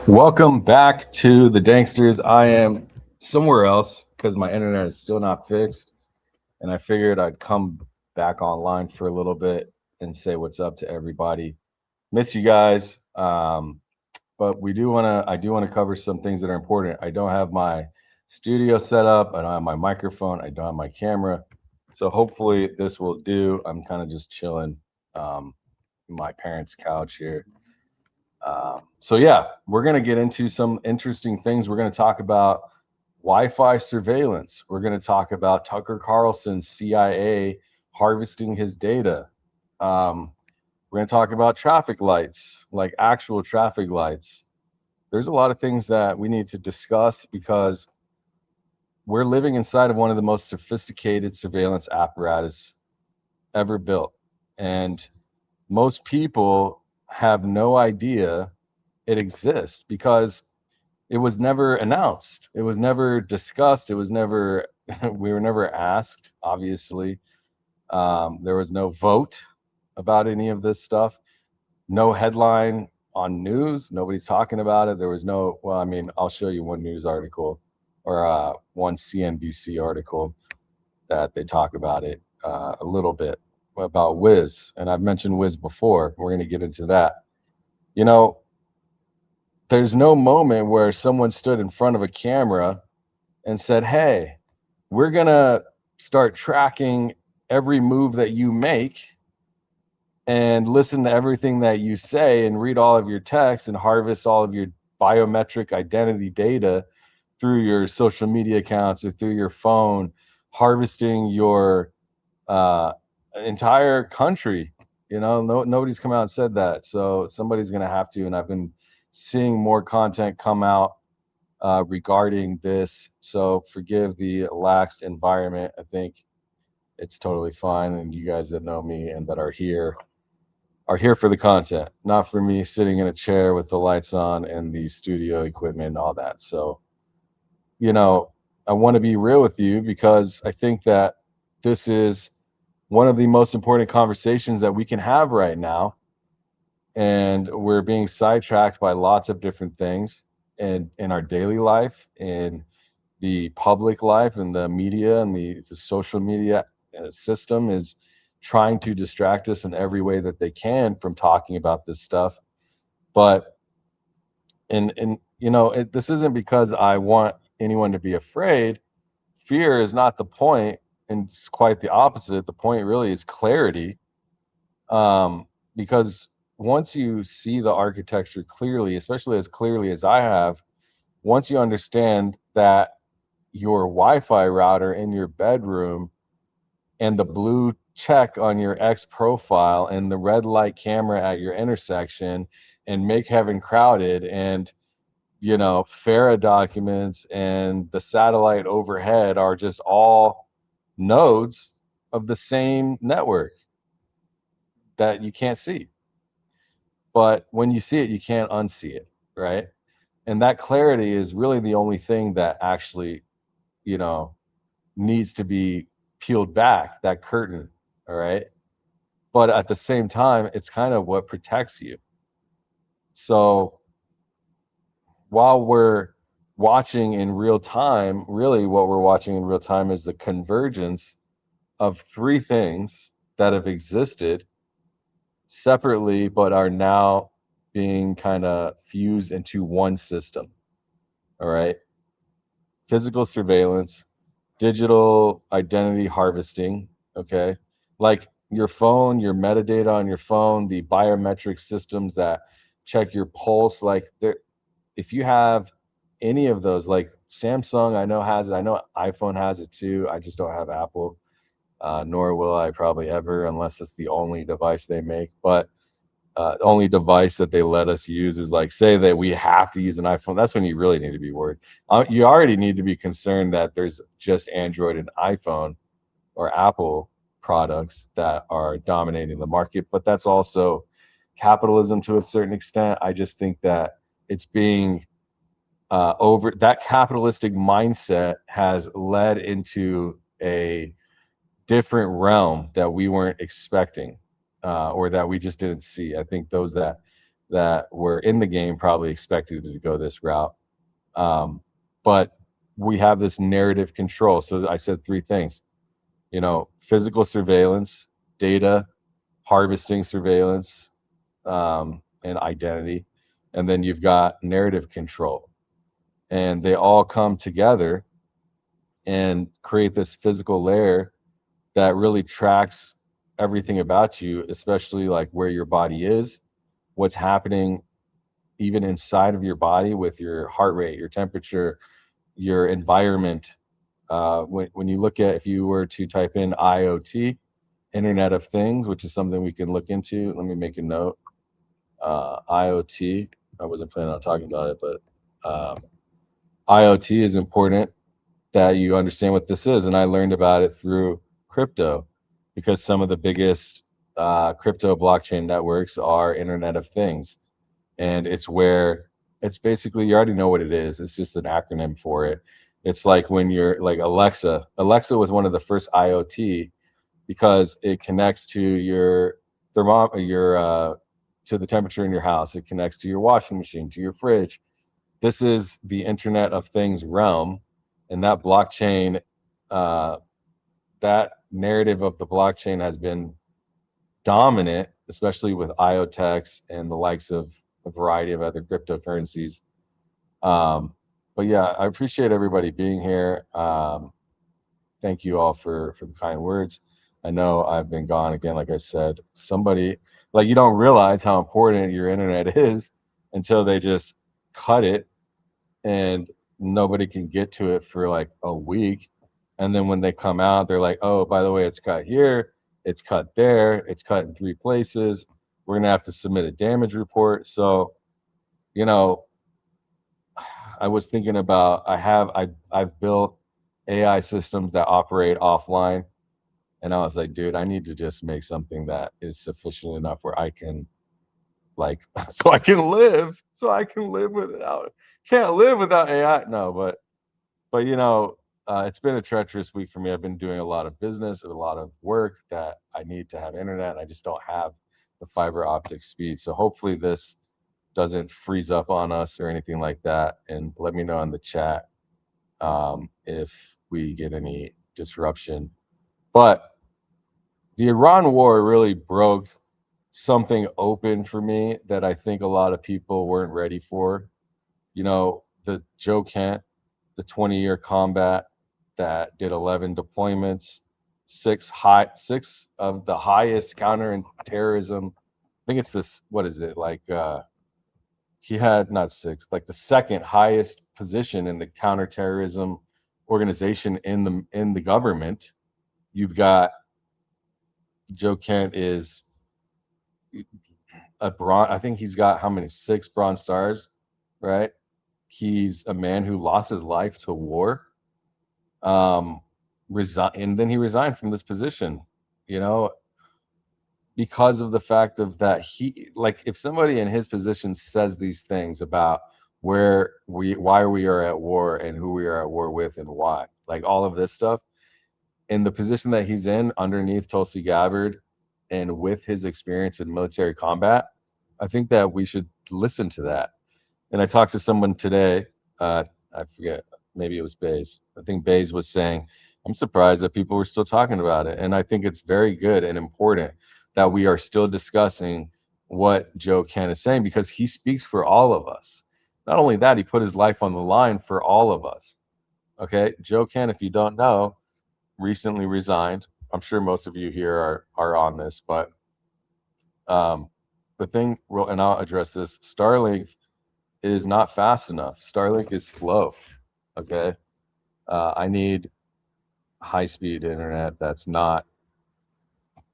Welcome back to the Danksters. I am somewhere else because my internet is still not fixed, and I figured I'd come back online for a little bit and say what's up to everybody. Miss you guys, but I do want to cover some things that are important. I don't have my studio set up. I don't have my microphone. I don't have my camera, so hopefully this will do. I'm kind of just chilling, my parents' couch here. So yeah, we're going to get into some interesting things. We're going to talk about Wi-Fi surveillance. We're going to talk about Tucker Carlson's CIA harvesting his data. We're going to talk about traffic lights, like actual traffic lights. There's a lot of things that we need to discuss because we're living inside of one of the most sophisticated surveillance apparatus ever built. And most people have no idea it exists because it was never announced. It was never discussed. It was never, we were never asked, obviously. There was no vote about any of this stuff, no headline on news. Nobody's talking about it. There was no, well, I mean, I'll show you one news article or one CNBC article that they talk about it a little bit about Wiz. And I've mentioned Wiz before. We're going to get into that. You know, there's no moment where someone stood in front of a camera and said, hey, we're going to start tracking every move that you make and listen to everything that you say and read all of your text and harvest all of your biometric identity data through your social media accounts or through your phone, harvesting your entire country. You know, nobody's come out and said that. So somebody's going to have to. And I've been seeing more content come out regarding this. So forgive the laxed environment. I think it's totally fine. And you guys that know me and that are here for the content, not for me sitting in a chair with the lights on and the studio equipment and all that. So, you know, I want to be real with you because I think that this is one of the most important conversations that we can have right now. And we're being sidetracked by lots of different things in our daily life, in the public life, and the media and the social media system is trying to distract us in every way that they can from talking about this stuff. But and you know, this isn't because I want anyone to be afraid. Fear is not the point, and it's quite the opposite. The point really is clarity, because once you see the architecture clearly, especially as clearly as I have, once you understand that your Wi-Fi router in your bedroom and the blue check on your X profile and the red light camera at your intersection and make heaven crowded and, you know, FARA documents and the satellite overhead are just all nodes of the same network that you can't see. But when you see it, you can't unsee it, right? And that clarity is really the only thing that actually, you know, needs to be peeled back, that curtain, all right? But at the same time, it's kind of what protects you. So while we're watching in real time, really what we're watching in real time is the convergence of three things that have existed separately but are now being kind of fused into one system. All right. Physical surveillance, digital identity harvesting. Okay. Like your phone, your metadata on your phone, the biometric systems that check your pulse. Like there, if you have any of those, like Samsung, I know has it. I know iPhone has it too. I just don't have Apple, nor will I probably ever, unless it's the only device they make. But only device that they let us use is like, say that we have to use an iPhone. That's when you really need to be worried. You already need to be concerned that there's just Android and iPhone or Apple products that are dominating the market. But that's also capitalism to a certain extent. I just think that it's being over, that capitalistic mindset has led into a different realm that we weren't expecting, or that we just didn't see. I think those that that were in the game probably expected it to go this route. But we have this narrative control. So I said three things, you know, physical surveillance, data, harvesting surveillance, and identity. And then you've got narrative control. And they all come together and create this physical layer that really tracks everything about you, especially like where your body is, what's happening even inside of your body with your heart rate, your temperature, your environment. When you look at, if you were to type in IoT, Internet of Things, which is something we can look into. Let me make a note. IoT. I wasn't planning on talking about it, but IoT is important that you understand what this is. And I learned about it through crypto because some of the biggest crypto blockchain networks are Internet of Things. And it's where it's basically, you already know what it is. It's just an acronym for it. It's like when you're like Alexa. Alexa was one of the first IoT because it connects to your thermometer, to the temperature in your house. It connects to your washing machine, to your fridge. This is the Internet of Things realm, and that blockchain, that narrative of the blockchain has been dominant, especially with IoTex and the likes of a variety of other cryptocurrencies. But yeah, I appreciate everybody being here. Thank you all for the kind words. I know I've been gone again, like I said. Somebody, like, you don't realize how important your internet is until they just cut it and nobody can get to it for like a week. And then when they come out, they're like, oh, by the way, it's cut here, it's cut there, it's cut in 3 places. We're gonna have to submit a damage report. So, you know, I was thinking about, I've built AI systems that operate offline, and I was like, dude, I need to just make something that is sufficient enough where I can, like, so I can live, without, can't live without AI. No, but you know, it's been a treacherous week for me. I've been doing a lot of business and a lot of work that I need to have internet. And I just don't have the fiber optic speed. So hopefully this doesn't freeze up on us or anything like that. And let me know in the chat if we get any disruption. But the Iran war really broke something open for me that I think a lot of people weren't ready for. You know, the Joe Kent, the 20-year combat that did 11 deployments, six of the highest counter-terrorism. I think it's this, what is it, like he had, not six, like the second highest position in the counterterrorism organization in the government. You've got Joe Kent is a bronze. I think he's got how many? 6 Bronze Stars, right? He's a man who lost his life to war. And then he resigned from this position. You know, because of the fact of that, he, like, if somebody in his position says these things about why we are at war and who we are at war with and why, like all of this stuff, in the position that he's in underneath Tulsi Gabbard and with his experience in military combat, I think that we should listen to that. And I talked to someone today, I forget, maybe it was Bays. I think Bays was saying, I'm surprised that people were still talking about it. And I think it's very good and important that we are still discussing what Joe Kent is saying, because he speaks for all of us. Not only that, he put his life on the line for all of us. Okay, Joe Kent, if you don't know, recently resigned. I'm sure most of you here are on this, but the thing, well, and I'll address this, Starlink is not fast enough. Starlink is slow. Okay, I need high-speed internet that's not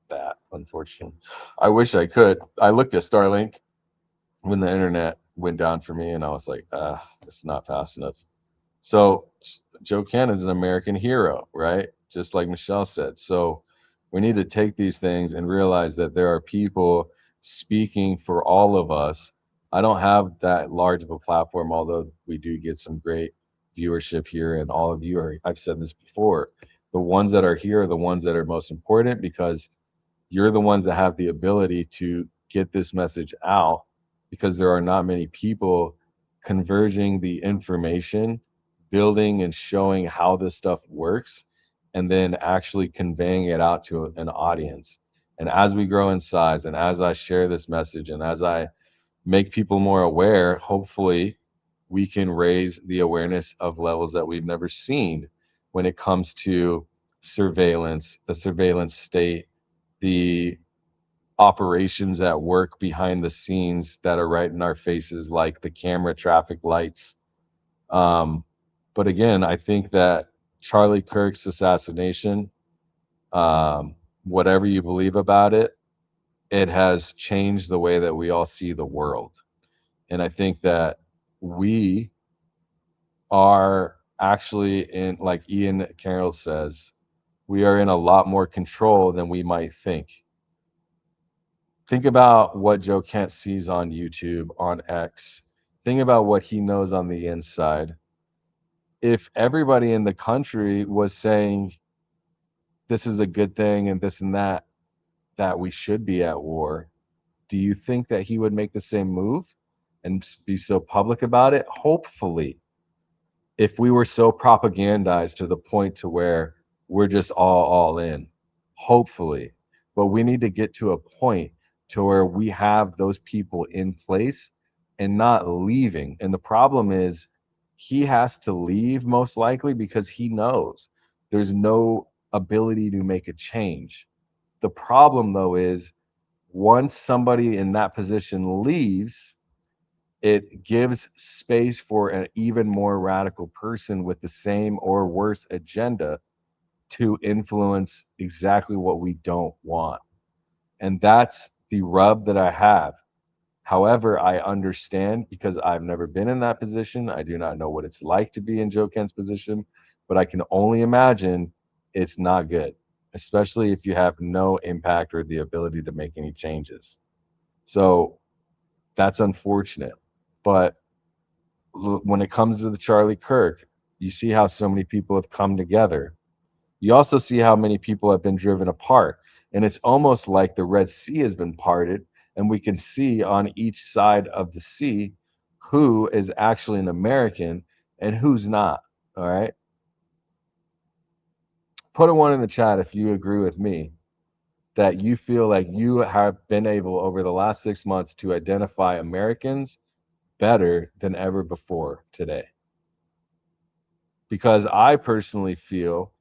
that, unfortunately. I wish I could. I looked at Starlink when the internet went down for me, and I was like, it's not fast enough. So Joe Cannon's an American hero, right? Just like Michelle said. So we need to take these things and realize that there are people speaking for all of us. I don't have that large of a platform, although we do get some great viewership here, and all of you are, I've said this before, the ones that are here are the ones that are most important, because you're the ones that have the ability to get this message out because there are not many people converging the information, building and showing how this stuff works, and then actually conveying it out to an audience. And as we grow in size, and as I share this message, and as I make people more aware, hopefully we can raise the awareness of levels that we've never seen when it comes to surveillance, the surveillance state, the operations at work behind the scenes that are right in our faces, like the camera traffic lights. Um, but again, I think that Charlie Kirk's assassination, whatever you believe about it, it has changed the way that we all see the world. And I think that we are actually in, like Ian Carroll says, we are in a lot more control than we might think. Think about what Joe Kent sees on YouTube, on X. Think about what he knows on the inside. If everybody in the country was saying this is a good thing and this and that, that we should be at war, do you think that he would make the same move and be so public about it? Hopefully. If we were so propagandized to the point to where we're just all in, hopefully. But we need to get to a point to where we have those people in place and not leaving. And the problem is he has to leave most likely because he knows there's no ability to make a change. The problem though is once somebody in that position leaves, it gives space for an even more radical person with the same or worse agenda to influence exactly what we don't want. And that's the rub that I have. However, I understand because I've never been in that position. I do not know what it's like to be in Joe Kent's position, but I can only imagine it's not good, especially if you have no impact or the ability to make any changes. So that's unfortunate. But when it comes to the Charlie Kirk, you see how so many people have come together. You also see how many people have been driven apart. And it's almost like the Red Sea has been parted, and we can see on each side of the sea who is actually an American and who's not. All right. Put a one in the chat if you agree with me that you feel like you have been able over the last 6 months to identify Americans better than ever before today. Because I personally feel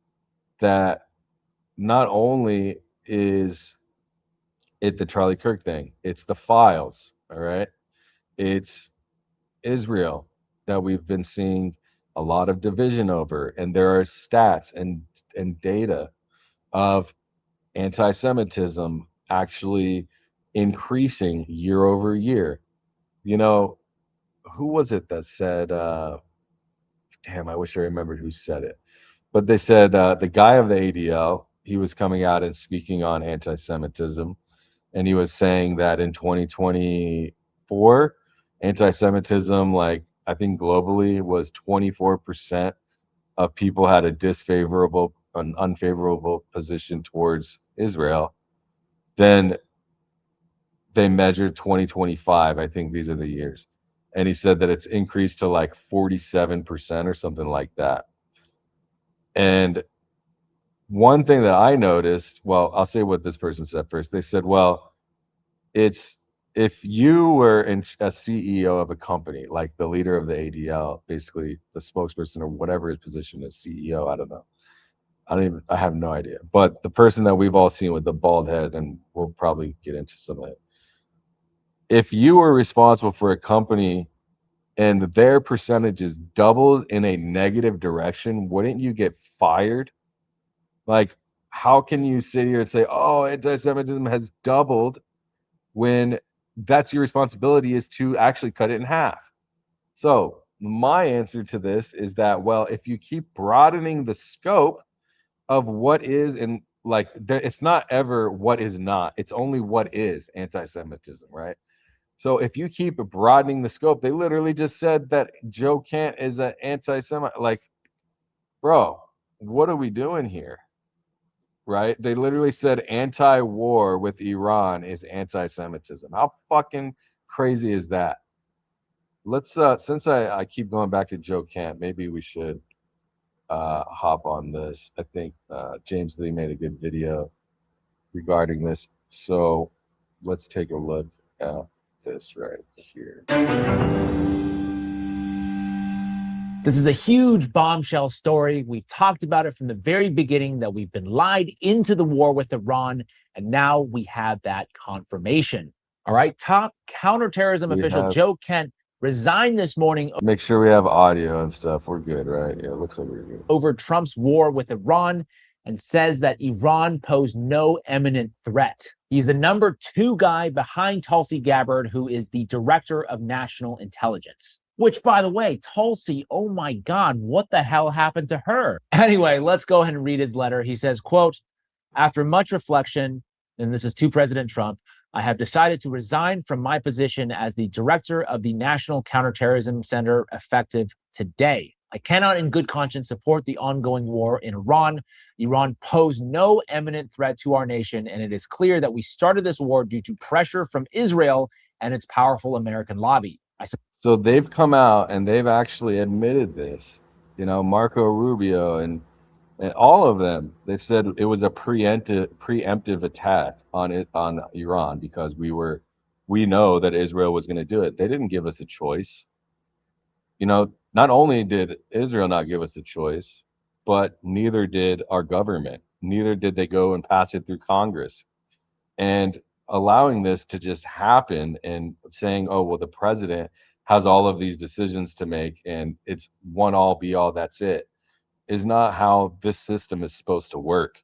that not only is it the Charlie Kirk thing, it's the files, all right? It's Israel that we've been seeing a lot of division over, and there are stats and data of anti-Semitism actually increasing year over year. You know, who was it that said, damn, I wish I remembered who said it. But they said the guy of the ADL, he was coming out and speaking on anti-Semitism, and he was saying that in 2024, anti-Semitism, like I think globally, was 24% of people had a disfavorable, an unfavorable position towards Israel. Then they measured 2025. I think these are the years, and he said that it's increased to like 47% or something like that. And one thing that I noticed, well, I'll say what this person said first. They said, well, it's if you were a CEO of a company, like the leader of the ADL, basically the spokesperson or whatever his position is, CEO, I don't know. I have no idea. But the person that we've all seen with the bald head, and we'll probably get into some of it. If you were responsible for a company and their percentages doubled in a negative direction, wouldn't you get fired? Like, how can you sit here and say, oh, anti-Semitism has doubled when that's your responsibility is to actually cut it in half? So my answer to this is that, well, if you keep broadening the scope of what is, and like it's not ever what is not, it's only what is anti-Semitism, right? So if you keep broadening the scope, they literally just said that Joe Kent is an anti-Semite. Like, bro, what are we doing here? Right? They literally said anti-war with Iran is anti-Semitism. How fucking crazy is that? Let's since I keep going back to Joe Camp, maybe we should hop on this. I think James Lee made a good video regarding this. So let's take a look at this right here. This is a huge bombshell story. We've talked about it from the very beginning, that we've been lied into the war with Iran, and now we have that confirmation. All right, top counterterrorism official Joe Kent resigned this morning. Make sure we have audio and stuff. We're good, right? Yeah, it looks like we're good. Over Trump's war with Iran, and says that Iran posed no imminent threat. He's the #2 guy behind Tulsi Gabbard, who is the director of national intelligence. Which, by the way, Tulsi, oh my God, what the hell happened to her? Anyway, let's go ahead and read his letter. He says, quote, after much reflection, and this is to President Trump, I have decided to resign from my position as the director of the National Counterterrorism Center effective today. I cannot in good conscience support the ongoing war in Iran. Iran posed no imminent threat to our nation, and it is clear that we started this war due to pressure from Israel and its powerful American lobby. So they've come out and they've actually admitted this. You know, Marco Rubio and all of them, they've said it was a preemptive attack on Iran because we know that Israel was going to do it. They didn't give us a choice. You know, not only did Israel not give us a choice, but neither did our government. Neither did they go and pass it through Congress. And allowing this to just happen and saying, oh, well, the president has all of these decisions to make and it's one all be all, that's it, is not how this system is supposed to work.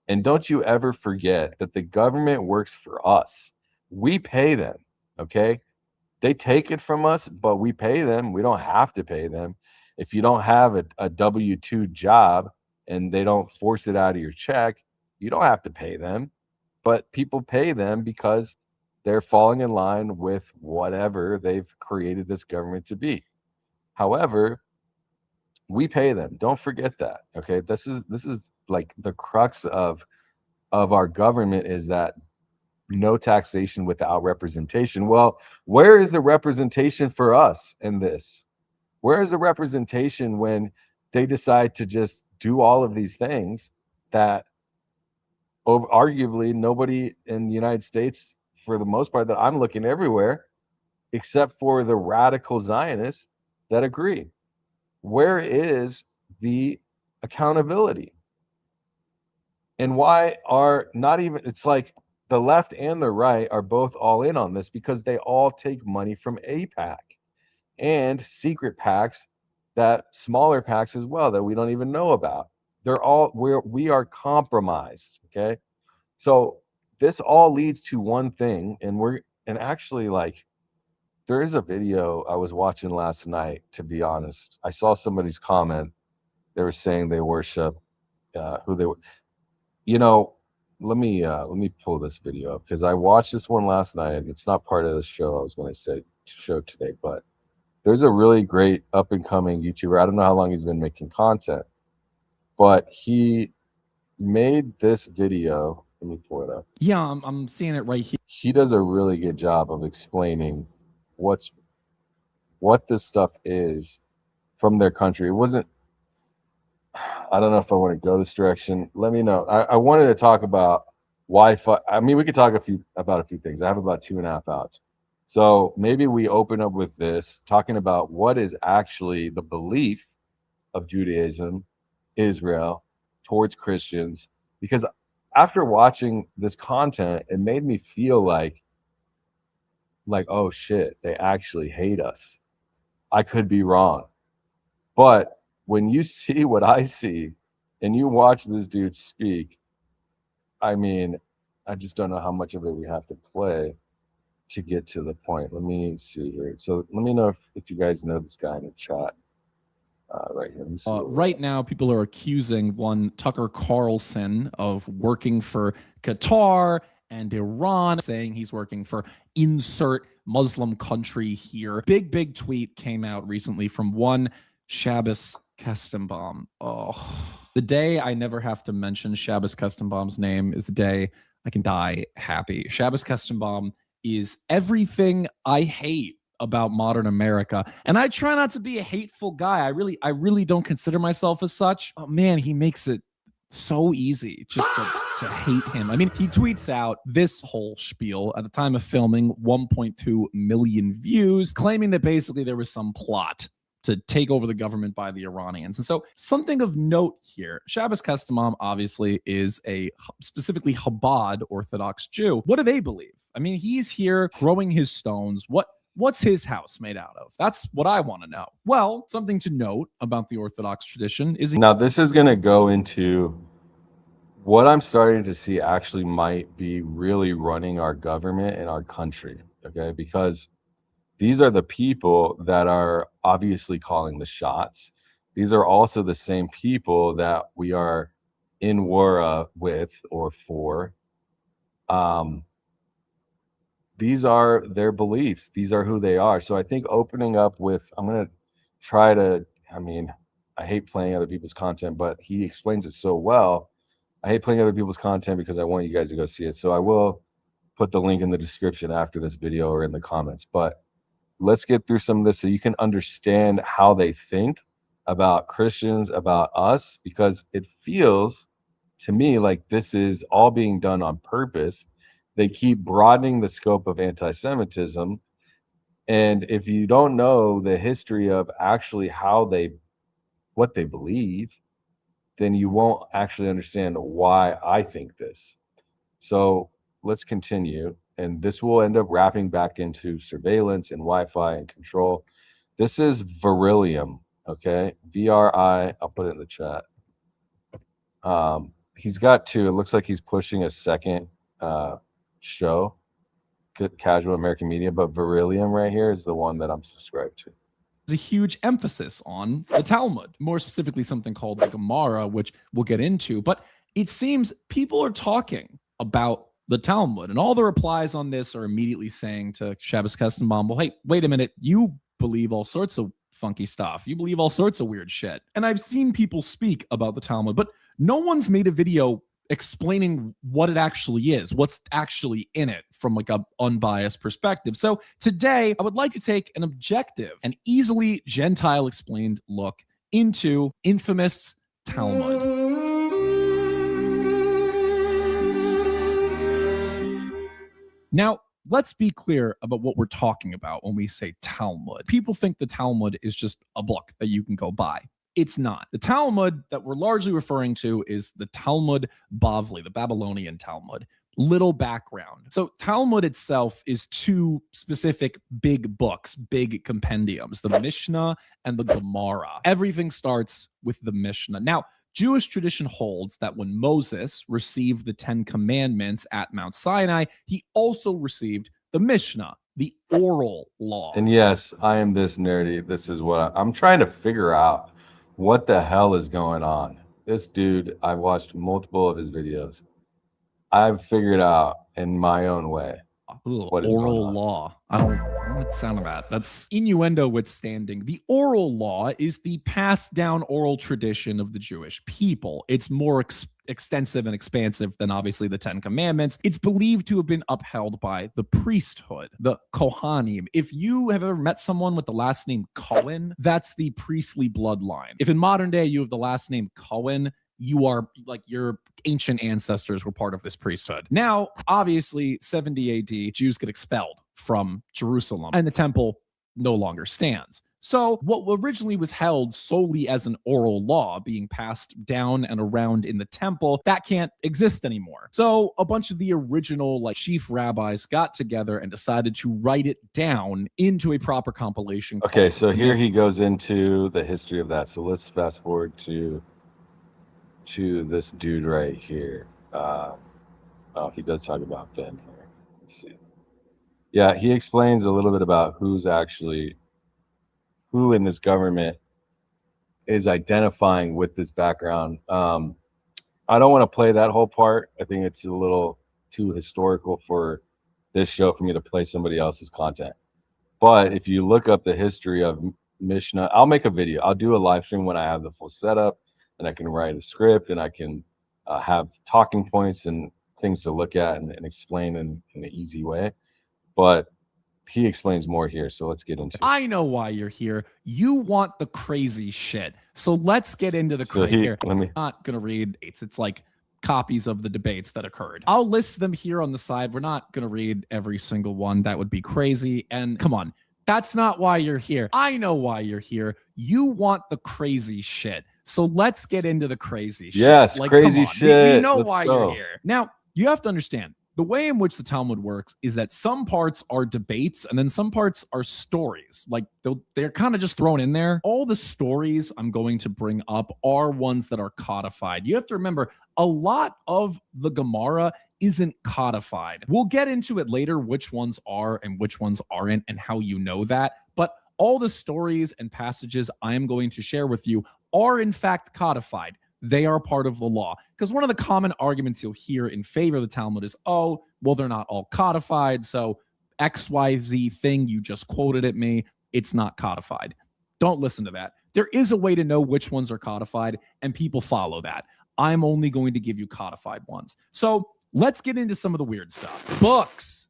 And don't you ever forget that the government works for us. We pay them, okay? They take it from us, but we pay them. We don't have to pay them. If you don't have a W-2 job and they don't force it out of your check, you don't have to pay them. But people pay them because they're falling in line with whatever they've created this government to be. However, we pay them. Don't forget that. Okay, this is like the crux of our government, is that no taxation without representation. Well, where is the representation for us in this? Where is the representation when they decide to just do all of these things that arguably nobody in the United States, for the most part, that I'm looking everywhere, except for the radical Zionists that agree? Where is the accountability? And why are not even, it's like the left and the right are both all in on this because they all take money from AIPAC and secret PACs, that smaller PACs as well, that we don't even know about. They're all, we are compromised. Okay. So this all leads to one thing. And actually, like, there is a video I was watching last night, to be honest. I saw somebody's comment. They were saying they worship who they were. You know, let me pull this video up because I watched this one last night. It's not part of the show I was going to say show today, but there's a really great up and coming YouTuber. I don't know how long he's been making content, but he made this video. Let me pull it up. Yeah, I'm seeing it right here. He does a really good job of explaining what this stuff is from their country. It wasn't, I don't know if I want to go this direction. Let me know. I wanted to talk about Wi-Fi. I mean, we could talk about a few things. I have about 2.5 hours. So maybe we open up with this, talking about what is actually the belief of Judaism, Israel, towards Christians. Because after watching this content, it made me feel like, oh shit, they actually hate us. I could be wrong. But when you see what I see and you watch this dude speak, I mean, I just don't know how much of it we have to play to get to the point. Let me see here. So let me know if you guys know this guy in the chat. Right here. Right now, people are accusing one Tucker Carlson of working for Qatar and Iran, saying he's working for insert Muslim country here. Big tweet came out recently from one Shabbos Kestenbaum. Oh, the day I never have to mention Shabbos Kestenbaum's name is the day I can die happy. Shabbos Kestenbaum is everything I hate about modern America. And I try not to be a hateful guy. I really don't consider myself as such. Oh man, he makes it so easy just to hate him. I mean, he tweets out this whole spiel at the time of filming, 1.2 million views, claiming that basically there was some plot to take over the government by the Iranians. And so something of note here, Shabbos Kestamam obviously is a specifically Chabad Orthodox Jew. What do they believe? I mean, he's here growing his stones. What's his house made out of? That's what I want to know. Well, something to note about the Orthodox tradition is... Now, this is going to go into what I'm starting to see actually might be really running our government and our country, okay? Because these are the people that are obviously calling the shots. These are also the same people that we are in war with or for. These are their beliefs. These are who they are. So I think opening up with, I'm going to try to, I mean, I hate playing other people's content, but he explains it so well. I hate playing other people's content because I want you guys to go see it. So I will put the link in the description after this video or in the comments. But let's get through some of this so you can understand how they think about Christians, about us, because it feels to me like this is all being done on purpose. They keep broadening the scope of anti-Semitism. And if you don't know the history of actually what they believe, then you won't actually understand why I think this. So let's continue. And this will end up wrapping back into surveillance and Wi-Fi and control. This is Beryllium, okay? VRI, I'll put it in the chat. He's got two. It looks like he's pushing a second show, Casual American Media, but Beryllium right here is the one that I'm subscribed to. A huge emphasis on the Talmud, more specifically something called the Gemara, which we'll get into. But it seems people are talking about the Talmud, and all the replies on this are immediately saying to Shabbos Kestenbaum, well, hey, wait a minute, you believe all sorts of funky stuff. You believe all sorts of weird shit. And I've seen people speak about the Talmud, but no one's made a video explaining what it actually is, what's actually in it from like a unbiased perspective. So today I would like to take an objective and easily Gentile explained look into infamous Talmud. Now, let's be clear about what we're talking about when we say Talmud. People think the Talmud is just a book that you can go buy. It's not. The Talmud that we're largely referring to is the Talmud Bavli, the Babylonian Talmud. Little background. So Talmud itself is two specific big books, big compendiums, the Mishnah and the Gemara. Everything starts with the Mishnah. Now, Jewish tradition holds that when Moses received the 10 Commandments at Mount Sinai, he also received the Mishnah, the oral law. And yes, I am this nerdy. This is what I'm trying to figure out. What the hell is going on? This dude, I've watched multiple of his videos. I've figured out in my own way what is oral law. I don't like the sound of that. That's innuendo withstanding. The oral law is the passed down oral tradition of the Jewish people. It's more extensive and expansive than obviously the 10 Commandments. It's believed to have been upheld by the priesthood, the Kohanim. If you have ever met someone with the last name Cohen, that's the priestly bloodline. If in modern day you have the last name Cohen, you are like your ancient ancestors were part of this priesthood. Now, obviously, 70 AD, Jews get expelled from Jerusalem and the temple no longer stands. So what originally was held solely as an oral law being passed down and around in the temple, that can't exist anymore. So a bunch of the original like chief rabbis got together and decided to write it down into a proper compilation. Okay, so here he goes into the history of that. So let's fast forward to this dude right here. Oh, he does talk about Ben here. Let's see. Yeah, he explains a little bit about who in this government is identifying with this background. I don't want to play that whole part. I think it's a little too historical for this show for me to play somebody else's content. But if you look up the history of Mishnah, I'll make a video. I'll do a live stream when I have the full setup and I can write a script and I can have talking points and things to look at and explain in an easy way. but he explains more here. So let's get into it. I know why you're here. You want the crazy shit. So let's get into the crazy here. I'm not going to read it's like copies of the debates that occurred. I'll list them here on the side. We're not going to read every single one. That would be crazy. And come on, that's not why you're here. I know why you're here. You want the crazy shit. So let's get into the crazy shit. Yes, like, crazy shit. We know why you're here. Now, you have to understand, the way in which the Talmud works is that some parts are debates and then some parts are stories. Like they're kind of just thrown in there. All the stories I'm going to bring up are ones that are codified. You have to remember, a lot of the Gemara isn't codified. We'll get into it later, which ones are and which ones aren't and how you know that. But all the stories and passages I am going to share with you are in fact codified. They are part of the law. Because one of the common arguments you'll hear in favor of the Talmud is, oh, well, they're not all codified. So XYZ thing you just quoted at me, it's not codified. Don't listen to that. There is a way to know which ones are codified, and people follow that. I'm only going to give you codified ones. So let's get into some of the weird stuff. Books,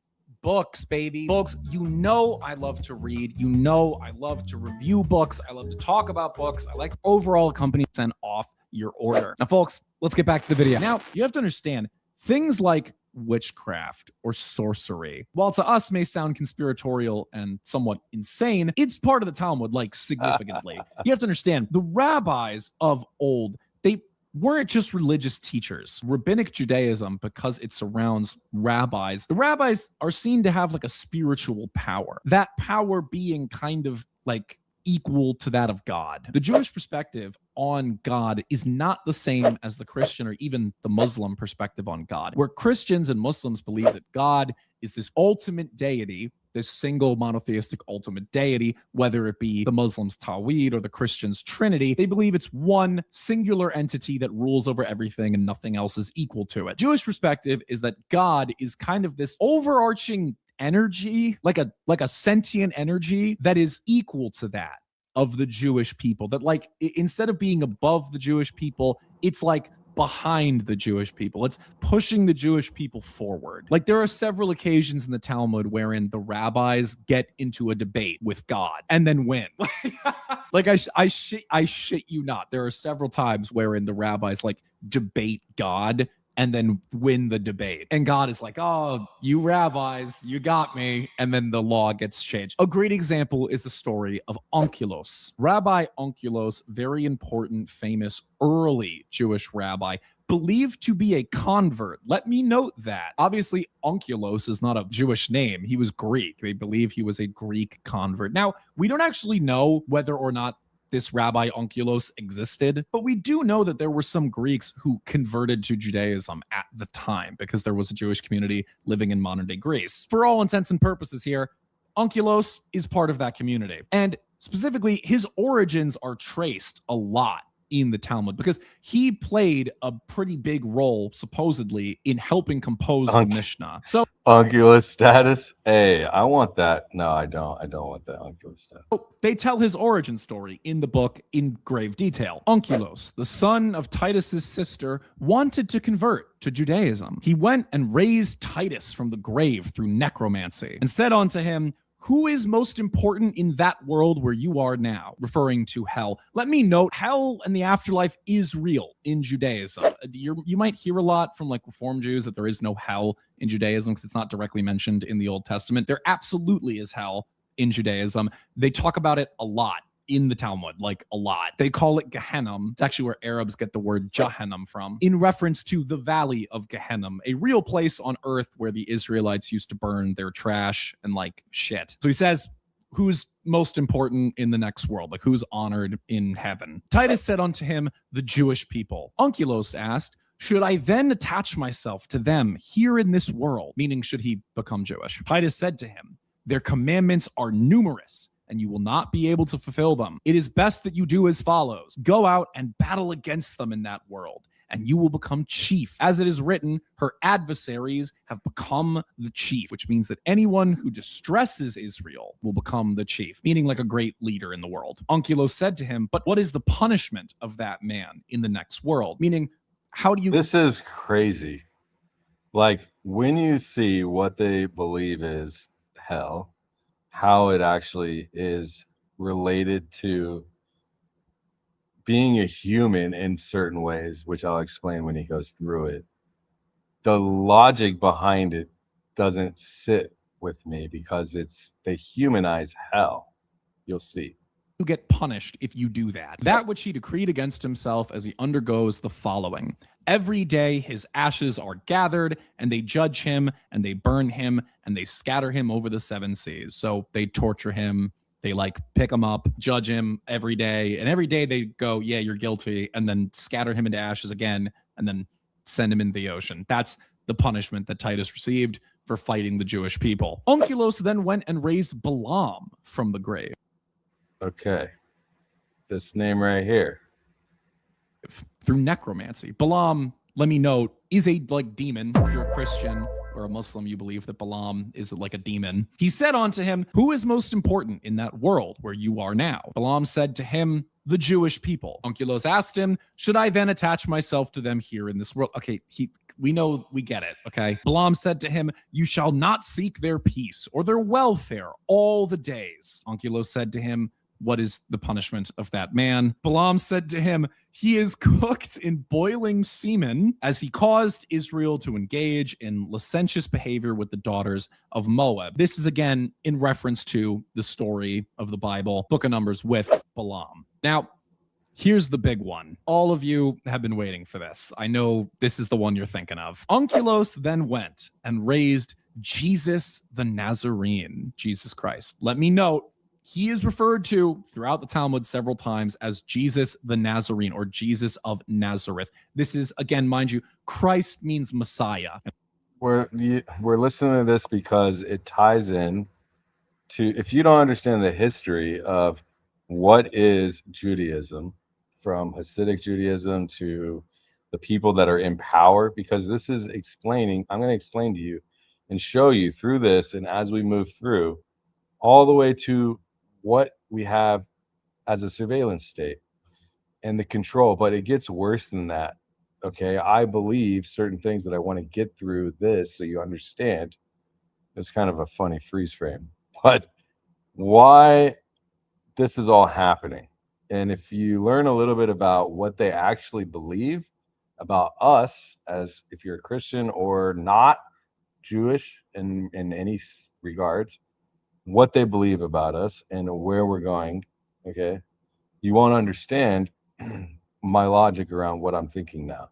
baby. Books. You know I love to read. You know I love to review books. I love to talk about books. I like overall company send off your order. Now, folks, let's get back to the video. Now, you have to understand things like witchcraft or sorcery, while to us may sound conspiratorial and somewhat insane, it's part of the Talmud, like significantly. You have to understand the rabbis of old, they weren't just religious teachers. Rabbinic Judaism, because it surrounds rabbis, the rabbis are seen to have like a spiritual power. That power being kind of like equal to that of God. The Jewish perspective on God is not the same as the Christian or even the Muslim perspective on God, where Christians and Muslims believe that God is this ultimate deity, this single monotheistic ultimate deity, whether it be the Muslims' Tawhid or the Christians' Trinity. They believe it's one singular entity that rules over everything and nothing else is equal to it. Jewish perspective is that God is kind of this overarching energy, like a sentient energy that is equal to that of the Jewish people, that like instead of being above the Jewish people, it's like behind the Jewish people. It's pushing the Jewish people forward. Like there are several occasions in the Talmud wherein the rabbis get into a debate with God and then win. Like I shit you not. There are several times wherein the rabbis like debate God and then win the debate. And God is like, oh, you rabbis, you got me. And then the law gets changed. A great example is the story of Onkelos. Rabbi Onkelos, very important, famous, early Jewish rabbi, believed to be a convert. Let me note that. Obviously, Onkelos is not a Jewish name. He was Greek. They believe he was a Greek convert. Now, we don't actually know whether or not this Rabbi Onkelos existed, but we do know that there were some Greeks who converted to Judaism at the time because there was a Jewish community living in modern-day Greece. For all intents and purposes here, Onkelos is part of that community. And specifically, his origins are traced a lot in the Talmud because he played a pretty big role, supposedly, in helping compose the Mishnah. So Onkelos status? Hey, I want that. No, I don't. I don't want that Onkelos status. They tell his origin story in the book in grave detail. Onkelos, the son of Titus's sister, wanted to convert to Judaism. He went and raised Titus from the grave through necromancy and said unto him, who is most important in that world where you are now? Referring to hell. Let me note, hell and the afterlife is real in Judaism. You might hear a lot from like Reform Jews that there is no hell in Judaism because it's not directly mentioned in the Old Testament. There absolutely is hell in Judaism. They talk about it a lot in the Talmud, like a lot. They call it Gehenna. It's actually where Arabs get the word Jahannam from, in reference to the valley of Gehenna, a real place on earth where the Israelites used to burn their trash and like shit. So he says, who's most important in the next world? Like who's honored in heaven? Titus said unto him, the Jewish people. Onkelos asked, should I then attach myself to them here in this world? Meaning, should he become Jewish? Titus said to him, their commandments are numerous, and you will not be able to fulfill them. It is best that you do as follows. Go out and battle against them in that world, and you will become chief. As it is written, her adversaries have become the chief, which means that anyone who distresses Israel will become the chief, meaning like a great leader in the world. Onkelos said to him, but what is the punishment of that man in the next world? Meaning, how do you... This is crazy. Like, when you see what they believe is hell, how it actually is related to being a human in certain ways, which I'll explain when he goes through it. The logic behind it doesn't sit with me because they humanize hell. You'll see. You get punished if you do that. That which he decreed against himself as he undergoes the following. Every day his ashes are gathered, and they judge him, and they burn him, and they scatter him over the 7 seas. So they torture him. They pick him up, judge him every day. And every day they go, yeah, you're guilty, and then scatter him into ashes again, and then send him into the ocean. That's the punishment that Titus received for fighting the Jewish people. Onkelos then went and raised Balaam from the grave. Okay. This name right here. Through necromancy. Balaam, let me note, is a demon. If you're a Christian or a Muslim, you believe that Balaam is like a demon. He said unto him, who is most important in that world where you are now? Balaam said to him, the Jewish people. Onkelos asked him, should I then attach myself to them here in this world? Okay, we know, we get it, okay? Balaam said to him, you shall not seek their peace or their welfare all the days. Onkelos said to him, what is the punishment of that man? Balaam said to him, he is cooked in boiling semen, as he caused Israel to engage in licentious behavior with the daughters of Moab. This is again in reference to the story of the Bible, Book of Numbers, with Balaam. Now, here's the big one. All of you have been waiting for this. I know this is the one you're thinking of. Onkelos then went and raised Jesus the Nazarene, Jesus Christ. Let me note, he is referred to throughout the Talmud several times as Jesus the Nazarene, or Jesus of Nazareth. This is, again, mind you, Christ means Messiah. We're listening to this because it ties in to, if you don't understand the history of what is Judaism, from Hasidic Judaism to the people that are in power, because this is explaining, I'm going to explain to you and show you through this, and as we move through, all the way to what we have as a surveillance state and the control. But it gets worse than that. Okay, I believe certain things that I want to get through this so you understand. It's kind of a funny freeze frame, but why this is all happening. And if you learn a little bit about what they actually believe about us, as if you're a Christian or not Jewish in any regards, what they believe about us and where we're going, okay, you won't understand my logic around what I'm thinking now.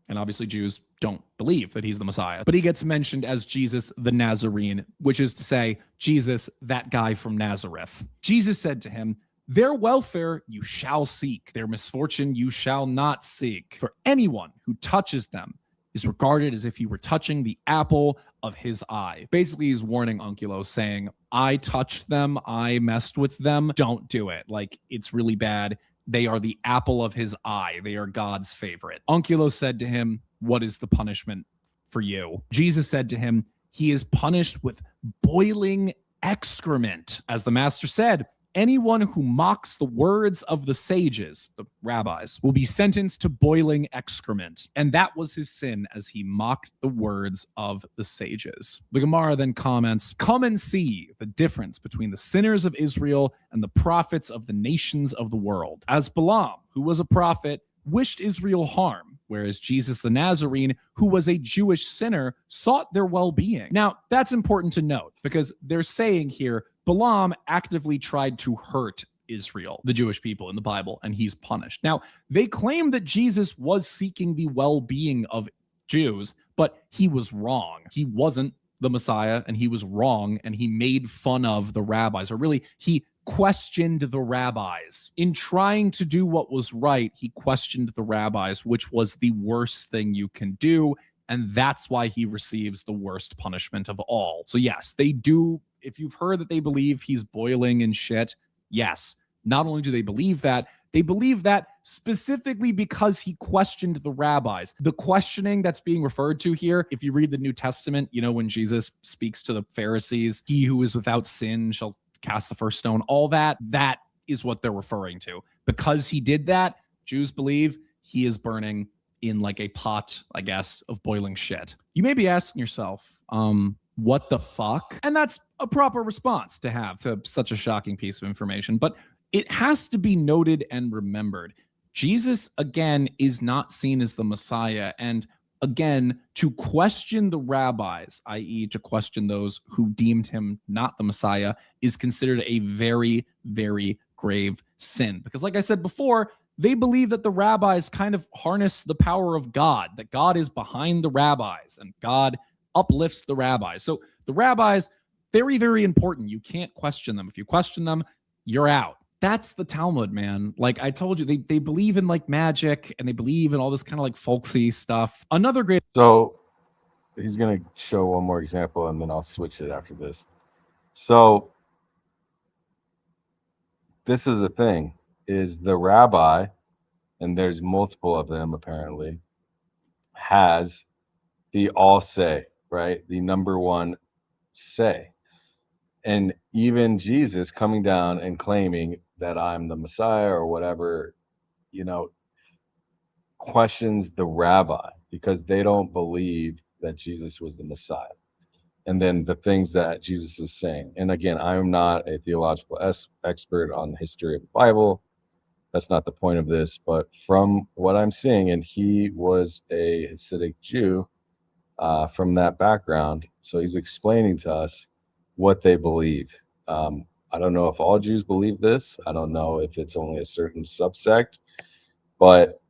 And obviously Jews don't believe that he's the Messiah, but he gets mentioned as Jesus the Nazarene, which is to say, Jesus, that guy from Nazareth. Jesus said to him, their welfare you shall seek, their misfortune you shall not seek. For anyone who touches them is regarded as if he were touching the apple of his eye. Basically, he's warning Onkelos, saying, I touched them, I messed with them, don't do it. It's really bad. They are the apple of his eye. They are God's favorite. Onkelos said to him, what is the punishment for you? Jesus said to him, he is punished with boiling excrement. As the master said, anyone who mocks the words of the sages, the rabbis, will be sentenced to boiling excrement. And that was his sin, as he mocked the words of the sages. The Gemara then comments, come and see the difference between the sinners of Israel and the prophets of the nations of the world. As Balaam, who was a prophet, wished Israel harm, whereas Jesus the Nazarene, who was a Jewish sinner, sought their well-being. Now, that's important to note, because they're saying here, Balaam actively tried to hurt Israel, the Jewish people in the Bible, and he's punished. Now, they claim that Jesus was seeking the well-being of Jews, but he was wrong. He wasn't the Messiah, and he was wrong, and he made fun of the rabbis, or really, he questioned the rabbis. In trying to do what was right, he questioned the rabbis, which was the worst thing you can do, and that's why he receives the worst punishment of all. So yes, they do. If you've heard that they believe he's boiling in shit, yes, not only do they believe that specifically because he questioned the rabbis. The questioning that's being referred to here, if you read the New Testament, when Jesus speaks to the Pharisees, he who is without sin shall cast the first stone, all that is what they're referring to. Because he did that, Jews believe he is burning in a pot, I guess, of boiling shit. You may be asking yourself, what the fuck? And that's a proper response to have to such a shocking piece of information. But it has to be noted and remembered. Jesus, again, is not seen as the Messiah. And again, to question the rabbis, i.e., to question those who deemed him not the Messiah, is considered a very, very grave sin. Because, like I said before, they believe that the rabbis kind of harness the power of God, that God is behind the rabbis and God uplifts the rabbis. So the rabbis, very, very important. You can't question them. If you question them, you're out. That's the Talmud, man. Like I told you, they believe in like magic and they believe in all this kind of like folksy stuff. Another great. So he's going to show one more example and then I'll switch it after this. So this is the thing, is the rabbi, and there's multiple of them apparently, has the all say, right? The number one say. And even Jesus coming down and claiming that I'm the Messiah or whatever, you know, questions the rabbi because they don't believe that Jesus was the Messiah. And then the things that Jesus is saying. And again, I'm not a theological expert on the history of the Bible. That's not the point of this. But from what I'm seeing, and he was a Hasidic Jew from that background. So he's explaining to us what they believe. I don't know if all Jews believe this. I don't know if it's only a certain subsect, but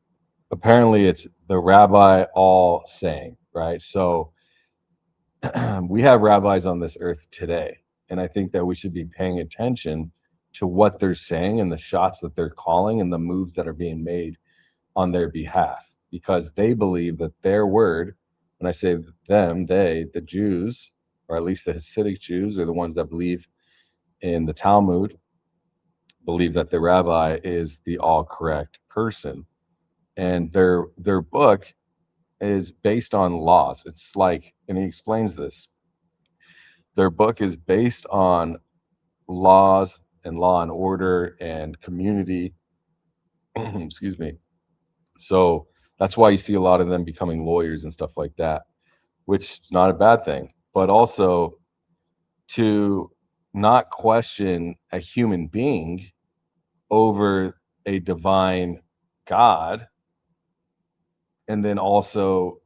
apparently it's the rabbi all saying, right? So we have rabbis on this earth today, and I think that we should be paying attention to what they're saying and the shots that they're calling and the moves that are being made on their behalf, because they believe that their word, when I say them, they, the Jews, or at least the Hasidic Jews, are the ones that believe in the Talmud, believe that the rabbi is the all correct person. And their book is based on laws. It's like, and he explains this, their book is based on laws and law and order and community. Excuse me. So that's why you see a lot of them becoming lawyers and stuff like that, which is not a bad thing. But also to not question a human being over a divine God, and then also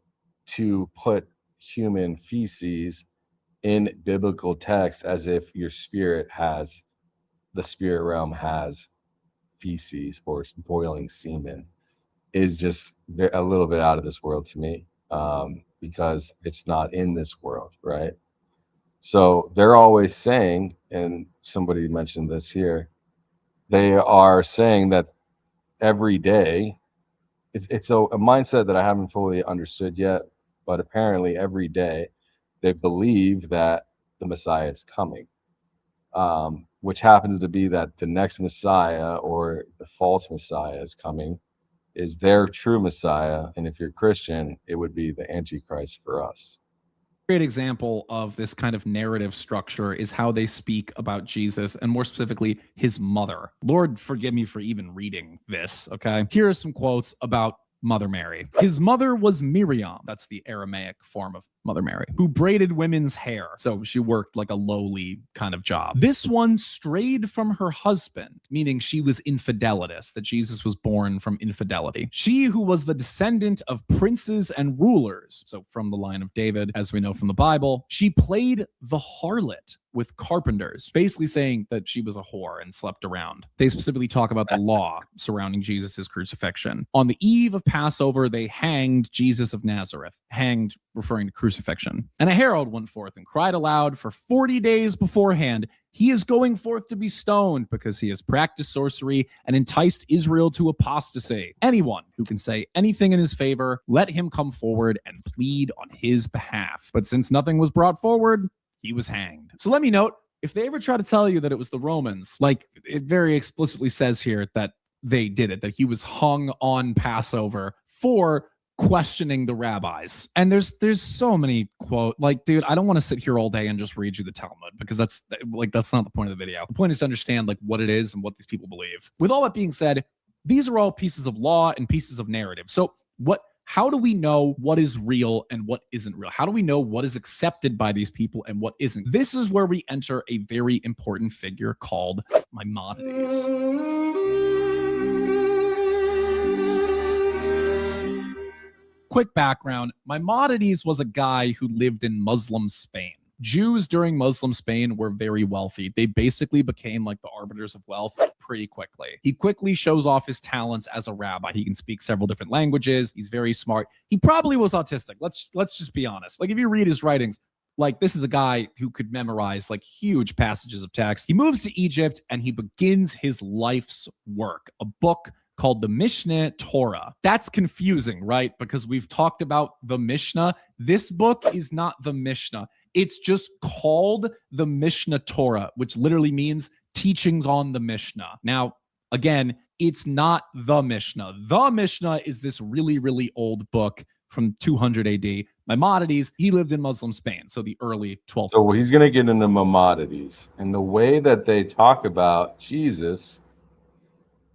to put human feces in biblical text as if your spirit has, the spirit realm has feces or boiling semen, is just a little bit out of this world to me, because it's not in this world, right? So they're always saying, and somebody mentioned this here, they are saying that every day, it's a mindset that I haven't fully understood yet, but apparently every day they believe that the Messiah is coming, which happens to be that the next Messiah or the false Messiah is coming, is their true Messiah. And if you're Christian, it would be the Antichrist for us. Great example of this kind of narrative structure is how they speak about Jesus, and more specifically his mother. Lord, forgive me for even reading this, okay? Here are some quotes about Mother Mary. His mother was Miriam, that's the Aramaic form of Mother Mary, who braided women's hair. So she worked like a lowly kind of job. This one strayed from her husband, meaning she was infidelitous, that Jesus was born from infidelity. She who was the descendant of princes and rulers, so from the line of David, as we know from the Bible, she played the harlot with carpenters, basically saying that she was a whore and slept around. They specifically talk about the law surrounding Jesus' crucifixion. On the eve of Passover, they hanged Jesus of Nazareth. Hanged, referring to crucifixion. And a herald went forth and cried aloud for 40 days beforehand, he is going forth to be stoned because he has practiced sorcery and enticed Israel to apostasy. Anyone who can say anything in his favor, let him come forward and plead on his behalf. But since nothing was brought forward, he was hanged. So let me note, if they ever try to tell you that it was the Romans, like it very explicitly says here that they did it, that he was hung on Passover for questioning the rabbis. And there's so many quote, like, dude, I don't want to sit here all day and just read you the Talmud, because that's not the point of the video. The point is to understand like what it is and what these people believe. With all that being said, these are all pieces of law and pieces of narrative. So what how do we know what is real and what isn't real? How do we know what is accepted by these people and what isn't? This is where we enter a very important figure called Maimonides. Quick background, Maimonides was a guy who lived in Muslim Spain. Jews during Muslim Spain were very wealthy. They basically became like the arbiters of wealth pretty quickly. He quickly shows off his talents as a rabbi. He can speak several different languages. He's very smart. He probably was autistic. Let's just be honest. Like if you read his writings, like this is a guy who could memorize like huge passages of text. He moves to Egypt and he begins his life's work, a book called the Mishneh Torah. That's confusing, right? Because we've talked about the Mishnah. This book is not the Mishnah. It's just called the Mishneh Torah, which literally means teachings on the Mishnah. Now, again, it's not the Mishnah. The Mishnah is this really, really old book from 200 AD. Maimonides, he lived in Muslim Spain, so the early 12th. So he's going to get into Maimonides. And the way that they talk about Jesus,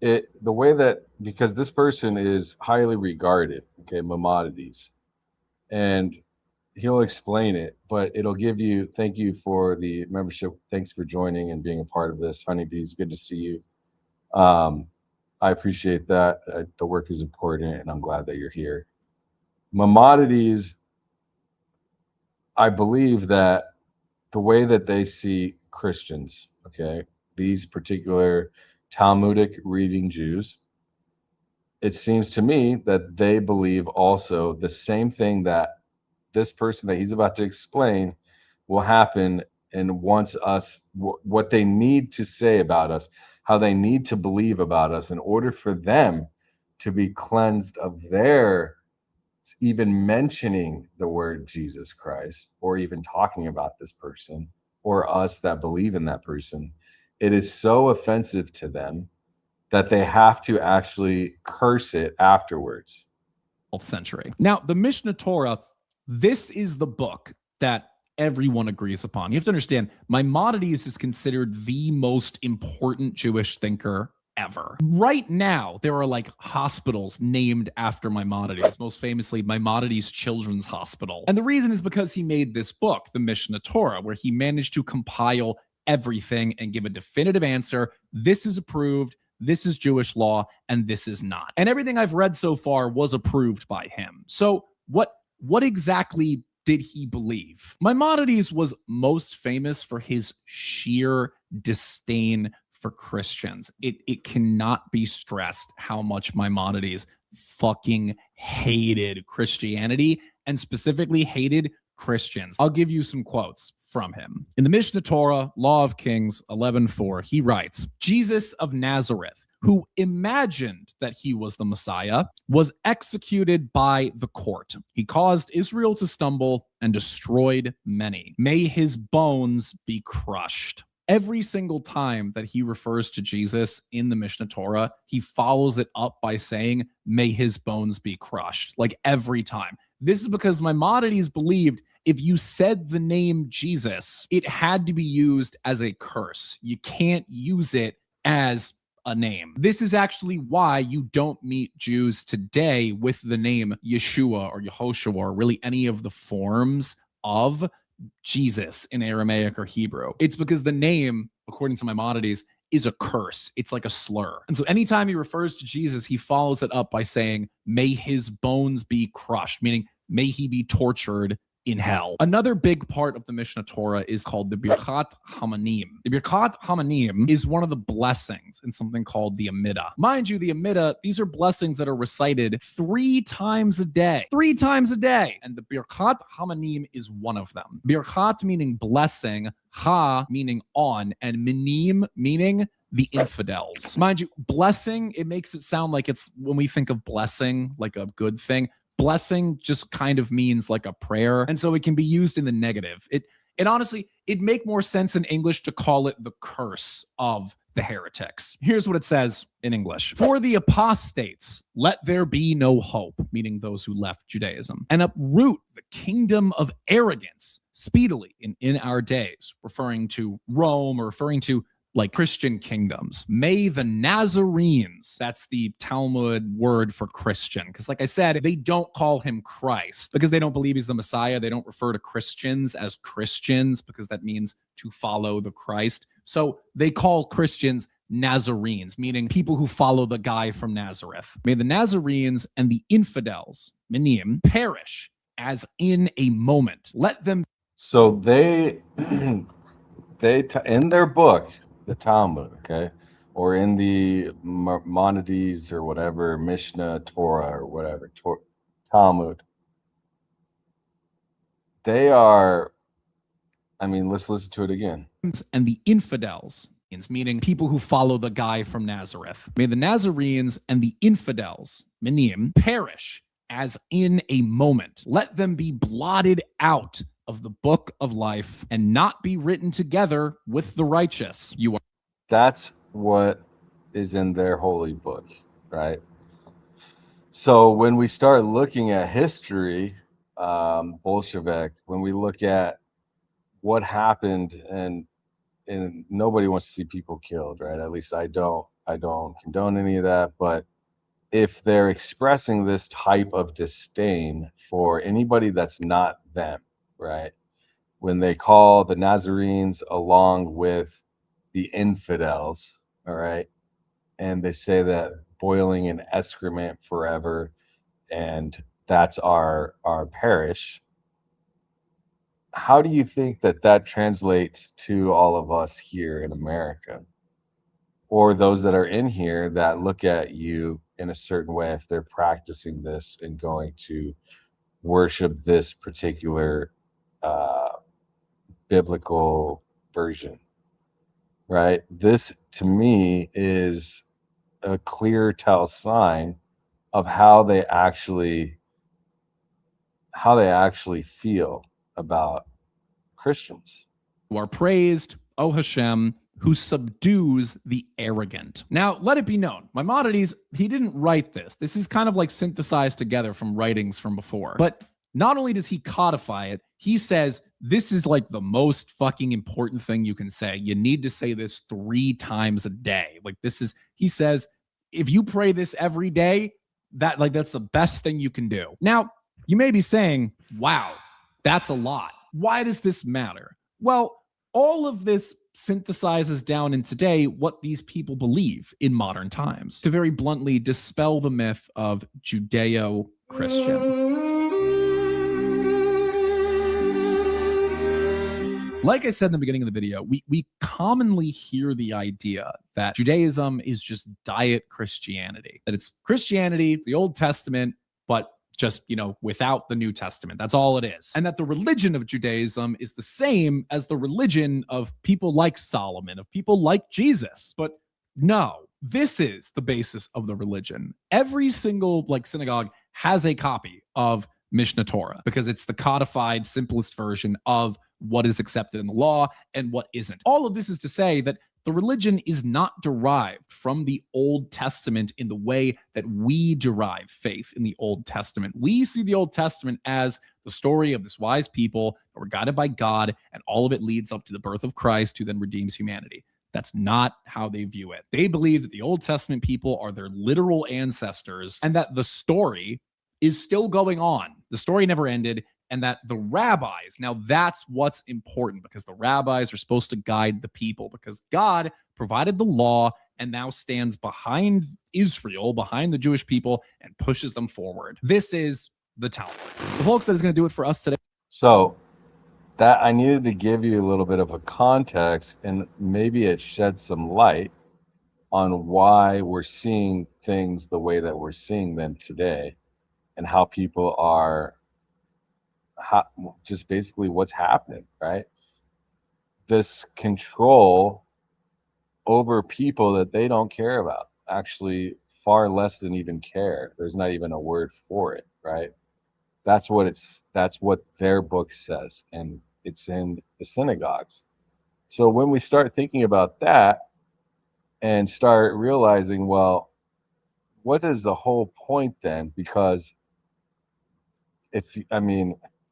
because this person is highly regarded, okay, Maimonides, and he'll explain it, but it'll give you, thank you for the membership. Thanks for joining and being a part of this. Honeybees, good to see you. I appreciate that. The work is important, and I'm glad that you're here. Maimonides, I believe that the way that they see Christians, okay, these particular Talmudic reading Jews, it seems to me that they believe also the same thing that this person that he's about to explain will happen and wants us, what they need to say about us, how they need to believe about us in order for them to be cleansed of their even mentioning the word Jesus Christ or even talking about this person or us that believe in that person. It is so offensive to them that they have to actually curse it afterwards. 12th century. Now, the Mishneh Torah, this is the book that everyone agrees upon. You have to understand, Maimonides is considered the most important Jewish thinker ever. Right now, there are like hospitals named after Maimonides, most famously Maimonides Children's Hospital. And the reason is because he made this book, the Mishneh Torah, where he managed to compile everything and give a definitive answer. This is approved, this is Jewish law, and this is not. And everything I've read so far was approved by him. So what exactly did he believe? Maimonides was most famous for his sheer disdain for Christians. It cannot be stressed how much Maimonides fucking hated Christianity and specifically hated Christians. I'll give you some quotes from him. In the Mishneh Torah, Law of Kings 11:4, he writes, Jesus of Nazareth, who imagined that he was the Messiah, was executed by the court. He caused Israel to stumble and destroyed many. May his bones be crushed. Every single time that he refers to Jesus in the Mishneh Torah, he follows it up by saying, may his bones be crushed. Like every time. This is because Maimonides believed if you said the name Jesus, it had to be used as a curse. You can't use it as a name. This is actually why you don't meet Jews today with the name Yeshua or Yehoshua or really any of the forms of Jesus in Aramaic or Hebrew. It's because the name, according to Maimonides, is a curse. It's like a slur. And so anytime he refers to Jesus, he follows it up by saying, may his bones be crushed, meaning may he be tortured in hell. Another big part of the Mishneh Torah is called the Birkat Hamanim. The Birkat Hamanim is one of the blessings in something called the emitter. Mind you, the emitter, these are blessings that are recited 3 times a day. 3 times a day. And the Birkat Hamanim is one of them. Birkat meaning blessing, ha meaning on, and minim meaning the infidels. Mind you, blessing, it makes it sound like it's, when we think of blessing, like a good thing, blessing just kind of means like a prayer. And so it can be used in the negative. It honestly, it'd make more sense in English to call it the curse of the heretics. Here's what it says in English. For the apostates, let there be no hope, meaning those who left Judaism, and uproot the kingdom of arrogance speedily in our days, referring to Rome or referring to like Christian kingdoms. May the Nazarenes, that's the Talmud word for Christian, because like I said, they don't call him Christ because they don't believe he's the Messiah. They don't refer to Christians as Christians because that means to follow the Christ. So they call Christians Nazarenes, meaning people who follow the guy from Nazareth. May the Nazarenes and the infidels, minim, perish as in a moment. Let them. So they in their book, the Talmud, okay, or in the Maimonides or whatever, Mishnah, Torah or whatever, Talmud, they are, I mean, let's listen to it again. And the infidels, meaning people who follow the guy from Nazareth. May the Nazarenes and the infidels, minim, perish as in a moment. Let them be blotted out of the book of life and not be written together with the righteous. You are. That's what is in their holy book, right? So when we start looking at history, Bolshevik, when we look at what happened, and nobody wants to see people killed, right? At least I don't condone any of that. But if they're expressing this type of disdain for anybody that's not them, right? When they call the Nazarenes along with the infidels, all right, and they say that boiling in excrement forever, and that's our parish. How do you think that translates to all of us here in America, or those that are in here that look at you in a certain way if they're practicing this and going to worship this particular biblical version, right? This to me is a clear tell sign of how they actually feel about Christians. You are praised, O Hashem, who subdues the arrogant. Now, let it be known, Maimonides, he didn't write this. This is kind of like synthesized together from writings from before. But not only does he codify it, he says this is like the most fucking important thing you can say. You need to say this 3 times a day. Like this is, he says, if you pray this every day, that's the best thing you can do. Now, you may be saying, wow, that's a lot. Why does this matter? Well, all of this synthesizes down in today what these people believe in modern times to very bluntly dispel the myth of Judeo-Christian. Like I said in the beginning of the video, we commonly hear the idea that Judaism is just diet Christianity, that it's Christianity, the Old Testament, but just, without the New Testament. That's all it is. And that the religion of Judaism is the same as the religion of people like Solomon, of people like Jesus. But no, this is the basis of the religion. Every single synagogue has a copy of Mishnah Torah because it's the codified, simplest version of what is accepted in the law and what isn't. All of this is to say that the religion is not derived from the Old Testament in the way that we derive faith in the Old Testament. We see the Old Testament as the story of this wise people that were guided by God, and all of it leads up to the birth of Christ, who then redeems humanity. That's not how they view it. They believe that the Old Testament people are their literal ancestors and that the story is still going on. The story never ended. And that the rabbis, now that's what's important, because the rabbis are supposed to guide the people, because God provided the law and now stands behind Israel, behind the Jewish people, and pushes them forward. This is the Talmud. Well, folks, that is going to do it for us today. So that I needed to give you a little bit of a context, and maybe it sheds some light on why we're seeing things the way that we're seeing them today, and how people are just basically what's happening, right? This control over people that they don't care about, actually far less than even care. There's not even a word for it, right? That's what their book says, and it's in the synagogues. So when we start thinking about that and start realizing, well, what is the whole point then? Because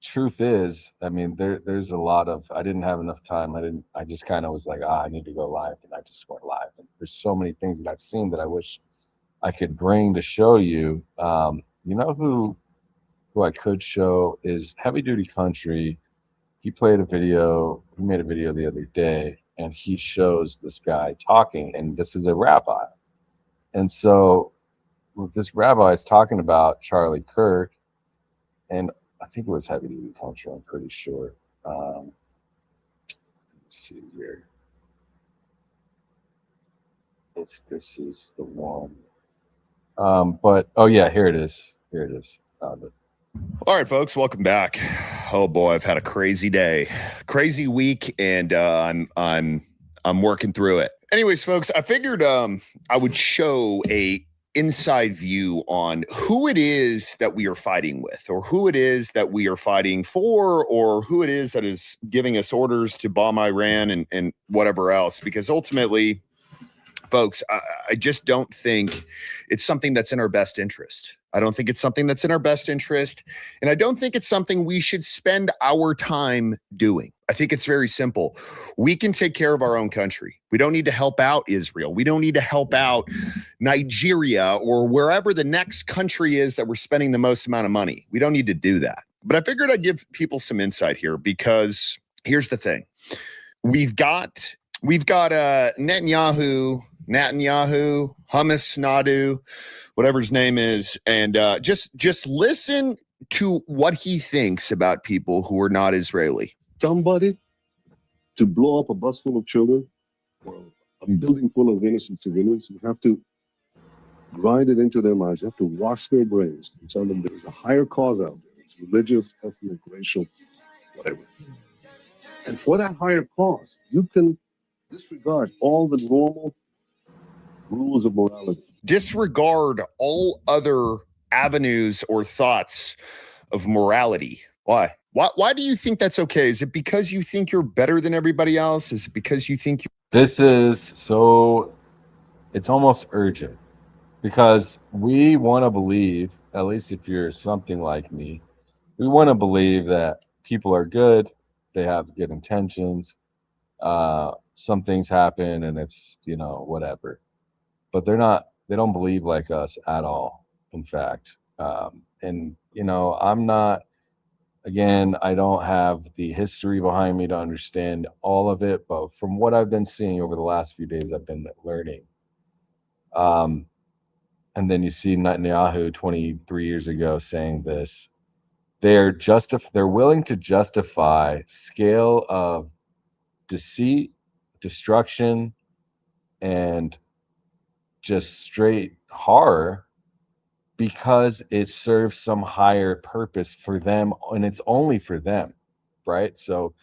truth is, I mean, there's a lot of, I didn't have enough time. I just kind of was like, I need to go live, and I just went live. And there's so many things that I've seen that I wish I could bring to show you. You know who I could show is Heavy Duty Country. He made a video the other day, and he shows this guy talking, and this is a rabbi. And so this rabbi is talking about Charlie Kirk, and I think it was Heavy Duty Country, I'm pretty sure. Let's see here. If this is the one. But, oh yeah, here it is. Here it is. Found it. All right, folks, welcome back. Oh boy, I've had a crazy day, crazy week, and I'm working through it. Anyways, folks, I figured I would show a inside view on who it is that we are fighting with, or who it is that we are fighting for, or who it is that is giving us orders to bomb Iran and whatever else. Because ultimately, folks, I just don't think it's something that's in our best interest. I don't think it's something that's in our best interest. And I don't think it's something we should spend our time doing. I think it's very simple. We can take care of our own country. We don't need to help out Israel. We don't need to help out Nigeria or wherever the next country is that we're spending the most amount of money. We don't need to do that. But I figured I'd give people some insight here, because here's the thing. We've got Netanyahu, Hummus Nadu, whatever his name is, and just listen to what he thinks about people who are not Israeli. Somebody to blow up a bus full of children or a building full of innocent civilians, you have to grind it into their minds. You have to wash their brains and tell them there's a higher cause out there. It's religious, ethnic, racial, whatever. And for that higher cause, you can disregard all the normal rules of morality. Disregard all other avenues or thoughts of morality. Why? Why do you think that's okay? Is it because you think you're better than everybody else? Is it because you think This is so, it's almost urgent, because we want to believe, at least if you're something like me, we want to believe that people are good, they have good intentions, some things happen and it's, whatever. But they don't believe like us at all, in fact. And, I'm not, again, I don't have the history behind me to understand all of it, but from what I've been seeing over the last few days, I've been learning. And then you see Netanyahu 23 years ago saying this. They're willing to justify scale of deceit, destruction, and just straight horror, because it serves some higher purpose for them, and it's only for them, right? So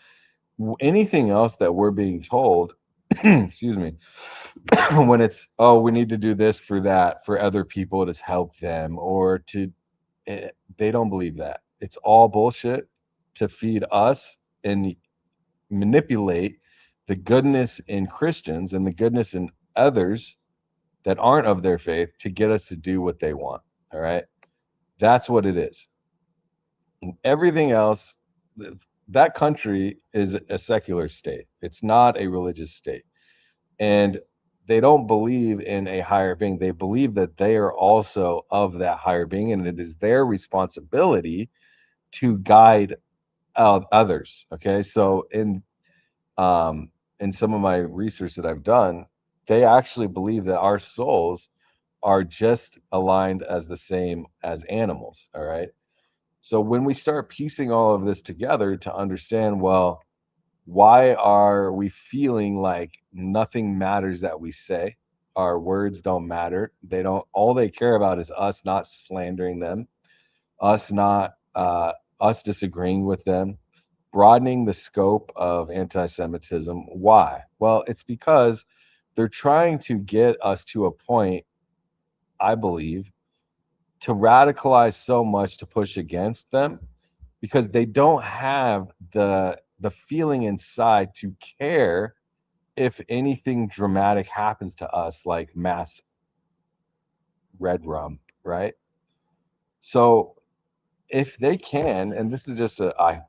anything else that we're being told, excuse me, when it's, oh, we need to do this for that, for other people to help them, or they don't believe that. It's all bullshit to feed us and manipulate the goodness in Christians and the goodness in others that aren't of their faith to get us to do what they want. All right. That's what it is. And everything else, that country is a secular state. It's not a religious state. And they don't believe in a higher being. They believe that they are also of that higher being, and it is their responsibility to guide others. Okay. So in some of my research that I've done, they actually believe that our souls are just aligned as the same as animals. All right. So when we start piecing all of this together to understand, well, why are we feeling like nothing matters that we say? Our words don't matter. All they care about is us not slandering them, us disagreeing with them, broadening the scope of anti-Semitism. Why? Well, it's because they're trying to get us to a point, I believe, to radicalize so much to push against them, because they don't have the feeling inside to care if anything dramatic happens to us, like mass red rum, right? So if they can, and this is just a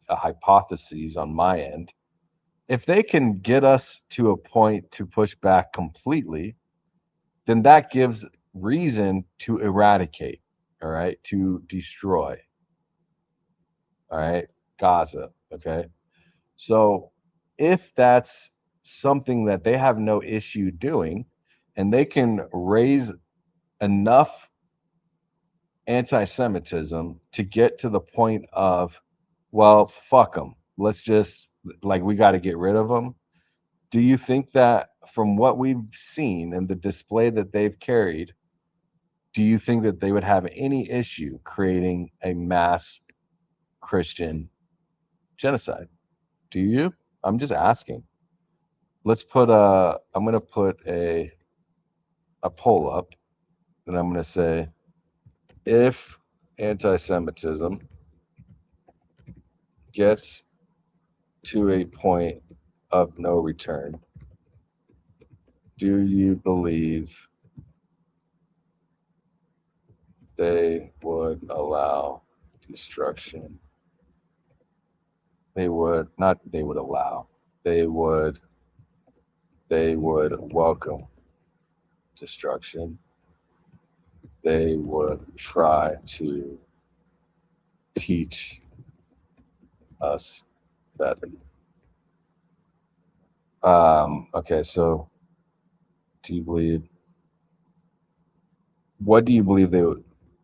hypothesis on my end, if they can get us to a point to push back completely, then that gives reason to eradicate, all right, to destroy, all right, Gaza, okay? So if that's something that they have no issue doing, and they can raise enough anti-Semitism to get to the point of, well, fuck them, let's just, like, we got to get rid of them. Do you think that from what we've seen and the display that they've carried, do you think that they would have any issue creating a mass Christian genocide? Do you? I'm just asking. Let's put I'm going to put a poll up, and I'm going to say, if anti-Semitism gets to a point of no return, do you believe they would allow destruction? They would not, they would allow, they would welcome destruction. They would try to teach us better. Okay, so what do you believe they would,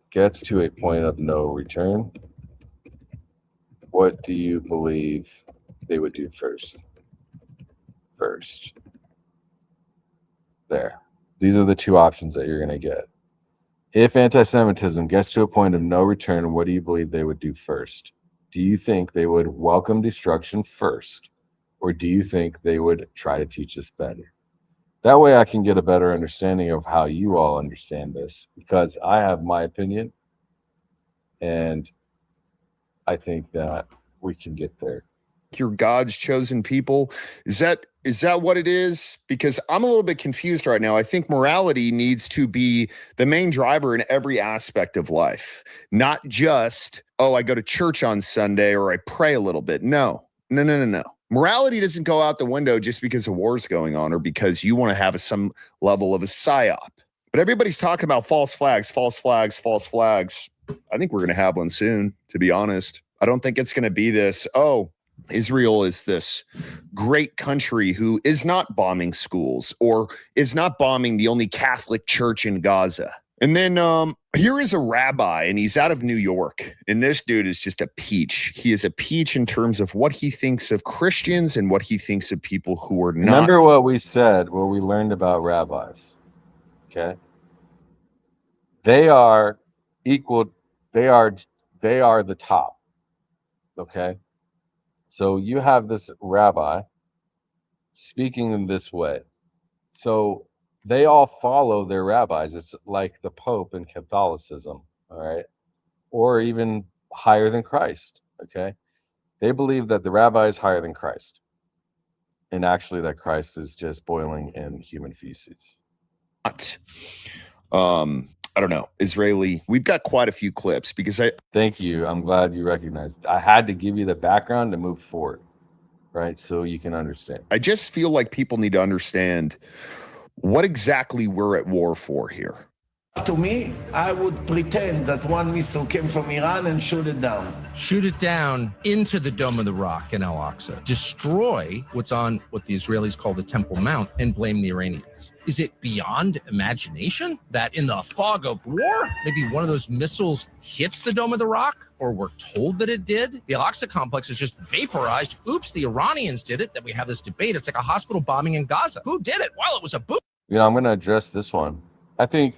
gets to a point of no return? What do you believe they would do first? There. These are the two options that you're going to get. If anti-Semitism gets to a point of no return, what do you believe they would do first? Do you think they would welcome destruction first? Or do you think they would try to teach us better? That way I can get a better understanding of how you all understand this, because I have my opinion, and I think that we can get there. You're God's chosen people. Is that what it is? Because I'm a little bit confused right now. I think morality needs to be the main driver in every aspect of life, not just, oh, I go to church on Sunday or I pray a little bit. No. Morality doesn't go out the window just because a war's going on or because you want to have some level of a psyop. But everybody's talking about false flags. I think we're going to have one soon, to be honest. I don't think it's going to be this, oh, Israel is this great country who is not bombing schools or is not bombing the only Catholic church in Gaza. And then here is a rabbi, and he's out of New York. And this dude is just a peach. He is a peach in terms of what he thinks of Christians and what he thinks of people who are not. Remember what we said, what we learned about rabbis, okay? They are equal. They are the top, okay? So you have this rabbi speaking in this way. So they all follow their rabbis. It's like the Pope in Catholicism, all right? Or even higher than Christ, okay? They believe that the rabbi is higher than Christ. And actually that Christ is just boiling in human feces. I don't know, Israeli. We've got quite a few clips because Thank you. I'm glad you recognized. I had to give you the background to move forward, right? So you can understand. I just feel like people need to understand what exactly we're at war for here. To me, I would pretend that one missile came from Iran and shoot it down. Shoot it down into the Dome of the Rock in Al-Aqsa. Destroy what's on what the Israelis call the Temple Mount and blame the Iranians. Is it beyond imagination that in the fog of war, maybe one of those missiles hits the Dome of the Rock, or we're told that it did? The Al-Aqsa complex is just vaporized. Oops, the Iranians did it. Then we have this debate. It's like a hospital bombing in Gaza. Who did it? Well, it was a boom. You know, I'm going to address this one. I think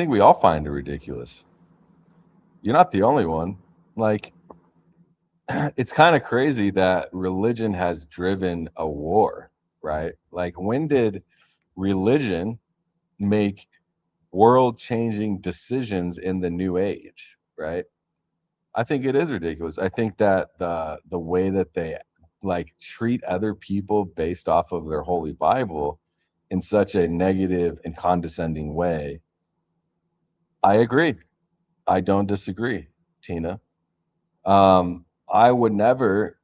we all find it ridiculous. You're not the only one. Like, it's kind of crazy that religion has driven a war, right? Like, when did religion make world-changing decisions in the new age, right? I think it is ridiculous. I think that the way that they like treat other people based off of their holy Bible in such a negative and condescending way, I agree. I don't disagree. Tina. I would never,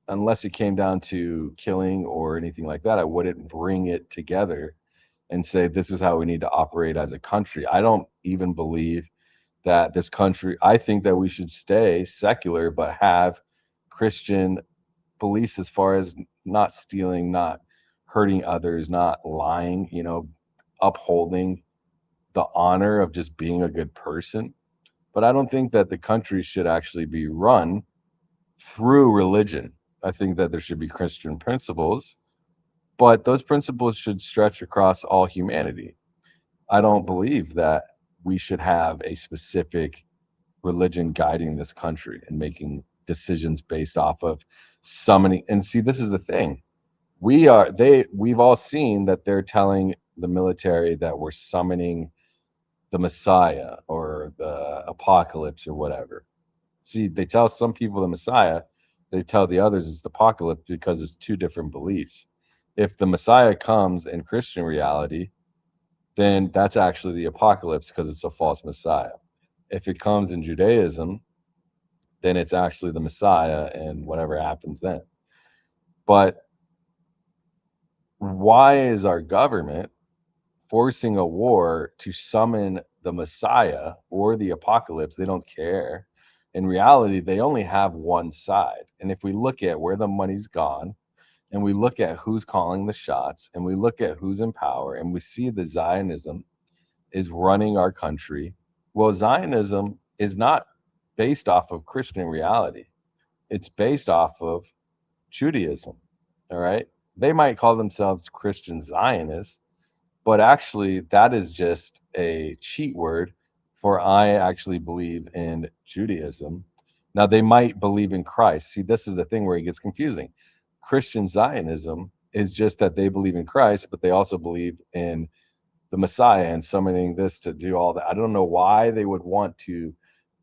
unless it came down to killing or anything like that, I wouldn't bring it together and say, this is how we need to operate as a country. I don't even believe that this country, I think that we should stay secular, but have Christian beliefs as far as not stealing, not hurting others, not lying, you know, upholding the honor of just being a good person. But I don't think that the country should actually be run through religion. I think that there should be Christian principles, but those principles should stretch across all humanity. I don't believe that we should have a specific religion guiding this country and making decisions based off of summoning. And see, this is the thing. We've all seen that they're telling the military that we're summoning the Messiah or the apocalypse or whatever. See, they tell some people the Messiah, they tell the others it's the apocalypse because it's two different beliefs. If the Messiah comes in Christian reality, then that's actually the apocalypse because it's a false Messiah. If it comes in Judaism, then it's actually the Messiah and whatever happens then. But why is our government forcing a war to summon the Messiah or the apocalypse? They don't care. In reality, they only have one side. And if we look at where the money's gone, and we look at who's calling the shots, and we look at who's in power, and we see the Zionism is running our country, well, Zionism is not based off of Christian reality. It's based off of Judaism, all right? They might call themselves Christian Zionists, but actually that is just a cheat word for I actually believe in Judaism. Now, they might believe in Christ. See, this is the thing where it gets confusing. Christian Zionism is just that they believe in Christ, but they also believe in the Messiah and summoning this to do all that. I don't know why they would want to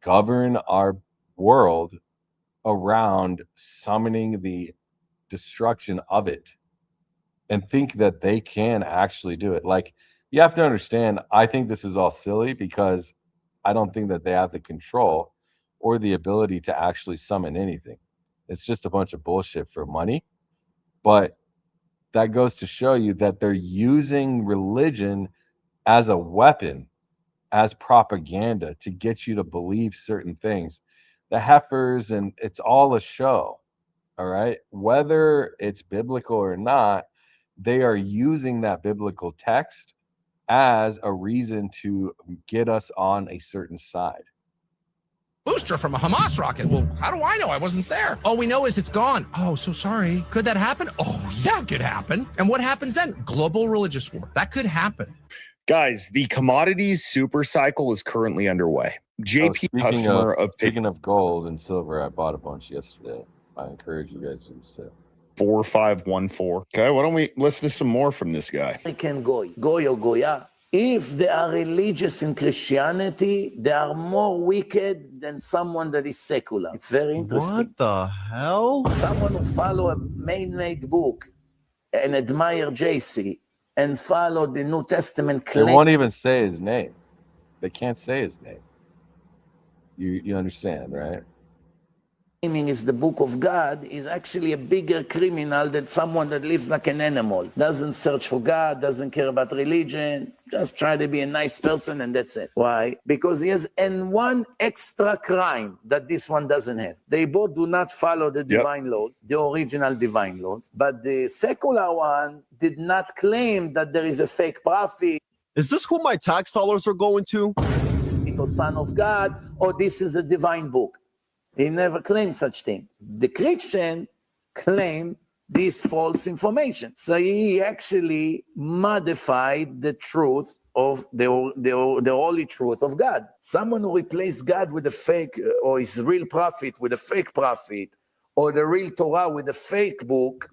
govern our world around summoning the destruction of it and think that they can actually do it. Like, you have to understand, I think this is all silly because I don't think that they have the control or the ability to actually summon anything. It's just a bunch of bullshit for money. But that goes to show you that they're using religion as a weapon, as propaganda to get you to believe certain things. The heifers, and it's all a show. All right. Whether it's biblical or not, they are using that biblical text as a reason to get us on a certain side. Booster from a Hamas rocket. Well, how do I know? I wasn't there. All we know is it's gone. Oh, so sorry. Could that happen? Oh, yeah, it could happen. And what happens then? Global religious war. That could happen. Guys, the commodities super cycle is currently underway. JP, customer of speaking of gold and silver, I bought a bunch yesterday. I encourage you guys to do so. 4514. Okay, why don't we listen to some more from this guy? American Goy or Goya, if they are religious in Christianity, they are more wicked than someone that is secular. It's very interesting. What the hell? Someone who follow a man-made book and admire JC and follow the New Testament claim. They won't even say his name. They can't say his name. You understand, right? Claiming is the book of God is actually a bigger criminal than someone that lives like an animal. Doesn't search for God, doesn't care about religion, just try to be a nice person and that's it. Why? Because he has one extra crime that this one doesn't have. They both do not follow the divine laws, the original divine laws, but the secular one did not claim that there is a fake prophet. Is this who my tax dollars are going to? Or son of God, or this is a divine book. He never claimed such thing. The Christian claimed this false information. So he actually modified the truth of the holy truth of God. Someone who replaced God with a fake, or his real prophet with a fake prophet, or the real Torah with a fake book,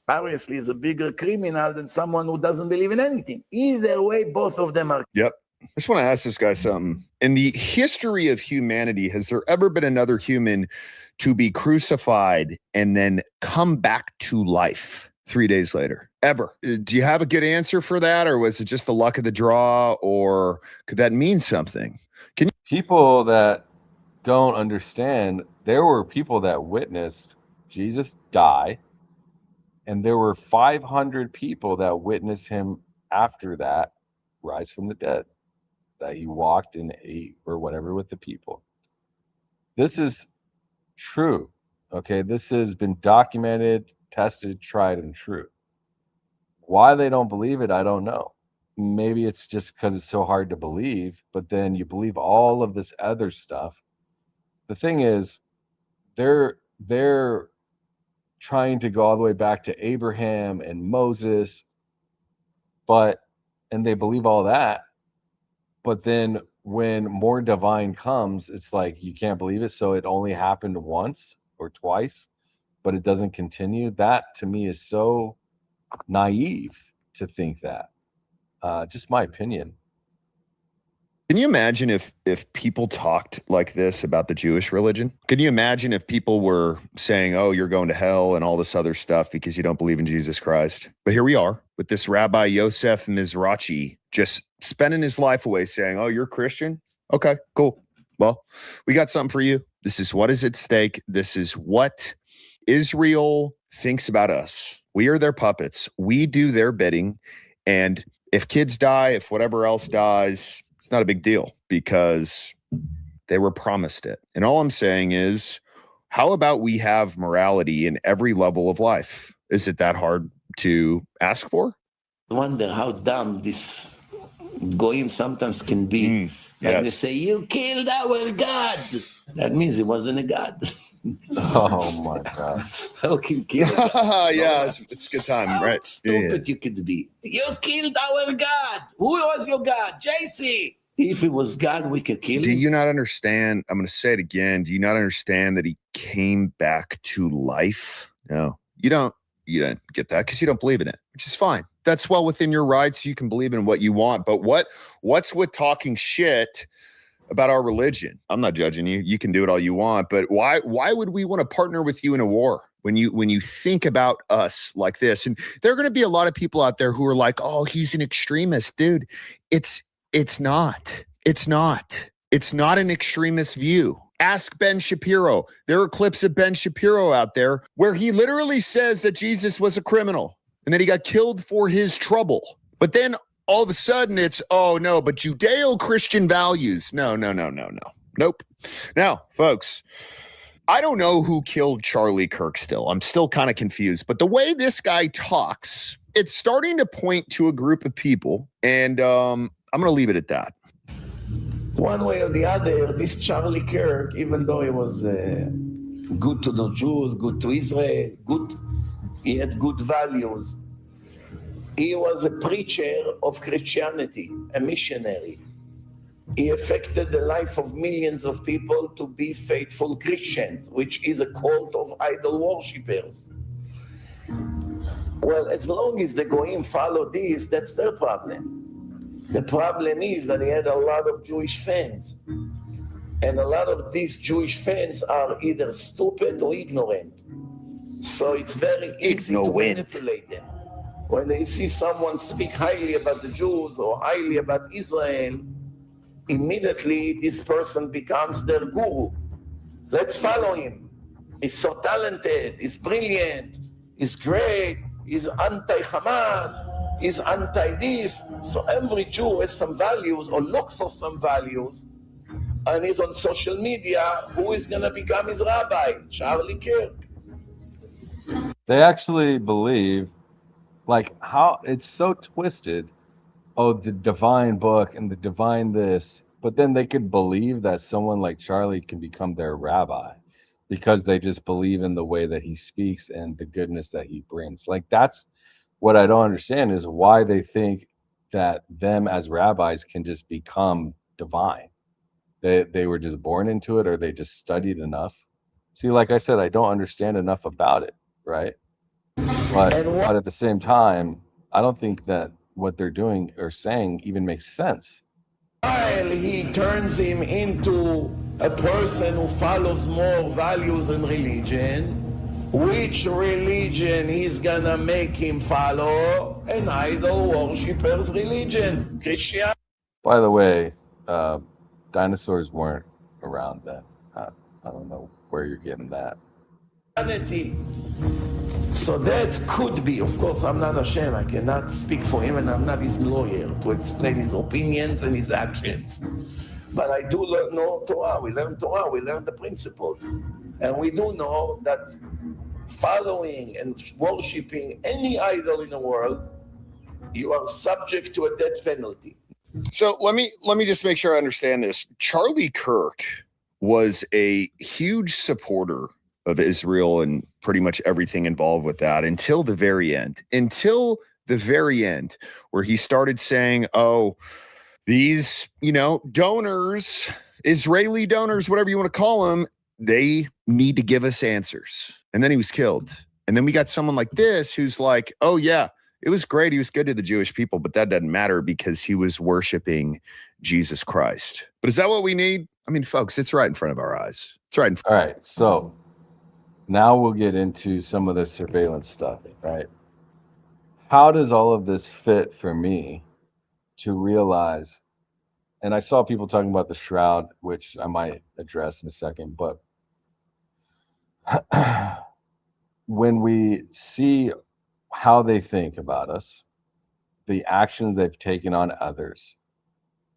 obviously is a bigger criminal than someone who doesn't believe in anything. Either way, both of them are. Yep. I just want to ask this guy something. In the history of humanity, has there ever been another human to be crucified and then come back to life 3 days later? Ever? Do you have a good answer for that? Or was it just the luck of the draw? Or could that mean something? People that don't understand, there were people that witnessed Jesus die, and there were 500 people that witnessed him after that rise from the dead, that he walked and ate or whatever with the people. This is true. Okay, this has been documented, tested, tried, and true. Why they don't believe it, I don't know. Maybe it's just because it's so hard to believe, but then you believe all of this other stuff. The thing is, they're trying to go all the way back to Abraham and Moses, and they believe all that, but then when more divine comes, it's like you can't believe it, so it only happened once or twice, but it doesn't continue. That to me is so naive to think that. Just my opinion. Can you imagine if people talked like this about the Jewish religion? Can you imagine if people were saying, oh, you're going to hell and all this other stuff because you don't believe in Jesus Christ? But here we are with this Rabbi Yosef Mizrachi just spending his life away saying, oh, you're Christian? Okay, cool. Well, we got something for you. This is what is at stake. This is what Israel thinks about us. We are their puppets. We do their bidding. And if kids die, if whatever else dies, it's not a big deal because they were promised it. And all I'm saying is, how about we have morality in every level of life? Is it that hard to ask for? I wonder how dumb this goyim sometimes can be. Like they say, you killed our God. That means he wasn't a God. Oh my God. How can kill a God? Yeah, it's a good time, How right? stupid you could be. You killed our God. Who was your God? JC. If it was God, we could kill him. Do you not understand? I'm going to say it again. Do you not understand that he came back to life? No, you don't get that because you don't believe in it, which is fine. That's well within your rights. You can believe in what you want. But what's with talking shit about our religion? I'm not judging you. You can do it all you want. But why would we want to partner with you in a war when you think about us like this? And there are going to be a lot of people out there who are like, oh, he's an extremist, dude. It's not an extremist view. Ask Ben Shapiro. There are clips of Ben Shapiro out there where he literally says that Jesus was a criminal and that he got killed for his trouble. But then all of a sudden it's, oh no, but Judeo-Christian values. No. Nope. Now, folks, I don't know who killed Charlie Kirk still. I'm still kind of confused. But the way this guy talks, it's starting to point to a group of people. And I'm going to leave it at that. One way or the other, this Charlie Kirk, even though he was good to the Jews, good to Israel, he had good values. He was a preacher of Christianity, a missionary. He affected the life of millions of people to be faithful Christians, which is a cult of idol worshippers. Well, as long as the Goyim follow this, that's their problem. The problem is that he had a lot of Jewish fans. And a lot of these Jewish fans are either stupid or ignorant. So it's very easy to manipulate them. When they see someone speak highly about the Jews or highly about Israel, immediately this person becomes their guru. Let's follow him. He's so talented, he's brilliant, he's great, he's anti-Hamas, he's anti-this. So every Jew has some values or looks for some values, and he's on social media. Who is going to become his rabbi? Charlie Kirk. They actually believe, like, how it's so twisted. Oh, the divine book and the divine this, but then they could believe that someone like Charlie can become their rabbi because they just believe in the way that he speaks and the goodness that he brings. Like, that's what I don't understand, is why they think that them as rabbis can just become divine. They were just born into it, or they just studied enough. See, like I said, I don't understand enough about it, right? But at the same time, I don't think that what they're doing or saying even makes sense. While he turns him into a person who follows more values and religion, which religion he's gonna make him follow? An idol worshipper's religion, Christian. By the way, dinosaurs weren't around then. I don't know where you're getting that. Humanity. So that could be, of course, I'm not Hashem. I cannot speak for him, and I'm not his lawyer to explain his opinions and his actions. But I do know Torah. We learn Torah. We learn the principles. And we do know that following and worshiping any idol in the world, you are subject to a death penalty. So let me just make sure I understand this. Charlie Kirk was a huge supporter of Israel and pretty much everything involved with that until the very end. Until the very end, where he started saying, oh, these, donors, Israeli donors, whatever you want to call them, they need to give us answers. And then he was killed. And then we got someone like this who's like, oh, yeah, it was great. He was good to the Jewish people, but that doesn't matter because he was worshiping Jesus Christ. But is that what we need? I mean, folks, it's right in front of our eyes. It's right in front. All right. So now we'll get into some of the surveillance stuff, right? How does all of this fit for me to realize? And I saw people talking about the shroud, which I might address in a second, but when we see how they think about us, the actions they've taken on others,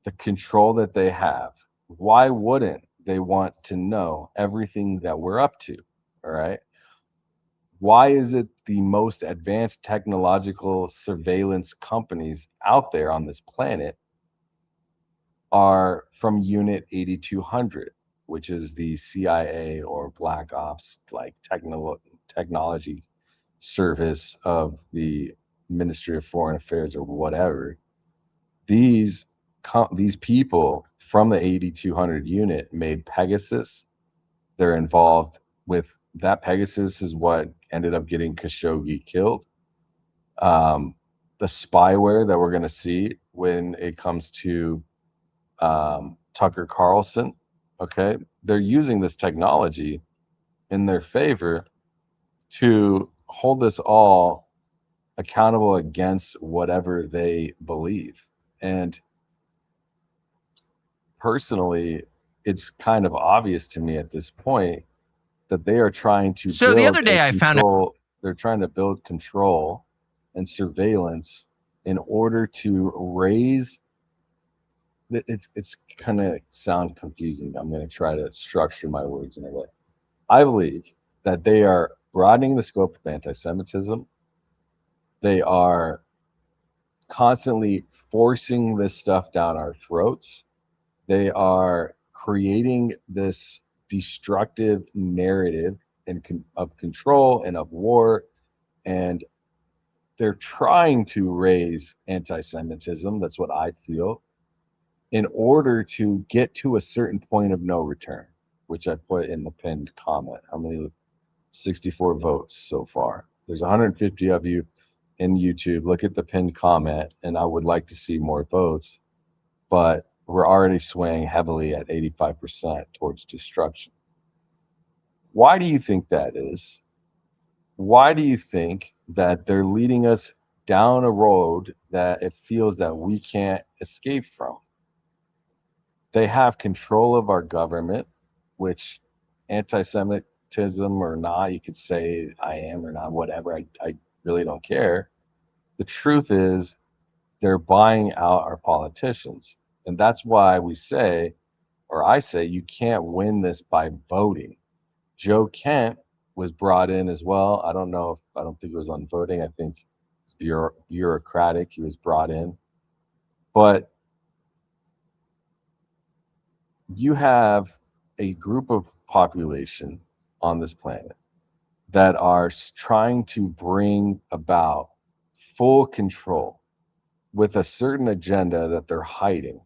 the control that they have, why wouldn't they want to know everything that we're up to? All right. Why is it the most advanced technological surveillance companies out there on this planet are from Unit 8200, which is the CIA or Black Ops like technology service of the Ministry of Foreign Affairs or whatever? These people from the 8200 unit made Pegasus. They're involved with that. Pegasus is what ended up getting Khashoggi killed. The spyware that we're going to see when it comes to Tucker Carlson, okay, they're using this technology in their favor to hold us all accountable against whatever they believe. And personally, it's kind of obvious to me at this point that they are trying to So the other day I found out they're trying to build control and surveillance in order to raise it's kind of sound confusing. I'm going to try to structure my words in a way. I believe that they are broadening the scope of anti-Semitism. They are constantly forcing this stuff down our throats. They are creating this destructive narrative of control and of war, and they're trying to raise anti-Semitism. That's what I feel, in order to get to a certain point of no return, which I put in the pinned comment. How many? 64 votes so far. There's 150 of you in YouTube. Look at the pinned comment, and I would like to see more votes, but we're already swaying heavily at 85% towards destruction. Why do you think that is? Why do you think that they're leading us down a road that it feels that we can't escape from? They have control of our government, which anti-Semitism or not, you could say I am or not, whatever. I really don't care. The truth is they're buying out our politicians. And that's why we say, or I say, you can't win this by voting. Joe Kent was brought in as well. I don't think it was on voting. I think it's bureaucratic. He was brought in. But you have a group of population on this planet that are trying to bring about full control with a certain agenda that they're hiding,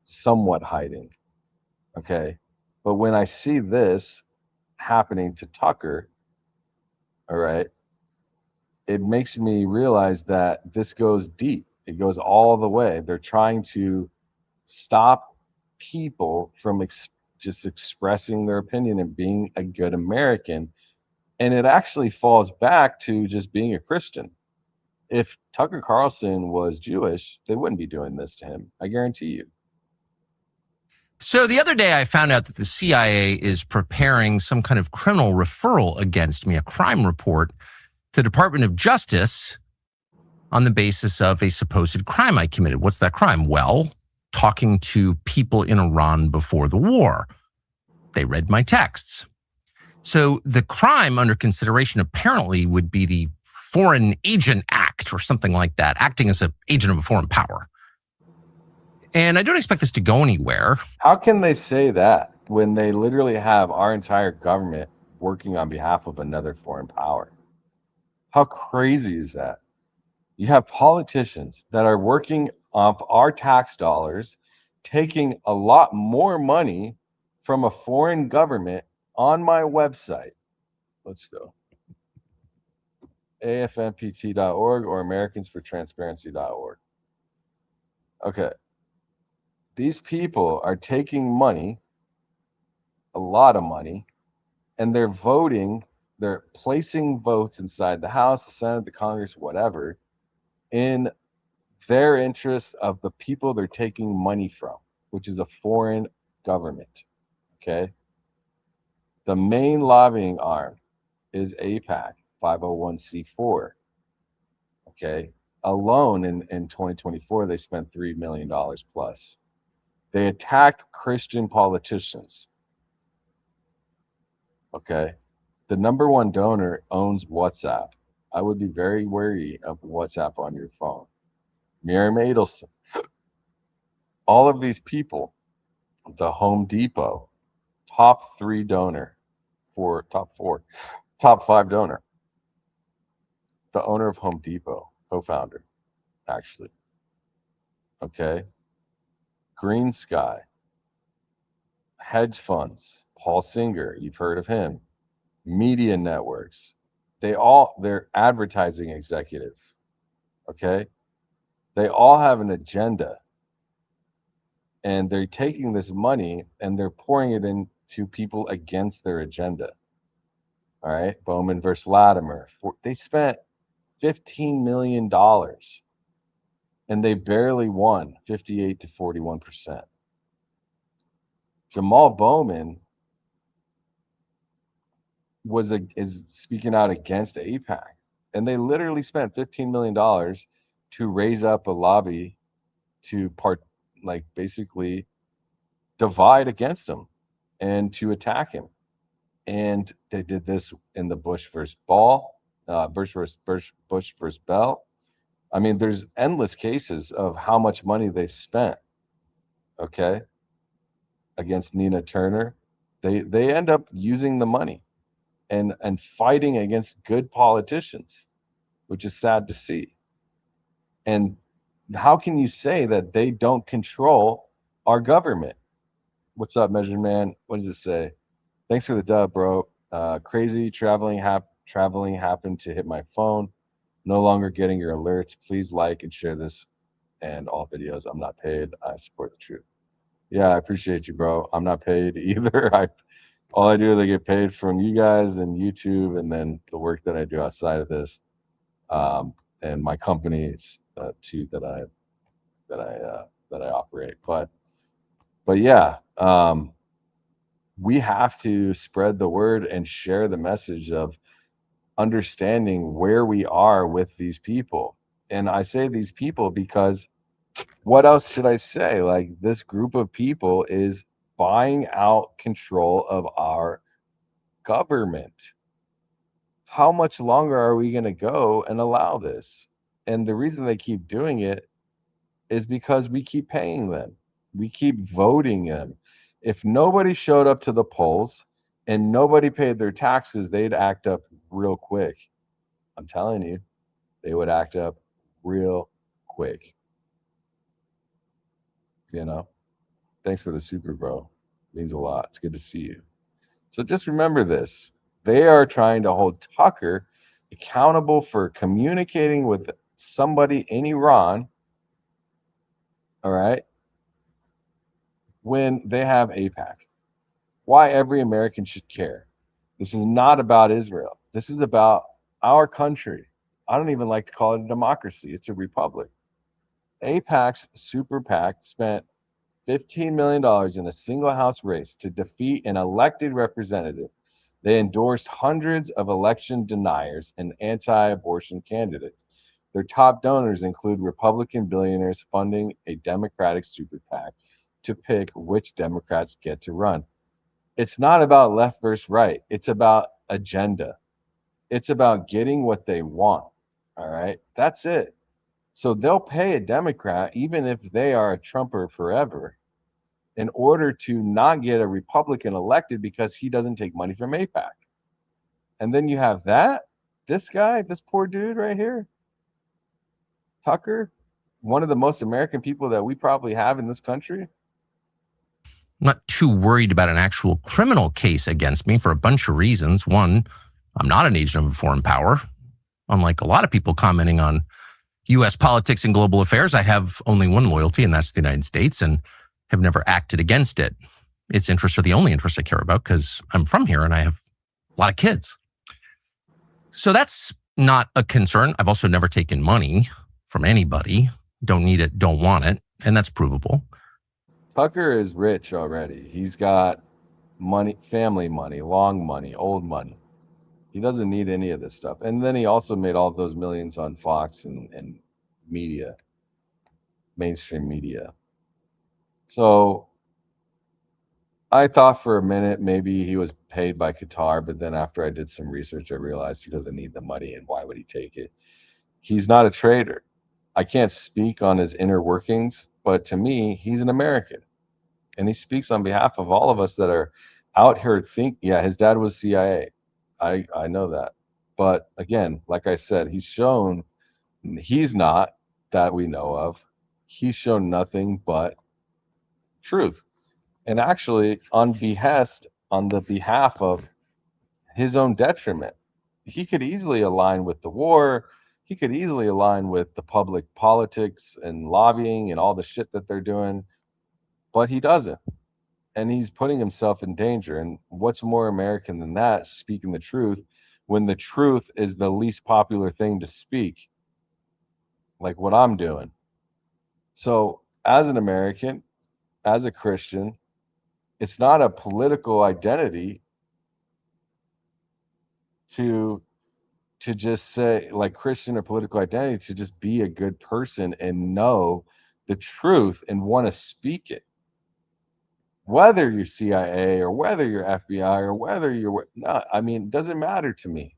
somewhat hiding. Okay. But when I see this happening to Tucker, all right, it makes me realize that this goes deep. It goes all the way. They're trying to stop people from just expressing their opinion and being a good American. And it actually falls back to just being a Christian. If Tucker Carlson was Jewish, they wouldn't be doing this to him. I guarantee you. So the other day I found out that the CIA is preparing some kind of criminal referral against me, a crime report to the Department of Justice on the basis of a supposed crime I committed. What's that crime? Well, talking to people in Iran before the war. They read my texts. So the crime under consideration apparently would be the Foreign Agent Act or something like that, acting as an agent of a foreign power. And I don't expect this to go anywhere. How can they say that when they literally have our entire government working on behalf of another foreign power? How crazy is that? You have politicians that are working off our tax dollars, taking a lot more money from a foreign government on my website. Let's go. afnpt.org or americansfortransparency.org. Okay. These people are taking money, a lot of money, and they're voting, they're placing votes inside the House, the Senate, the Congress, whatever, in their interest of the people they're taking money from, which is a foreign government. Okay. The main lobbying arm is AIPAC, 501c4. Okay. Alone in 2024, they spent $3 million plus. They attack Christian politicians. Okay. The number one donor owns WhatsApp. I would be very wary of WhatsApp on your phone. Miriam Adelson. All of these people, the Home Depot, top 3 donor, top 5 donor. The owner of Home Depot, co-founder, actually. Okay. Green Sky, hedge funds, Paul Singer, you've heard of him. Media networks, they're advertising executive. Okay. They all have an agenda. And they're taking this money and they're pouring it into people against their agenda. All right. Bowman versus Latimer. They spent $15 million and they barely won 58 to 41%. Jamal Bowman is speaking out against AIPAC. And they literally spent $15 million to raise up a lobby to basically divide against him and to attack him. And they did this in the Bush versus Bush versus Bell. I mean, there's endless cases of how much money they've spent, okay, against Nina Turner. They end up using the money and fighting against good politicians, which is sad to see. And how can you say that they don't control our government? What's up, Measured Man? What does it say? Thanks for the dub, bro. Crazy traveling happened to hit my phone. No longer getting your alerts. Please like and share this and all videos. I'm not paid. I support the truth. Yeah, I appreciate you, bro. I'm not paid either. All I do is I get paid from you guys and YouTube, and then the work that I do outside of this, and my companies too that I operate. But yeah, we have to spread the word and share the message of understanding where we are with these people. And I say these people because what else should I say? Like, this group of people is buying out control of our government. How much longer are we going to go and allow this? And the reason they keep doing it is because we keep paying them. We keep voting them. If nobody showed up to the polls and nobody paid their taxes, they'd act up real quick. I'm telling you, they would act up real quick. You know, thanks for the super, bro. It means a lot. It's good to see you. So just remember this. They are trying to hold Tucker accountable for communicating with somebody in Iran, all right, when they have AIPAC. Why every American should care. This is not about Israel. This is about our country. I don't even like to call it a democracy. It's a republic. AIPAC's super PAC spent $15 million in a single House race to defeat an elected representative. They endorsed hundreds of election deniers and anti-abortion candidates. Their top donors include Republican billionaires funding a Democratic super PAC to pick which Democrats get to run. It's not about left versus right. It's about agenda. It's about getting what they want. All right. That's it. So they'll pay a Democrat, even if they are a Trumper forever, in order to not get a Republican elected because he doesn't take money from AIPAC. And then you have this guy, this poor dude right here, Tucker, one of the most American people that we probably have in this country. I'm not too worried about an actual criminal case against me for a bunch of reasons. One, I'm not an agent of a foreign power. Unlike a lot of people commenting on U.S. politics and global affairs, I have only one loyalty, and that's the United States, and have never acted against it. Its interests are the only interests I care about because I'm from here and I have a lot of kids. So that's not a concern. I've also never taken money from anybody. Don't need it, don't want it, and that's provable. Tucker is rich already. He's got money, family money, long money, old money. He doesn't need any of this stuff. And then he also made all those millions on Fox and media, mainstream media. So I thought for a minute maybe he was paid by Qatar, but then after I did some research, I realized he doesn't need the money, and why would he take it? He's not a trader. I can't speak on his inner workings, but to me, he's an American. And he speaks on behalf of all of us that are out here yeah, his dad was CIA. I know that. But again, like I said, he's shown he's not, that we know of. He's shown nothing but truth. And actually on the behalf of his own detriment. He could easily align with the war. He could easily align with the public politics and lobbying and all the shit that they're doing, but he doesn't. And he's putting himself in danger. And what's more American than that, speaking the truth, when the truth is the least popular thing to speak, like what I'm doing. So as an American, as a Christian, it's not a political identity to just say, like, Christian or political identity, to just be a good person and know the truth and want to speak it. Whether you're CIA or whether you're FBI or whether you're not, I mean, it doesn't matter to me.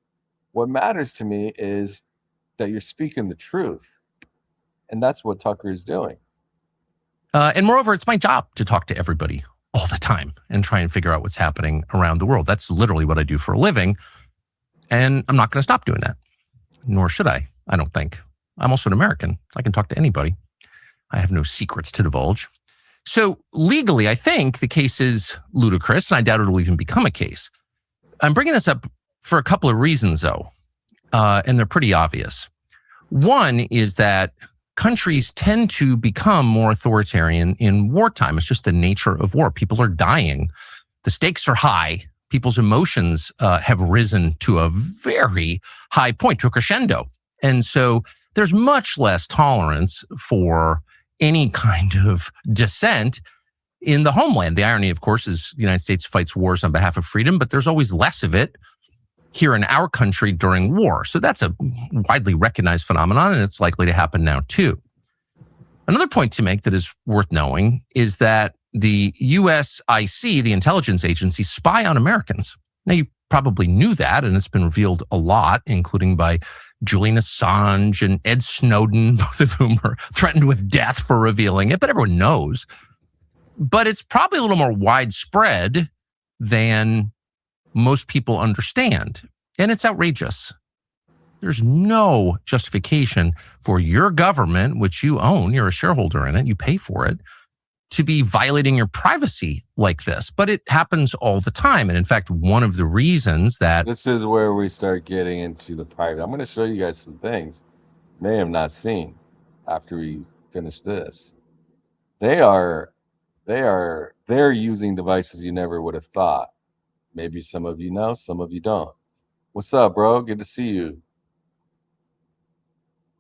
What matters to me is that you're speaking the truth. And that's what Tucker is doing. And moreover, it's my job to talk to everybody all the time and try and figure out what's happening around the world. That's literally what I do for a living. And I'm not going to stop doing that, nor should I don't think. I'm also an American. I can talk to anybody. I have no secrets to divulge. So legally, I think the case is ludicrous, and I doubt it'll even become a case. I'm bringing this up for a couple of reasons, though, and they're pretty obvious. One is that countries tend to become more authoritarian in wartime. It's just the nature of war. People are dying. The stakes are high. People's emotions have risen to a very high point, to a crescendo. And so there's much less tolerance for any kind of dissent in the homeland. The irony, of course, is the United States fights wars on behalf of freedom, but there's always less of it here in our country during war. So that's a widely recognized phenomenon, and it's likely to happen now too. Another point to make that is worth knowing is that the USIC, the intelligence agency, spy on Americans. Now, you probably knew that, and it's been revealed a lot, including by Julian Assange and Ed Snowden, both of whom are threatened with death for revealing it, but everyone knows. But it's probably a little more widespread than most people understand, and it's outrageous. There's no justification for your government, which you own, you're a shareholder in it, you pay for it, to be violating your privacy like this. But it happens all the time. And in fact, one of the reasons that... This is where we start getting into the private. I'm going to show you guys some things you may have not seen after we finish this. They're using devices you never would have thought. Maybe some of you know, some of you don't. What's up, bro? Good to see you.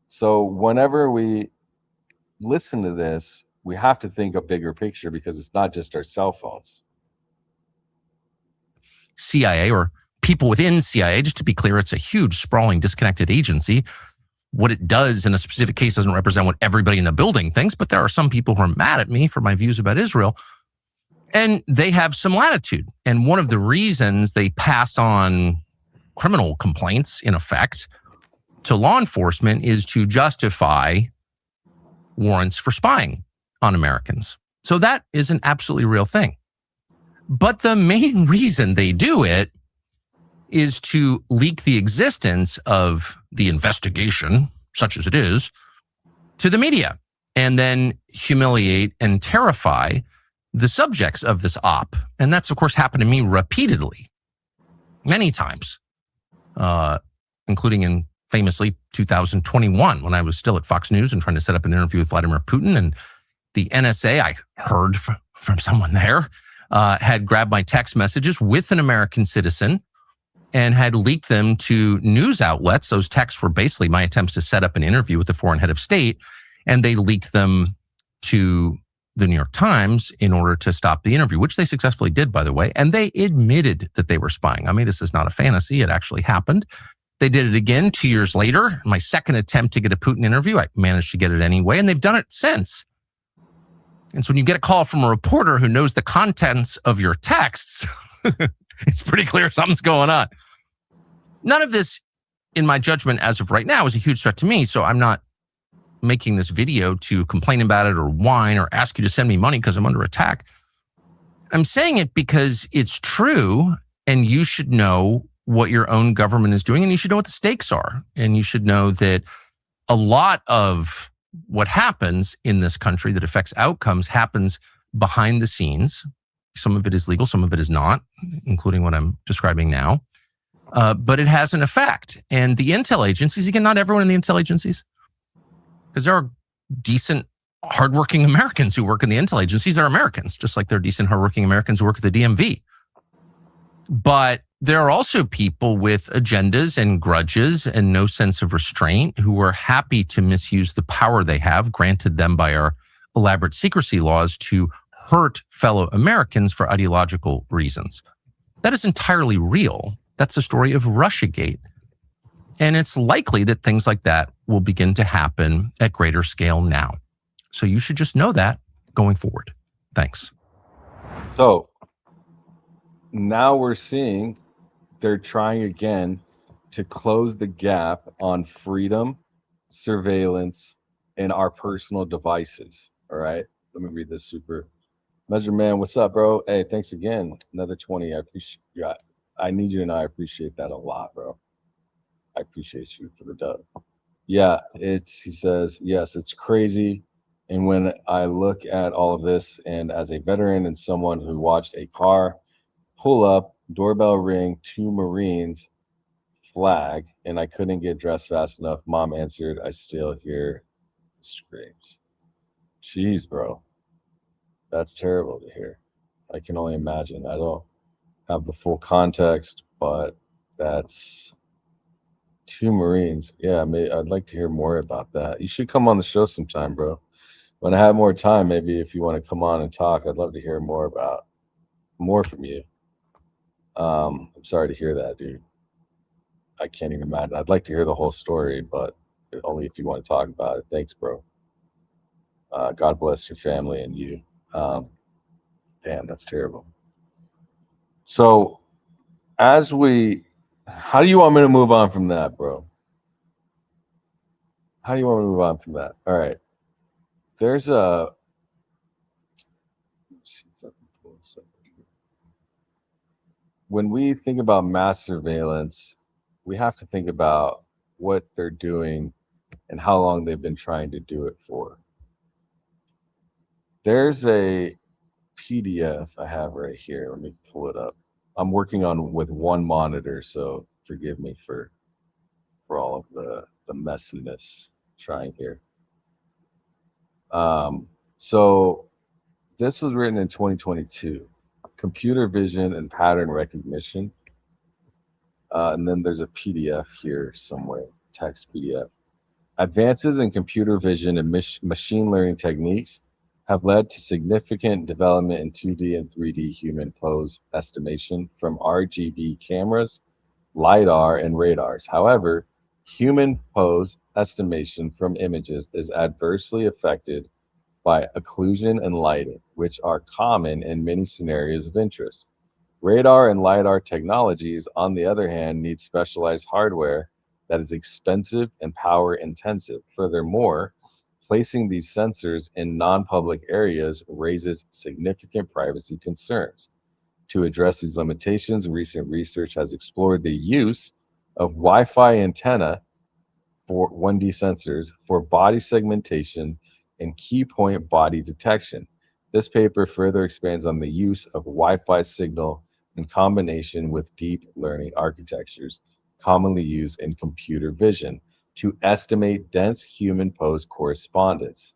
So whenever we listen to this, we have to think a bigger picture because it's not just our cell phones. CIA or people within CIA, just to be clear, it's a huge, sprawling, disconnected agency. What it does in a specific case doesn't represent what everybody in the building thinks, but there are some people who are mad at me for my views about Israel, and they have some latitude. And one of the reasons they pass on criminal complaints, in effect, to law enforcement is to justify warrants for spying on Americans. So that is an absolutely real thing. But the main reason they do it is to leak the existence of the investigation, such as it is, to the media, and then humiliate and terrify the subjects of this op. And that's, of course, happened to me repeatedly, many times, including in famously 2021, when I was still at Fox News and trying to set up an interview with Vladimir Putin. And the NSA, I heard from someone there, had grabbed my text messages with an American citizen and had leaked them to news outlets. Those texts were basically my attempts to set up an interview with the foreign head of state, and they leaked them to the New York Times in order to stop the interview, which they successfully did, by the way. And they admitted that they were spying. I mean, this is not a fantasy. It actually happened. They did it again 2 years later. My second attempt to get a Putin interview, I managed to get it anyway, and they've done it since. And so when you get a call from a reporter who knows the contents of your texts, it's pretty clear something's going on. None of this, in my judgment, as of right now, is a huge threat to me. So I'm not making this video to complain about it or whine or ask you to send me money because I'm under attack. I'm saying it because it's true, and you should know what your own government is doing, and you should know what the stakes are. And you should know that a lot of what happens in this country that affects outcomes happens behind the scenes. Some of it is legal, some of it is not, including what I'm describing now. But it has an effect. And the intel agencies, again, not everyone in the intel agencies, because there are decent, hardworking Americans who work in the intel agencies are Americans, just like there are decent, hardworking Americans who work at the DMV. But there are also people with agendas and grudges and no sense of restraint who are happy to misuse the power they have, granted them by our elaborate secrecy laws, to hurt fellow Americans for ideological reasons. That is entirely real. That's the story of Russiagate. And it's likely that things like that will begin to happen at greater scale now. So you should just know that going forward. Thanks. So now we're seeing they're trying again to close the gap on freedom, surveillance, and our personal devices. All right. Let me read this super. Measure Man, what's up, bro? Hey, thanks again. Another 20. I appreciate you. I need you, and I appreciate that a lot, bro. I appreciate you for the dub. Yeah, he says, yes, it's crazy. And when I look at all of this, and as a veteran and someone who watched a car pull up, doorbell ring, 2 Marines, flag, and I couldn't get dressed fast enough, Mom answered, I still hear screams. Jeez, bro. That's terrible to hear. I can only imagine. I don't have the full context, but that's 2 Marines. Yeah, I'd like to hear more about that. You should come on the show sometime, bro. When I have more time, maybe if you want to come on and talk, I'd love to hear more from you. I'm sorry to hear that, dude. I can't even imagine. I'd like to hear the whole story, but only if you want to talk about it. Thanks, bro. God bless your family and you. Damn, that's terrible. So how do you want me to move on from that, bro? How do you want me to move on from that? All right. Let's see if I can pull this up here. When we think about mass surveillance, we have to think about what they're doing and how long they've been trying to do it for. There's a PDF I have right here. Let me pull it up. I'm working with one monitor, so forgive me for all of the messiness trying here. So this was written in 2022, computer vision and pattern recognition. And then there's a PDF here somewhere, text PDF. Advances in computer vision and machine learning techniques have led to significant development in 2D and 3D human pose estimation from RGB cameras, LiDAR, and radars. However, human pose estimation from images is adversely affected by occlusion and lighting, which are common in many scenarios of interest. Radar and LiDAR technologies, on the other hand, need specialized hardware that is expensive and power intensive. Furthermore, placing these sensors in non-public areas raises significant privacy concerns. To address these limitations, recent research has explored the use of Wi-Fi antenna for 1D sensors for body segmentation and key point body detection. This paper further expands on the use of Wi-Fi signal in combination with deep learning architectures commonly used in computer vision to estimate dense human pose correspondence.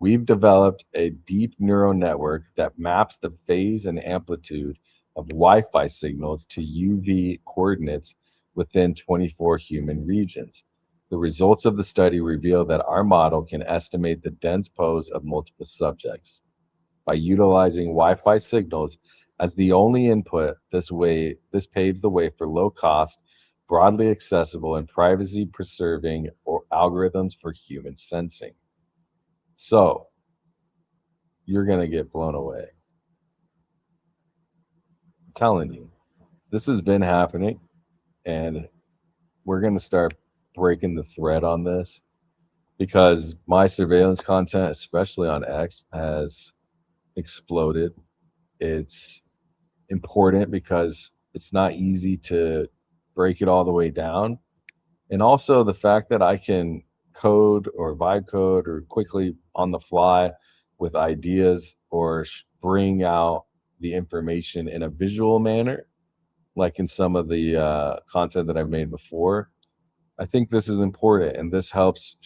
We've developed a deep neural network that maps the phase and amplitude of Wi-Fi signals to UV coordinates within 24 human regions. The results of the study reveal that our model can estimate the dense pose of multiple subjects. By utilizing Wi-Fi signals as the only input, this paves the way for low-cost, broadly accessible, and privacy-preserving algorithms for human sensing. So, you're going to get blown away. I'm telling you, this has been happening, and we're going to start breaking the thread on this because my surveillance content, especially on X, has exploded. It's important because it's not easy to break it all the way down. And also the fact that I can code or vibe code or quickly on the fly with ideas or bring out the information in a visual manner, like in some of the content that I've made before. I think this is important, and this helps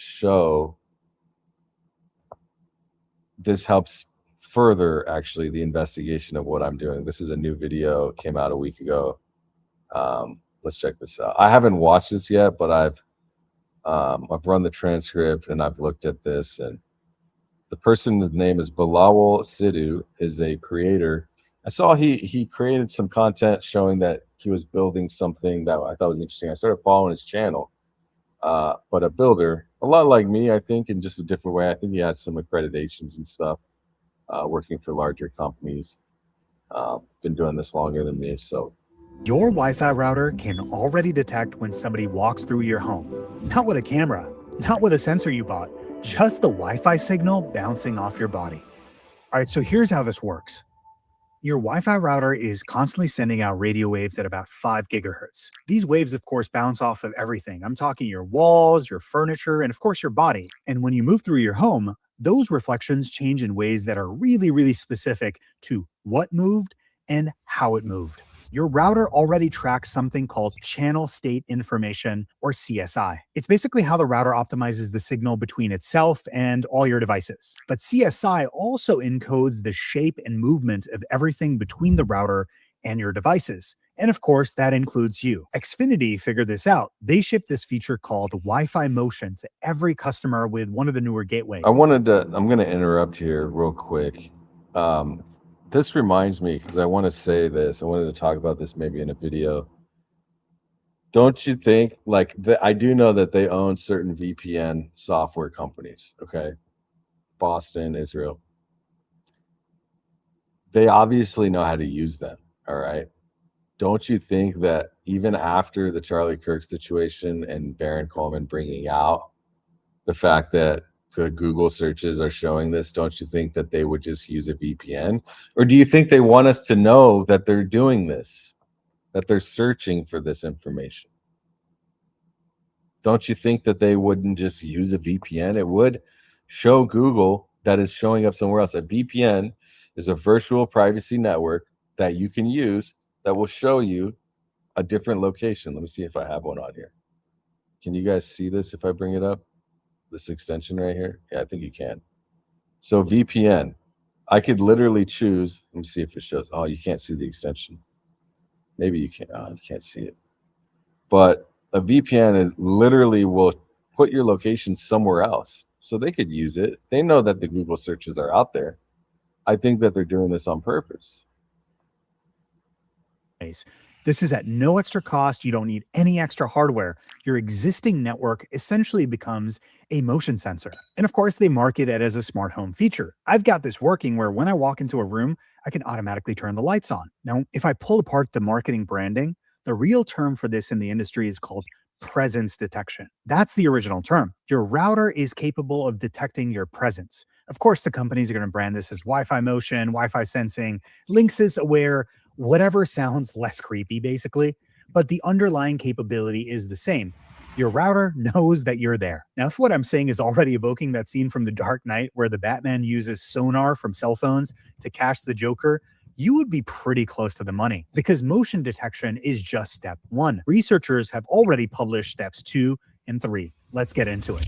further actually the investigation of what I'm doing. This is a new video, came out a week ago. Let's check this out. I haven't watched this yet, but I've run the transcript and I've looked at this, and the person's name is Bilawal Sidhu, is a creator. I saw he created some content showing that he was building something that I thought was interesting. I started following his channel. But a builder, a lot like me, I think, in just a different way. I think he has some accreditations and stuff, working for larger companies. Been doing this longer than me, so. Your Wi-Fi router can already detect when somebody walks through your home. Not with a camera, not with a sensor you bought, just the Wi-Fi signal bouncing off your body. All right, so here's how this works. Your Wi-Fi router is constantly sending out radio waves at about 5 gigahertz. These waves, of course, bounce off of everything. I'm talking your walls, your furniture, and of course your body. And when you move through your home, those reflections change in ways that are really, really specific to what moved and how it moved. Your router already tracks something called channel state information, or CSI. It's basically how the router optimizes the signal between itself and all your devices. But CSI also encodes the shape and movement of everything between the router and your devices. And of course, that includes you. Xfinity figured this out. They shipped this feature called Wi-Fi Motion to every customer with one of the newer gateways. I'm going to interrupt here real quick. This reminds me, because I want to say this, I wanted to talk about this maybe in a video. Don't you think, like, I do know that they own certain VPN software companies, okay? Boston, Israel. They obviously know how to use them, all right? Don't you think that even after the Charlie Kirk situation and Baron Coleman bringing out the fact that the Google searches are showing this, don't you think that they would just use a VPN? Or do you think they want us to know that they're doing this, that they're searching for this information? Don't you think that they wouldn't just use a VPN? It would show Google that is showing up somewhere else. A VPN is a virtual privacy network that you can use that will show you a different location. Let me see if I have one on here. Can you guys see this if I bring it up? This extension right here? Yeah, I think you can. So VPN, I could literally choose. Let me see if it shows. Oh, you can't see the extension. Maybe you can. Oh, you can't see it. But a VPN is literally will put your location somewhere else. so they could use it. They know that the Google searches are out there. I think that they're doing this on purpose. This is at no extra cost. You don't need any extra hardware. Your existing network essentially becomes a motion sensor. And of course, they market it as a smart home feature. I've got this working where when I walk into a room, I can automatically turn the lights on. Now, if I pull apart the marketing branding, the real term for this in the industry is called presence detection. That's the original term. Your router is capable of detecting your presence. Of course, the companies are going to brand this as Wi-Fi Motion, Wi-Fi sensing, Linksys Aware, whatever sounds less creepy, basically. But the underlying capability is the same. Your router knows that you're there. Now, if what I'm saying is already evoking that scene from The Dark Knight where the Batman uses sonar from cell phones to catch the Joker, you would be pretty close to the money, because motion detection is just step one. Researchers have already published steps 2 and 3. Let's get into it.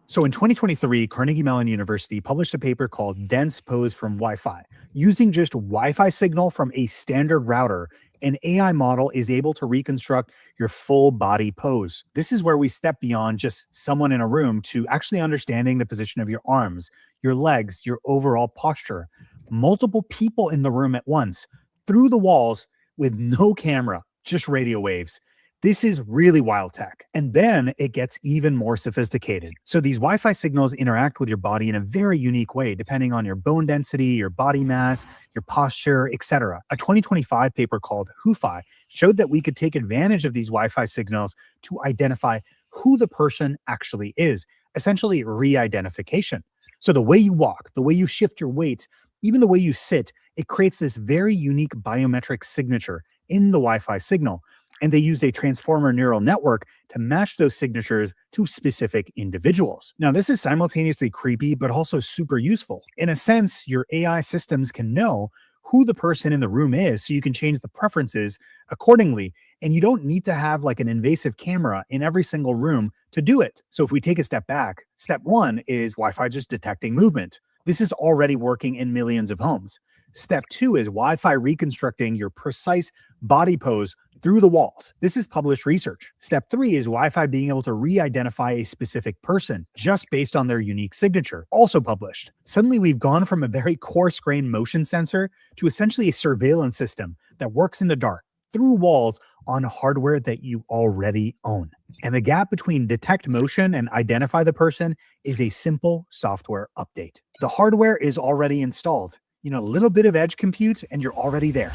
So in 2023, Carnegie Mellon University published a paper called Dense Pose from Wi-Fi. Using just Wi-Fi signal from a standard router, an AI model is able to reconstruct your full body pose. This is where we step beyond just someone in a room to actually understanding the position of your arms, your legs, your overall posture. Multiple people in the room at once, through the walls, with no camera, just radio waves. This is really wild tech. And then it gets even more sophisticated. So these Wi-Fi signals interact with your body in a very unique way, depending on your bone density, your body mass, your posture, etc. A 2025 paper called Hufi showed that we could take advantage of these Wi-Fi signals to identify who the person actually is, essentially re-identification. So the way you walk, the way you shift your weight, even the way you sit, it creates this very unique biometric signature in the Wi-Fi signal. And they use a transformer neural network to match those signatures to specific individuals. Now, this is simultaneously creepy, but also super useful. In a sense, your AI systems can know who the person in the room is, so you can change the preferences accordingly. And you don't need to have like an invasive camera in every single room to do it. So if we take a step back, step 1 is Wi-Fi just detecting movement. This is already working in millions of homes. Step 2 is Wi-Fi reconstructing your precise body pose through the walls. This is published research. Step 3 is Wi-Fi being able to re-identify a specific person just based on their unique signature, also published. Suddenly, we've gone from a very coarse-grained motion sensor to essentially a surveillance system that works in the dark, through walls, on hardware that you already own. And the gap between detect motion and identify the person is a simple software update. The hardware is already installed. A little bit of edge compute and you're already there.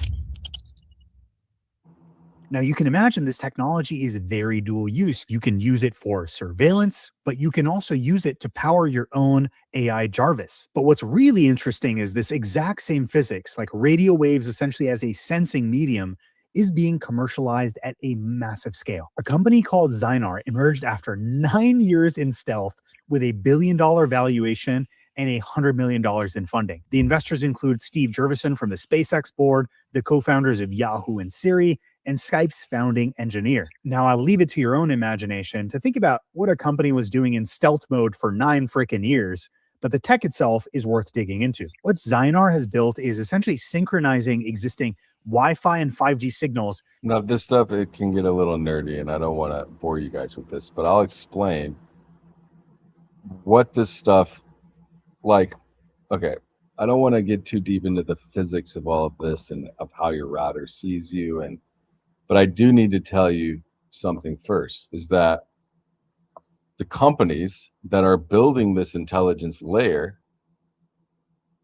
Now, you can imagine this technology is very dual use. You can use it for surveillance, but you can also use it to power your own AI Jarvis. But what's really interesting is this exact same physics, like radio waves essentially as a sensing medium, is being commercialized at a massive scale. A company called Zynar emerged after 9 years in stealth with a $1 billion valuation and $100 million in funding. The investors include Steve Jurvetson from the SpaceX board, the co-founders of Yahoo and Siri, and Skype's founding engineer. Now, I'll leave it to your own imagination to think about what a company was doing in stealth mode for 9 freaking years, but the tech itself is worth digging into. What Zynar has built is essentially synchronizing existing Wi-Fi and 5G signals. Now, this stuff, it can get a little nerdy, and I don't want to bore you guys with this, but I'll explain what this stuff, okay, I don't want to get too deep into the physics of all of this and of how your router sees you, but I do need to tell you something first, is that the companies that are building this intelligence layer,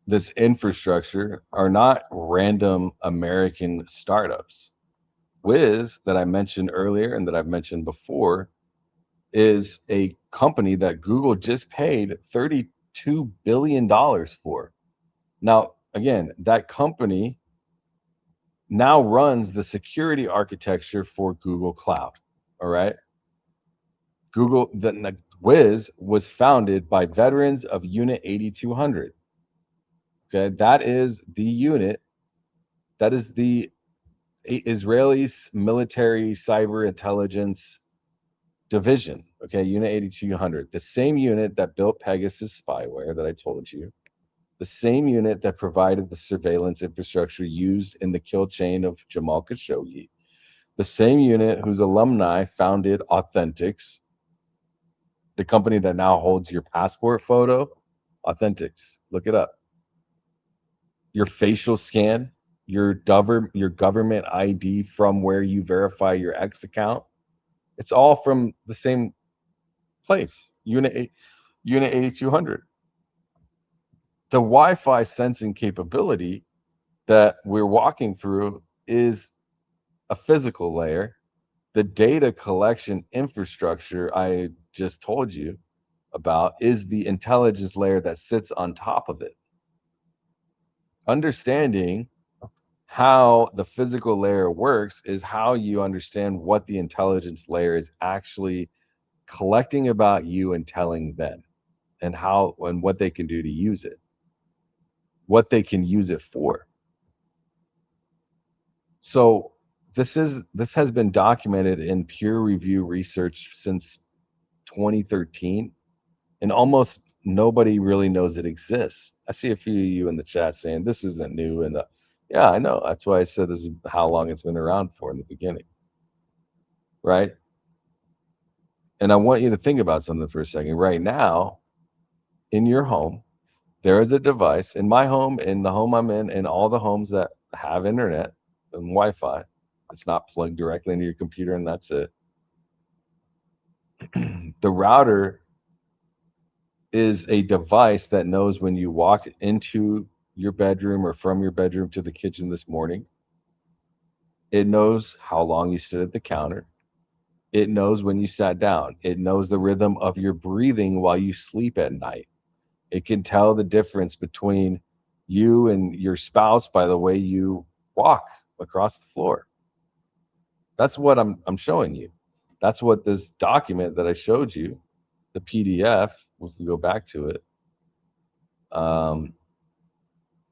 this infrastructure, are not random American startups. Wiz, that I mentioned earlier and that I've mentioned before, is a company that Google just paid $32 billion for. Now, again, that company now runs the security architecture for Google Cloud. All right. Wiz was founded by veterans of Unit 8200. Okay, that is the unit, that is the Israeli military cyber intelligence division. Okay, Unit 8200, the same unit that built Pegasus spyware that I told you, the same unit that provided the surveillance infrastructure used in the kill chain of Jamal Khashoggi, the same unit whose alumni founded Authentics, The company that now holds your passport photo, Authentics, look it up. Your facial scan, your government ID from where you verify your X account, it's all from the same place, Unit 8200. The Wi-Fi sensing capability that we're walking through is a physical layer. The data collection infrastructure I just told you about is the intelligence layer that sits on top of it. Understanding how the physical layer works is how you understand what the intelligence layer is actually collecting about you and telling them, and how and what they can do to use it, what they can use it for. So this has been documented in peer review research since 2013, and almost nobody really knows it exists. I see a few of you in the chat saying this isn't new, and yeah, I know. That's why I said this is how long it's been around for in the beginning, right? And I want you to think about something for a second. Right now, in your home, there is a device, in my home, in the home I'm in, and all the homes that have internet and Wi-Fi. It's not plugged directly into your computer, and that's it. The router is a device that knows when you walk into your bedroom or from your bedroom to the kitchen this morning. It knows how long you stood at the counter. It knows when you sat down. It knows the rhythm of your breathing while you sleep at night. It can tell the difference between you and your spouse by the way you walk across the floor. That's what I'm showing you. That's what this document that I showed you, the PDF, we can go back to it.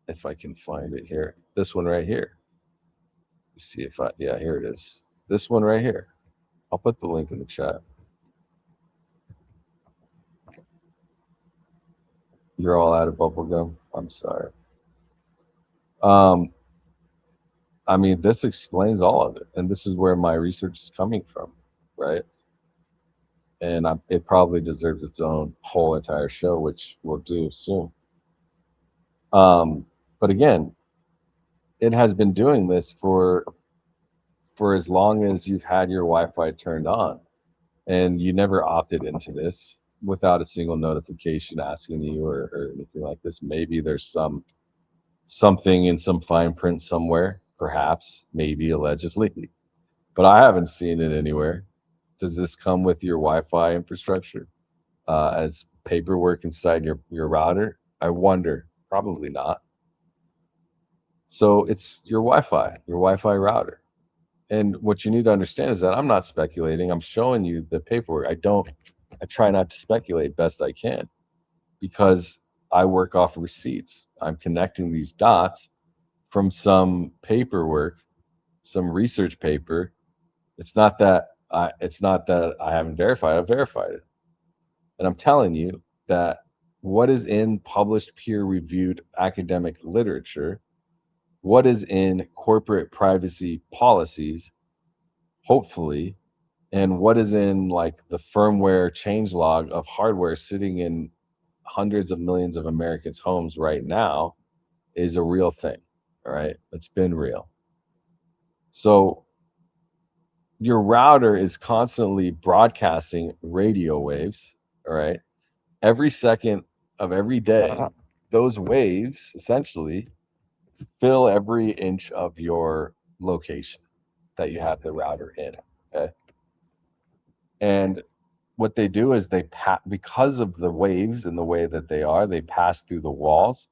If I can find it here, this one right here. Let's see if yeah, here it is. This one right here. I'll put the link in the chat. You're all out of bubble gum. I'm sorry. I mean, this explains all of it, and this is where my research is coming from, right? And it probably deserves its own whole entire show, which we'll do soon. But again, it has been doing this for as long as you've had your Wi-Fi turned on, and you never opted into this without a single notification asking you or anything like this. Maybe there's something in some fine print somewhere, perhaps, maybe, allegedly, but I haven't seen it anywhere. Does this come with your Wi-Fi infrastructure as paperwork inside your router? I wonder. Probably not. So it's your Wi-Fi router. And what you need to understand is that I'm not speculating. I'm showing you the paperwork. I try not to speculate best I can, because I work off receipts. I'm connecting these dots from some paperwork, some research paper. It's not that I haven't verified. I've verified it. And I'm telling you that what is in published peer-reviewed academic literature, what is in corporate privacy policies, hopefully, and what is in like the firmware changelog of hardware sitting in hundreds of millions of Americans' homes right now is a real thing. All right. It's been real. So your router is constantly broadcasting radio waves. All right. Every second of every day, those waves essentially fill every inch of your location that you have the router in. Okay. And what they do is because of the waves and the way that they pass through the walls,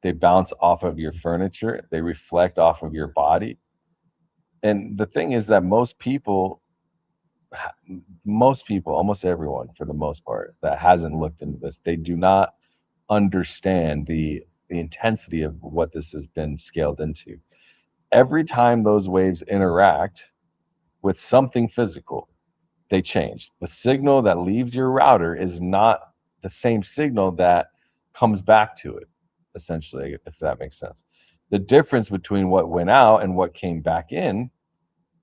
they bounce off of your furniture, they reflect off of your body. And the thing is that most people, almost everyone for the most part that hasn't looked into this, they do not understand the intensity of what this has been scaled into. Every time those waves interact with something physical, they change. The signal that leaves your router is not the same signal that comes back to it, essentially, if that makes sense. The difference between what went out and what came back in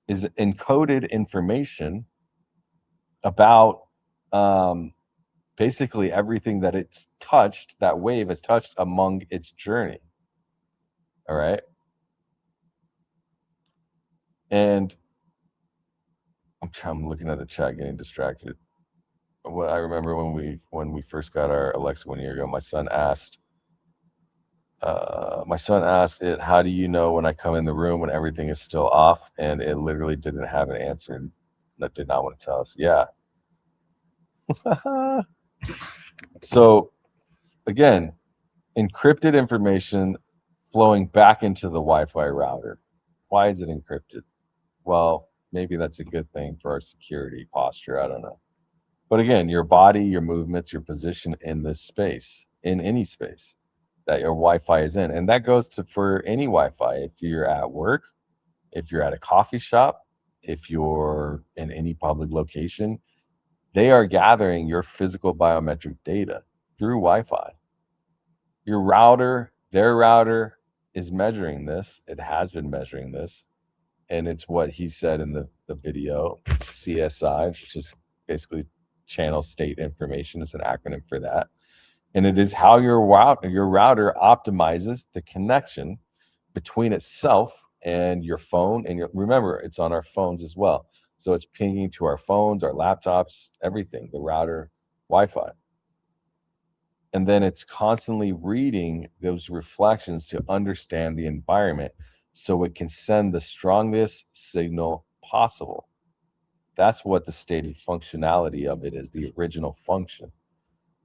is encoded information about basically everything that it's touched, that wave has touched among its journey. All right. And I'm looking at the chat, getting distracted. What I remember when we first got our Alexa 1 year ago, my son asked it, how do you know when I come in the room when everything is still off? And it literally didn't have an answer, and that did not want to tell us. Yeah. So again, encrypted information flowing back into the Wi-Fi router. Why is it encrypted? Well, maybe that's a good thing for our security posture. I don't know. But again, your body, your movements, your position in this space, in any space that your Wi-Fi is in. And that goes to for any Wi-Fi. If you're at work, if you're at a coffee shop, if you're in any public location, they are gathering your physical biometric data through Wi-Fi. Your router, their router is measuring this. It has been measuring this. And it's what he said in the video, CSI, which is basically channel state information. Is an acronym for that. And it is how your router optimizes the connection between itself and your phone. And remember, it's on our phones as well. So it's pinging to our phones, our laptops, everything, the router, Wi-Fi. And then it's constantly reading those reflections to understand the environment so it can send the strongest signal possible. That's what the stated functionality of it is, the original function.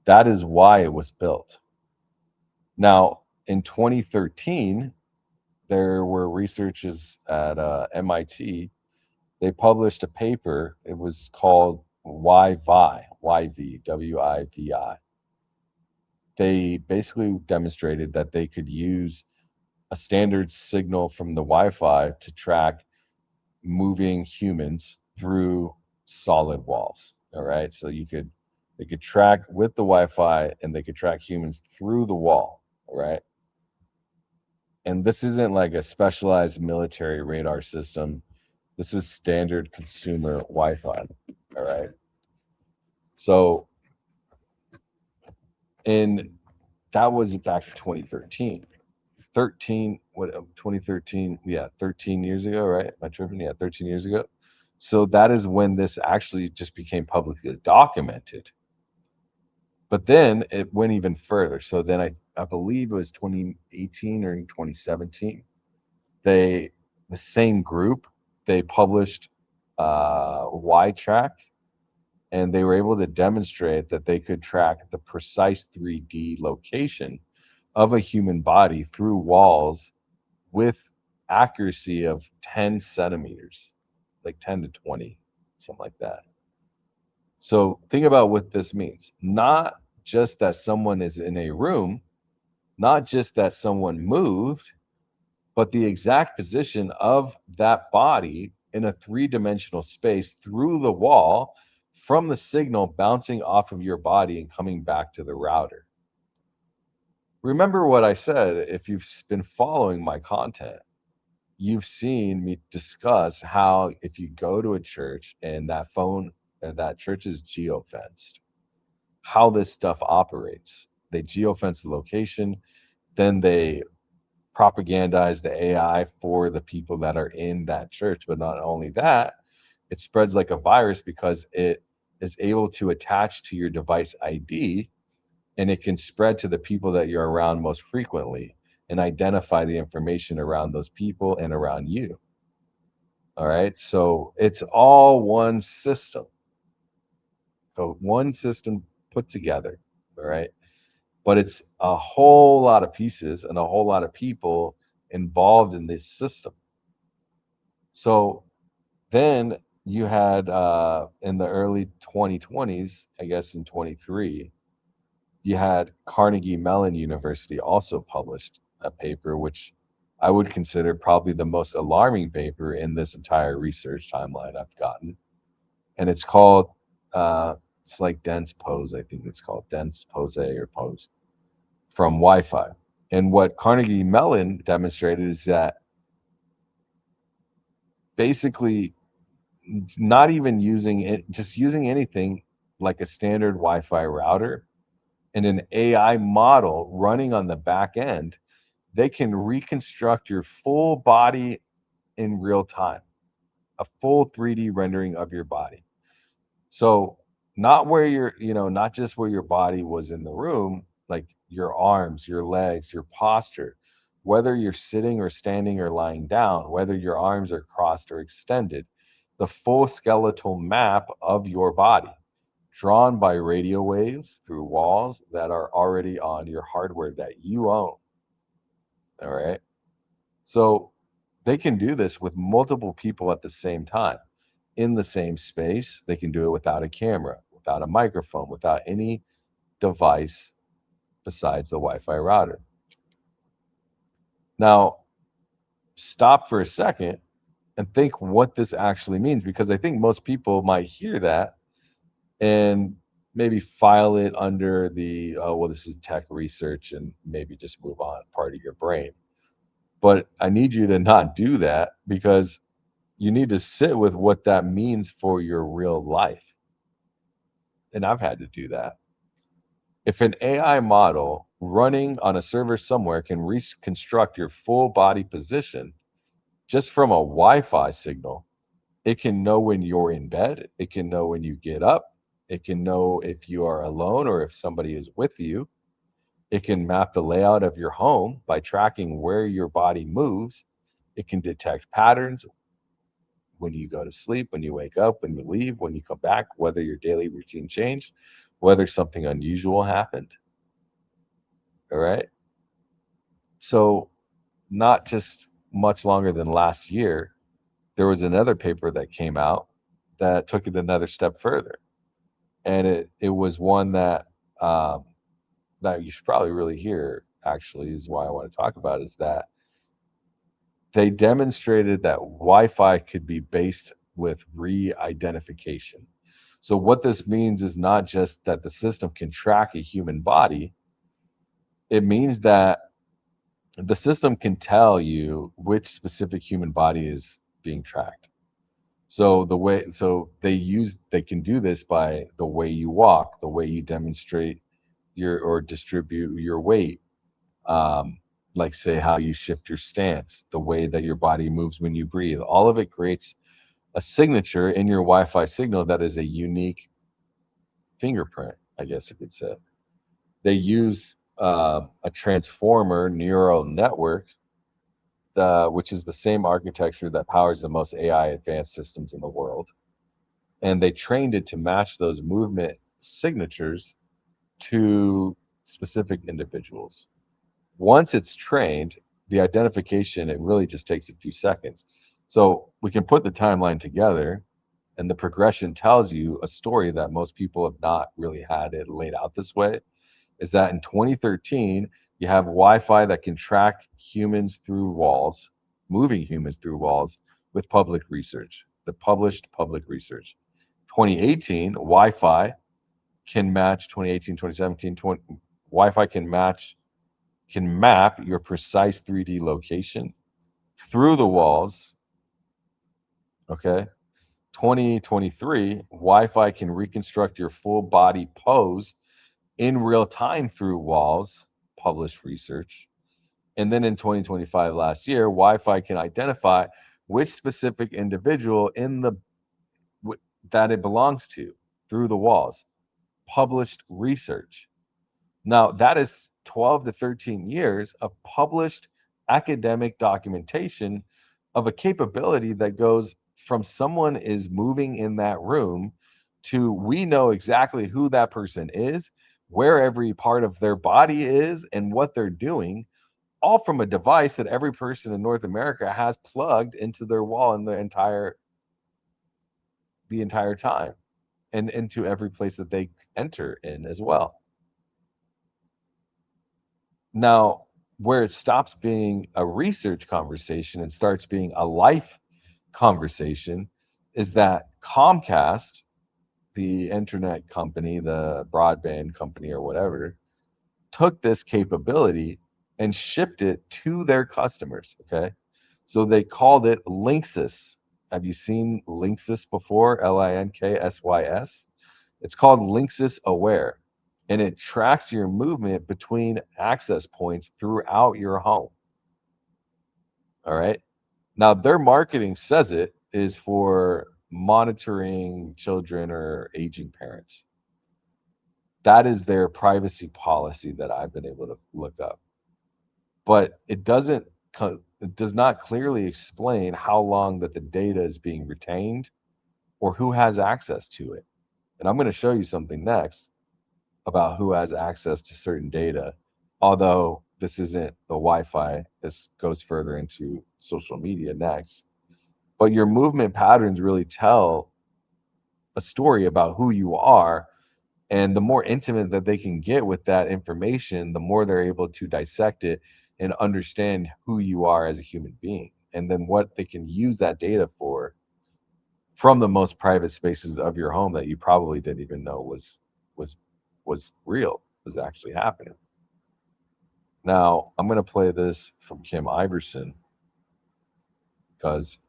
That is why it was built. Now, in 2013, there were researchers at MIT. They published a paper. It was called WiFi, W-I-V-I. They basically demonstrated that they could use a standard signal from the Wi-Fi to track moving humans through solid walls. All right, so they could track with the Wi-Fi, and they could track humans through the wall. All right, and this isn't like a specialized military radar system. This is standard consumer Wi-Fi. All right, so that was back in 2013. 2013, yeah, 13 years ago, right? Am I tripping? Yeah, 13 years ago. So that is when this actually just became publicly documented. But then it went even further. So then I believe it was 2018 or 2017. The same group, they published Y-Track, and they were able to demonstrate that they could track the precise 3D location of a human body through walls with accuracy of 10 centimeters, like 10 to 20, something like that. So think about what this means. Not just that someone is in a room, not just that someone moved, but the exact position of that body in a three-dimensional space through the wall from the signal bouncing off of your body and coming back to the router. Remember what I said. If you've been following my content, you've seen me discuss how if you go to a church and that church is geofenced, how this stuff operates. They geofence the location, then they propagandize the AI for the people that are in that church. But not only that, it spreads like a virus because it is able to attach to your device ID, and it can spread to the people that you're around most frequently and identify the information around those people and around you. All right. So it's all one system. So one system put together. All right. But it's a whole lot of pieces and a whole lot of people involved in this system. So then you had in the early 2020s, I guess in 23, you had Carnegie Mellon University also published a paper, which I would consider probably the most alarming paper in this entire research timeline I've gotten. And it's called, it's like dense pose. I think it's called dense pose or pose from Wi-Fi. And what Carnegie Mellon demonstrated is that basically not even using it, just using anything like a standard Wi-Fi router and an AI model running on the back end, they can reconstruct your full body in real time, a full 3D rendering of your body. So not where you're, not just where your body was in the room, like your arms, your legs, your posture, whether you're sitting or standing or lying down, whether your arms are crossed or extended, the full skeletal map of your body drawn by radio waves through walls that are already on your hardware that you own. All right. So they can do this with multiple people at the same time in the same space. They can do it without a camera, without a microphone, without any device besides the Wi-Fi router. Now, stop for a second and think what this actually means, because I think most people might hear that and maybe file it under the, oh, well, this is tech research, and maybe just move on, part of your brain. But I need you to not do that, because you need to sit with what that means for your real life. And I've had to do that. If an AI model running on a server somewhere can reconstruct your full body position just from a Wi-Fi signal, it can know when you're in bed, it can know when you get up, it can know if you are alone or if somebody is with you. It can map the layout of your home by tracking where your body moves. It can detect patterns when you go to sleep, when you wake up, when you leave, when you come back, whether your daily routine changed, whether something unusual happened. All right. So not just much longer than last year, there was another paper that came out that took it another step further. And it was one that that you should probably really hear, actually, is why I want to talk about, is that they demonstrated that Wi-Fi could be based with re-identification. So what this means is not just that the system can track a human body. It means that the system can tell you which specific human body is being tracked. So they can do this by the way you walk, the way you demonstrate or distribute your weight, like say how you shift your stance, the way that your body moves when you breathe. All of it creates a signature in your Wi-Fi signal that is a unique fingerprint, I guess you could say. They use a transformer neural network, which is the same architecture that powers the most AI advanced systems in the world. And they trained it to match those movement signatures to specific individuals. Once it's trained, the identification, it really just takes a few seconds. So we can put the timeline together, and the progression tells you a story that most people have not really had it laid out this way, is that in 2013, you have Wi-Fi that can track humans through walls, moving humans through walls with public research, the published public research. 2018, Wi-Fi can match 2018, 2017, Wi-Fi can map your precise 3D location through the walls. Okay. 2023, Wi-Fi can reconstruct your full body pose in real time through walls, published research. And then in 2025, last year, Wi-Fi can identify which specific individual that it belongs to through the walls, published research. Now, that is 12 to 13 years of published academic documentation of a capability that goes from someone is moving in that room to we know exactly who that person is, where every part of their body is, and what they're doing, all from a device that every person in North America has plugged into their wall in the entire time, and into every place that they enter in as well. Now, where it stops being a research conversation and starts being a life conversation is that Comcast, the internet company, the broadband company or whatever, took this capability and shipped it to their customers. Okay. So they called it Linksys. Have you seen Linksys before? Linksys. It's called Linksys Aware, and it tracks your movement between access points throughout your home. All right. Now, their marketing says it is for monitoring children or aging parents. That is their privacy policy that I've been able to look up. But it does not clearly explain how long that the data is being retained or who has access to it. And I'm going to show you something next about who has access to certain data, although this isn't the Wi-Fi. This goes further into social media next. But your movement patterns really tell a story about who you are. And the more intimate that they can get with that information, the more they're able to dissect it and understand who you are as a human being. And then what they can use that data for from the most private spaces of your home that you probably didn't even know was real, was actually happening. Now, I'm going to play this from Kim Iverson because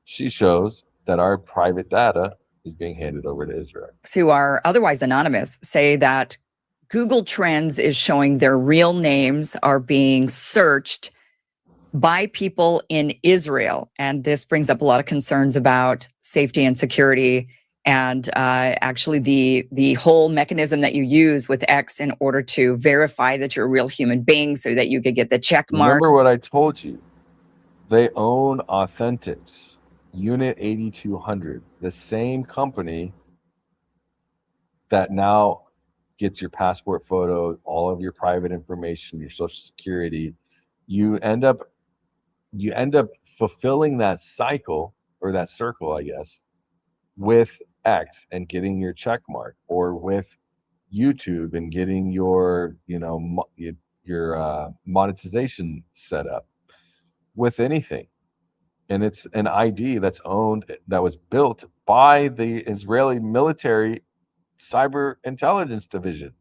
she shows that our private data is being handed over to Israel. Who are otherwise anonymous say that Google Trends is showing their real names are being searched by people in Israel. And this brings up a lot of concerns about safety and security and actually the whole mechanism that you use with X in order to verify that you're a real human being so that you could get the check mark. Remember what I told you. They own Authentics, Unit 8200, the same company that now gets your passport photo, all of your private information, your social security. You end up fulfilling that cycle, or that circle, I guess, with X and getting your check mark, or with YouTube and getting your monetization set up with anything. And it's an ID that was built by the Israeli military cyber intelligence division.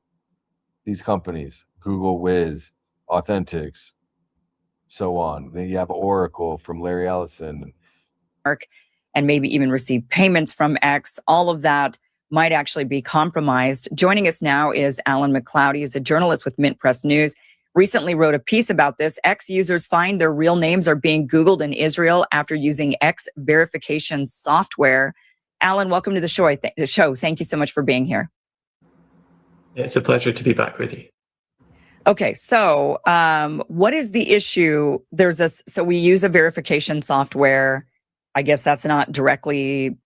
These companies, Google Wiz, Authentics, so on. Then you have Oracle from Larry Ellison. And maybe even receive payments from X. All of that might actually be compromised. Joining us now is Alan McLeod. He's a journalist with Mint Press News. Recently wrote a piece about this. X users find their real names are being Googled in Israel after using X verification software. Alan, welcome to the show. Thank you so much for being here. It's a pleasure to be back with you. Okay, so what is the issue? So we use a verification software. I guess that's not directly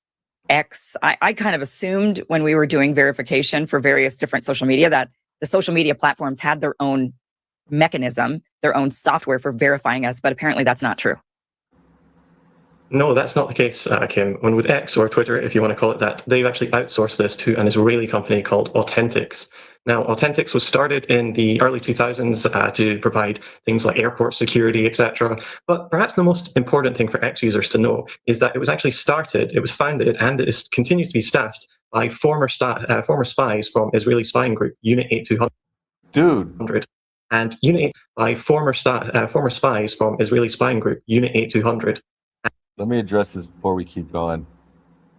X. I kind of assumed when we were doing verification for various different social media that the social media platforms had their own mechanism, their own software for verifying us, but apparently that's not true. No, that's not the case, Kim. When with X, or Twitter, if you want to call it that, they've actually outsourced this to an Israeli company called Authentics. Now, Authentics was started in the early 2000s to provide things like airport security, etc. But perhaps the most important thing for X users to know is that it was actually started, it was founded, and it continues to be staffed by former spies from Israeli spying group Unit 8200. Dude. And by former spies from Israeli spying group Unit 8200. Let me address this before we keep going.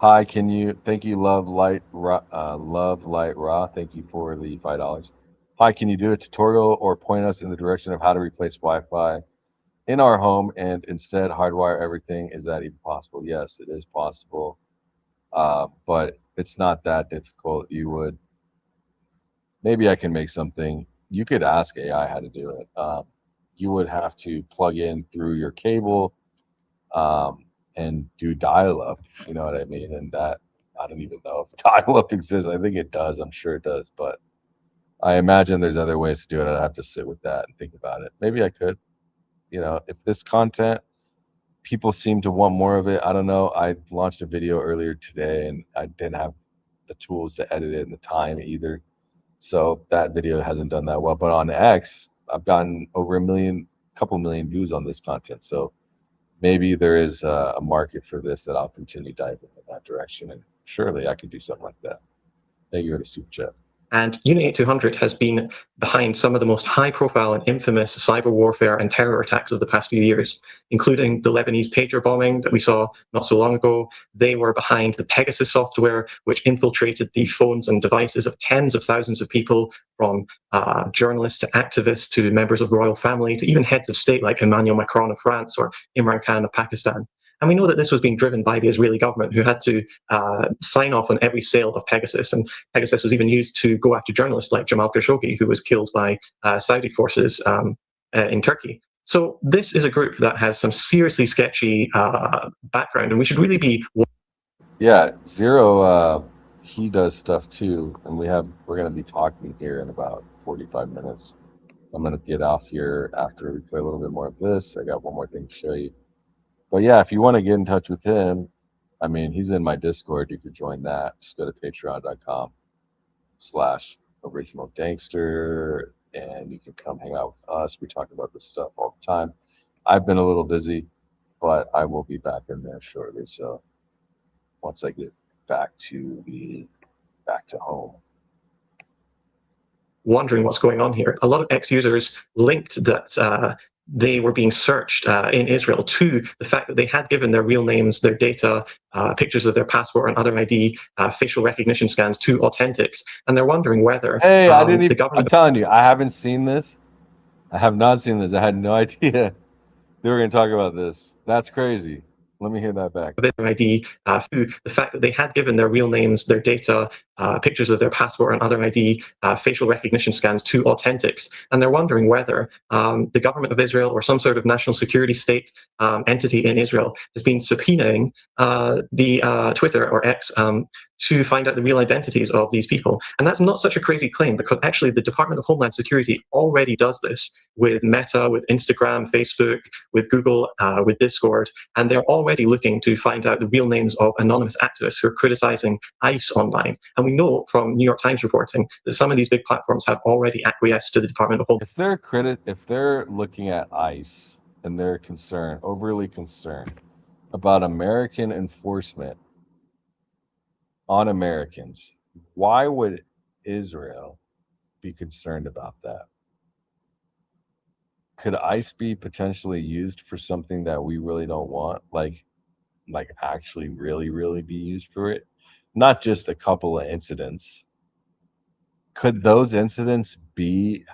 Hi, thank you, Love Light Raw, thank you for the $5. Hi, can you do a tutorial or point us in the direction of how to replace Wi-Fi in our home and instead hardwire everything? Is that even possible? Yes, it is possible, but it's not that difficult. Maybe I can make something. You could ask AI how to do it. You would have to plug in through your cable, and do dial-up, you know what I mean? And that, I don't even know if dial-up exists. I think it does. I'm sure it does, but I imagine there's other ways to do it. I'd have to sit with that and think about it. Maybe I could, if this content, people seem to want more of it. I don't know. I launched a video earlier today and I didn't have the tools to edit it and the time either. So that video hasn't done that well, but on X, I've gotten over couple million views on this content. So maybe there is a market for this that I'll continue diving in that direction, and surely I could do something like that. Thank you for the super chat. And Unit 8200 has been behind some of the most high-profile and infamous cyber warfare and terror attacks of the past few years, including the Lebanese pager bombing that we saw not so long ago. They were behind the Pegasus software, which infiltrated the phones and devices of tens of thousands of people, from journalists to activists to members of the royal family to even heads of state like Emmanuel Macron of France or Imran Khan of Pakistan. And we know that this was being driven by the Israeli government, who had to sign off on every sale of Pegasus. And Pegasus was even used to go after journalists like Jamal Khashoggi, who was killed by Saudi forces in Turkey. So this is a group that has some seriously sketchy background, and we should really be... Yeah, Zero, he does stuff too, and we're going to be talking here in about 45 minutes. I'm going to get off here after we play a little bit more of this. I got one more thing to show you. But yeah, if you want to get in touch with him, I mean, he's in my Discord. You could join that. Just go to patreon.com/originalgangster, and you can come hang out with us. We talk about this stuff all the time. I've been a little busy, but I will be back in there shortly. So once I get back to home. Wondering what's going on here. A lot of ex-users linked that they were being searched in Israel to the fact that they had given their real names, their data, pictures of their passport and other ID, facial recognition scans to Authentics, and they're wondering whether Hey, I didn't even, the government... I'm telling you, I haven't seen this. I have not seen this. I had no idea they were going to talk about this. That's crazy. Let me hear that back. ID, the fact that they had given their real names, their data, pictures of their passport and other ID, facial recognition scans to Authentics, and they're wondering whether the government of Israel or some sort of national security state entity in Israel has been subpoenaing the Twitter or X to find out the real identities of these people. And that's not such a crazy claim, because actually the Department of Homeland Security already does this with Meta, with Instagram, Facebook, with Google, with Discord, and they're already looking to find out the real names of anonymous activists who are criticizing ICE online. And we know from New York Times reporting that some of these big platforms have already acquiesced to the Department of Homeland. If they're looking at ICE and they're overly concerned about American enforcement on Americans, why would Israel be concerned about that? Could ICE be potentially used for something that we really don't want, like actually really be used for it? Not just a couple of incidents. Could those incidents be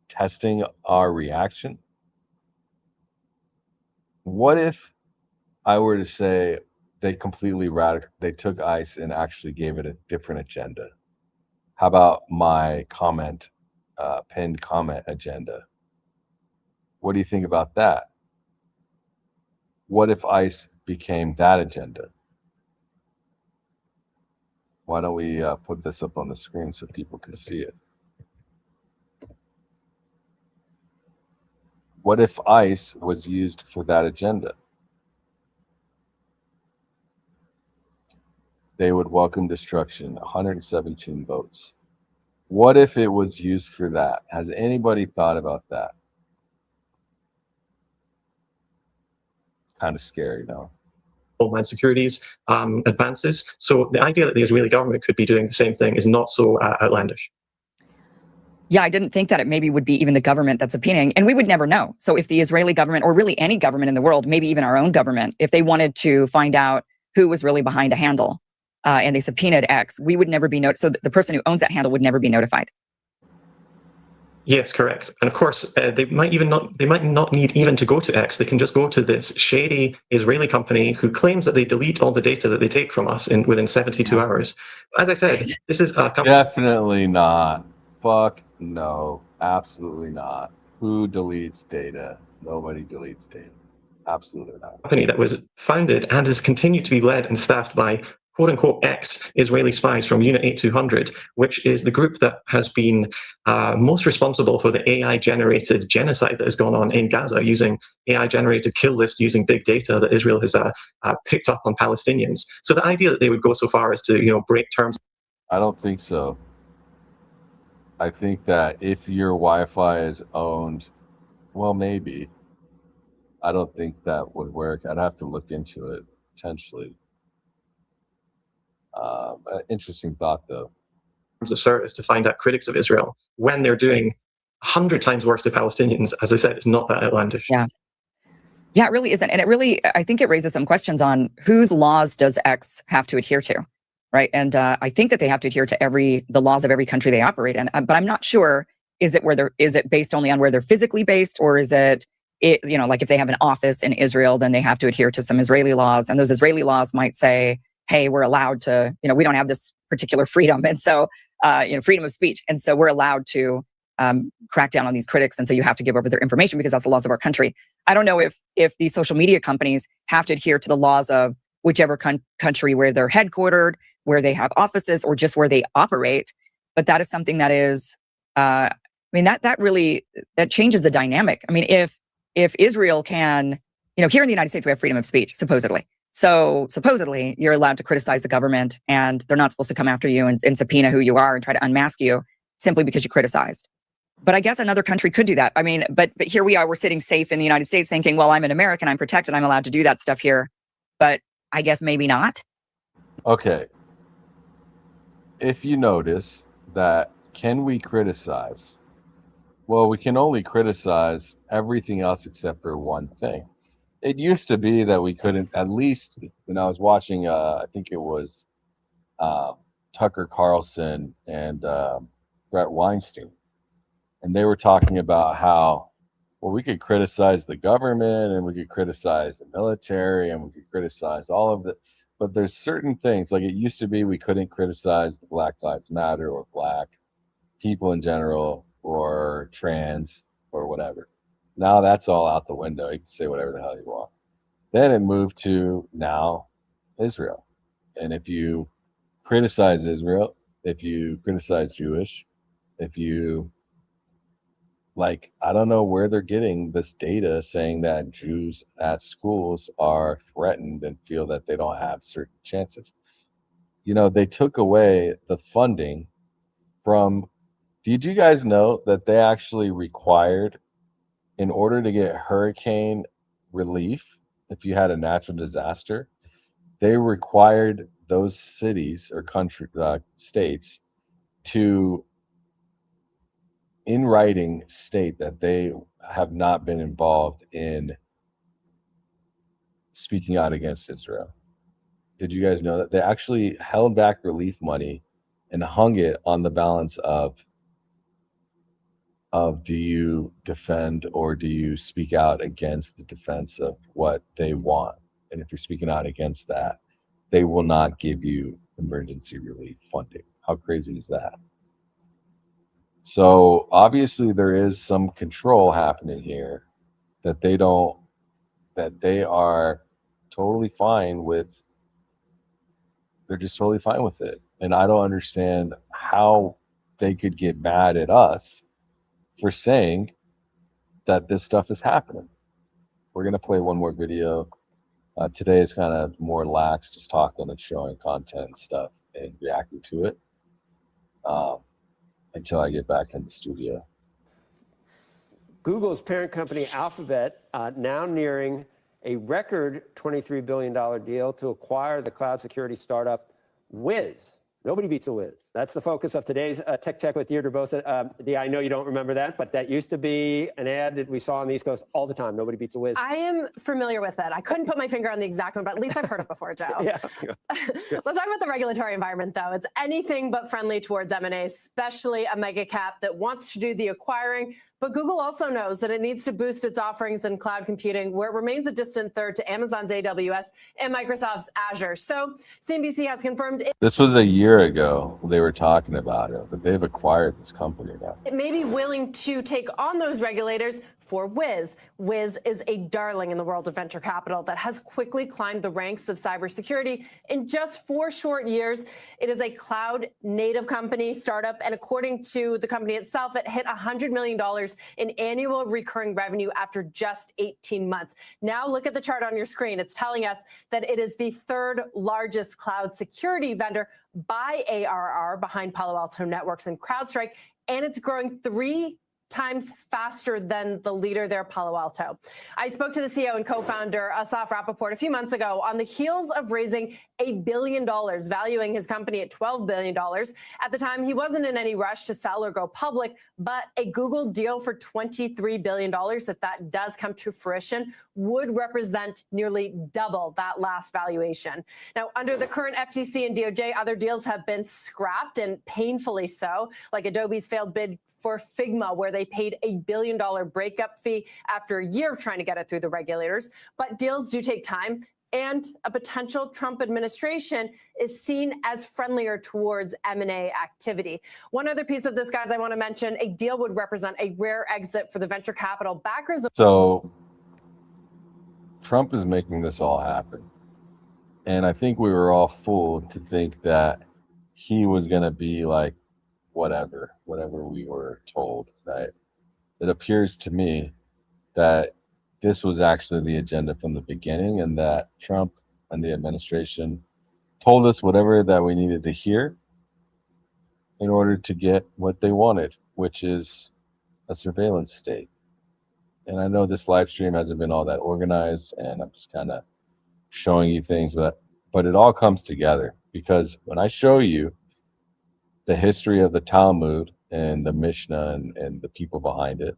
testing our reaction? What if I were to say they took ICE and actually gave it a different agenda? How about my pinned comment agenda? What do you think about that? What if ICE became that agenda? Why don't we put this up on the screen so people can see it? What if ICE was used for that agenda? They would welcome destruction, 117 votes. What if it was used for that? Has anybody thought about that? Kind of scary, no? Homeland Security's advances. So the idea that the Israeli government could be doing the same thing is not so outlandish. Yeah, I didn't think that it maybe would be even the government that's subpoenaing, and we would never know. So if the Israeli government, or really any government in the world, maybe even our own government, if they wanted to find out who was really behind a handle and they subpoenaed X, we would never be notified. So the person who owns that handle would never be notified. Yes, correct. And of course, they might not need even to go to X. They can just go to this shady Israeli company who claims that they delete all the data that they take from us within 72 hours. As I said, this is a company. Definitely not. Fuck no. Absolutely not. Who deletes data? Nobody deletes data. Absolutely not. Company that was founded and has continued to be led and staffed by quote-unquote ex-Israeli spies from Unit 8200, which is the group that has been most responsible for the AI-generated genocide that has gone on in Gaza, using AI-generated kill lists using big data that Israel has picked up on Palestinians. So the idea that they would go so far as to break terms... I don't think so. I think that if your Wi-Fi is owned, well, maybe. I don't think that would work. I'd have to look into it, potentially. Interesting thought, though. of service to find out critics of Israel when they're doing 100 times worse to Palestinians. As I said, it's not that outlandish. Yeah. Yeah, it really isn't. And it really, I think it raises some questions on whose laws does X have to adhere to, right? And I think that they have to adhere to the laws of every country they operate in. But I'm not sure, is it based only on where they're physically based, or is it, like if they have an office in Israel, then they have to adhere to some Israeli laws. And those Israeli laws might say, hey, we're allowed to, we don't have this particular freedom. And so, freedom of speech. And so we're allowed to crack down on these critics. And so you have to give over their information because that's the laws of our country. I don't know if these social media companies have to adhere to the laws of whichever country where they're headquartered, where they have offices, or just where they operate. But that is something that is, that really changes the dynamic. I mean, if Israel can, here in the United States, we have freedom of speech, supposedly. So supposedly you're allowed to criticize the government and they're not supposed to come after you and subpoena who you are and try to unmask you simply because you criticized. But I guess another country could do that. I mean, but here we are, we're sitting safe in the United States thinking, well, I'm an American, I'm protected, I'm allowed to do that stuff here. But I guess maybe not. Okay. If you notice that, can we criticize? Well, we can only criticize everything else except for one thing. It used to be that we couldn't, at least when I was watching, I think it was Tucker Carlson and Brett Weinstein. And they were talking about how, well, we could criticize the government and we could criticize the military and we could criticize all of it. But there's certain things, like it used to be we couldn't criticize the Black Lives Matter or black people in general or trans or whatever. Now that's all out the window. You can say whatever the hell you want. Then it moved to now Israel. And if you criticize Israel, if you criticize Jewish, if you, like, I don't know where they're getting this data saying that Jews at schools are threatened and feel that they don't have certain chances. They took away the funding from, did you guys know that they actually required, in order to get hurricane relief, if you had a natural disaster, they required those cities or states to, in writing, state that they have not been involved in speaking out against Israel. Did you guys know that? They actually held back relief money and hung it on the balance of do you defend or do you speak out against the defense of what they want? And if you're speaking out against that, they will not give you emergency relief funding. How crazy is that? So obviously there is some control happening here that they are totally fine with. They're just totally fine with it. And I don't understand how they could get mad at us for saying that this stuff is happening. We're going to play one more video. Today is kind of more lax, just talking and showing content and stuff and reacting to it. Until I get back in the studio. Google's parent company Alphabet now nearing a record $23 billion deal to acquire the cloud security startup Wiz. Nobody beats a Wiz. That's the focus of today's Tech Check with Deirdre Bosa. I know you don't remember that, but that used to be an ad that we saw on the East Coast all the time. Nobody beats a Wiz. I am familiar with it. I couldn't put my finger on the exact one, but at least I've heard it before, Joe. Yeah. Let's talk about the regulatory environment, though. It's anything but friendly towards M&A, especially a mega cap that wants to do the acquiring. But Google also knows that it needs to boost its offerings in cloud computing, where it remains a distant third to Amazon's AWS and Microsoft's Azure. So CNBC has confirmed this was a year ago they were talking about it, but they've acquired this company now. it may be willing to take on those regulators for Wiz. Wiz is a darling in the world of venture capital that has quickly climbed the ranks of cybersecurity in just 4 short years. It is a cloud native company startup, and according to the company itself, it hit $100 million in annual recurring revenue after just 18 months. Now look at the chart on your screen. It's telling us that it is the 3rd largest cloud security vendor by ARR, behind Palo Alto Networks and CrowdStrike, and it's growing 3 times faster than the leader there, Palo Alto. I spoke to the CEO and co-founder, Asaf Rappaport, a few months ago on the heels of raising $1 billion, valuing his company at $12 billion. At the time, he wasn't in any rush to sell or go public, but a Google deal for $23 billion, if that does come to fruition, would represent nearly double that last valuation. Now, under the current FTC and DOJ, other deals have been scrapped, and painfully so, like Adobe's failed bid for Figma, where they paid $1 billion breakup fee after a year of trying to get it through the regulators. But deals do take time, and a potential Trump administration is seen as friendlier towards M&A activity. One other piece of this, guys, I want to mention, a deal would represent a rare exit for the venture capital backers. So Trump is making this all happen. And I think we were all fooled to think that he was going to be like, whatever we were told, right? It appears to me that this was actually the agenda from the beginning, and that Trump and the administration told us whatever that we needed to hear in order to get what they wanted, which is a surveillance state. And I know this live stream hasn't been all that organized, and I'm just kind of showing you things, but it all comes together, because when I show you the history of the Talmud and the Mishnah and the people behind it,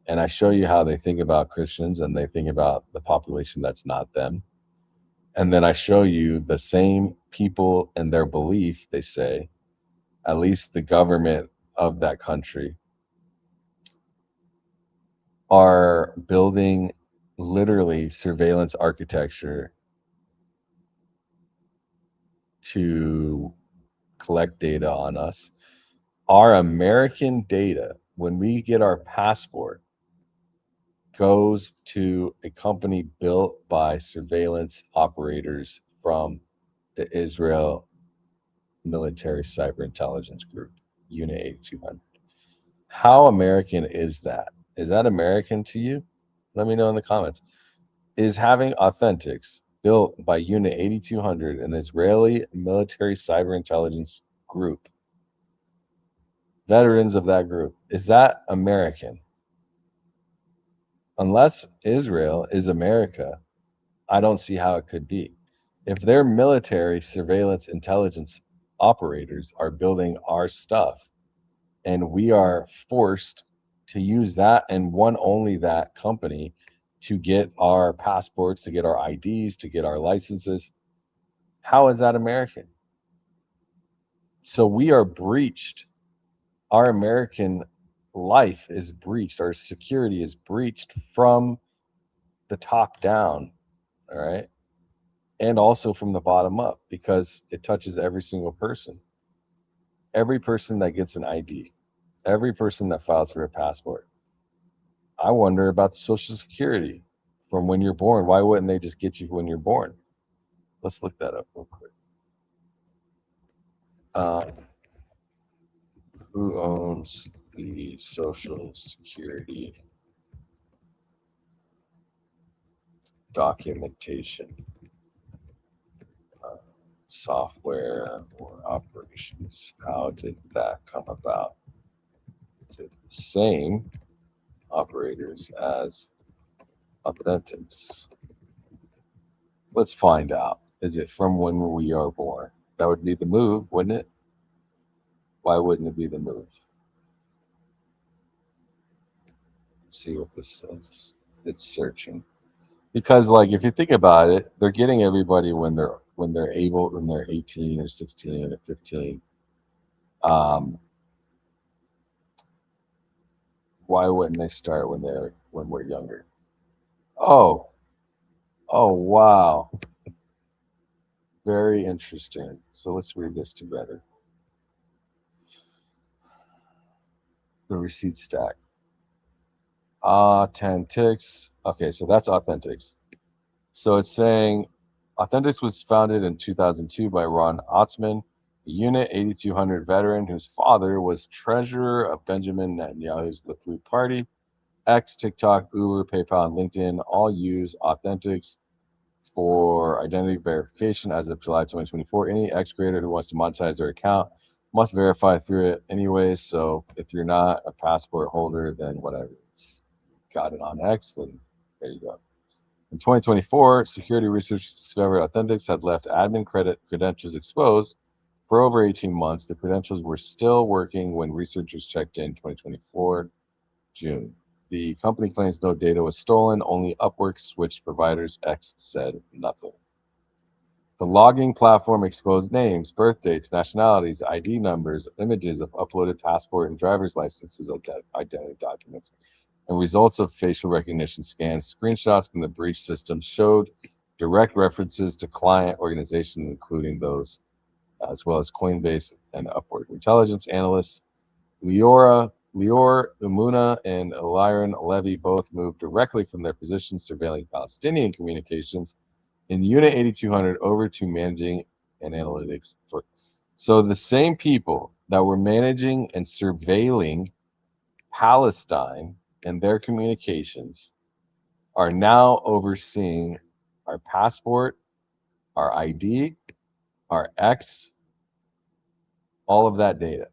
and I show you how they think about Christians and they think about the population that's not them, and then I show you the same people and their belief, they say, at least the government of that country, are building literally surveillance architecture to collect data on us. Our American data, when we get our passport, goes to a company built by surveillance operators from the Israel Military Cyber Intelligence Group, Unit 8200. How American is that? Is that American to you? Let me know in the comments. Is having Authentics built by Unit 8200, an Israeli military cyber intelligence group, veterans of that group, is that American? Unless Israel is America, I don't see how it could be. If their military surveillance intelligence operators are building our stuff, and we are forced to use that and one only that company to get our passports, to get our IDs, to get our licenses, how is that American? So we are breached. Our American life is breached. Our security is breached from the top down, all right? And also from the bottom up, because it touches every single person. Every person that gets an ID, every person that files for a passport. I wonder about the Social Security from when you're born. Why wouldn't they just get you when you're born? Let's look that up real quick. Who owns the Social Security documentation, software, or operations? How did that come about? Is it the same operators as Authentics? Let's find out. Is it from when we are born? That would be the move, wouldn't it? Why wouldn't it be the move? Let's see what this says. It's searching. Because, like, if you think about it, they're getting everybody when they're able, when they're 18 or 16 or 15. Why wouldn't they start when we're younger? Oh wow. Very interesting. So let's read this together. The receipt stack. Authentics. Okay, so that's Authentics. So it's saying Authentics was founded in 2002 by Ron Otzman, a Unit 8200 veteran whose father was treasurer of Benjamin Netanyahu's Likud party. X, TikTok, Uber, PayPal, and LinkedIn all use Authentics for identity verification as of July 2024. Any X creator who wants to monetize their account Must verify through it anyway. So if you're not a passport holder, then whatever. It's got it on X, then there you go. In 2024, security researchers discovered Authentics had left admin credentials exposed for over 18 months. The credentials were still working when researchers checked in 2024 June. The company claims no data was stolen, only Upwork switched providers. X said nothing. The logging platform exposed names, birth dates, nationalities, ID numbers, images of uploaded passport and driver's licenses, identity documents, and results of facial recognition scans. Screenshots from the breach system showed direct references to client organizations, including those as well as Coinbase and Upwork. Intelligence analysts Lior Umuna and Lyron Levy both moved directly from their positions surveilling Palestinian communications in Unit 8200 over to managing and analytics. So the same people that were managing and surveilling Palestine and their communications are now overseeing our passport, our ID, our X, all of that data.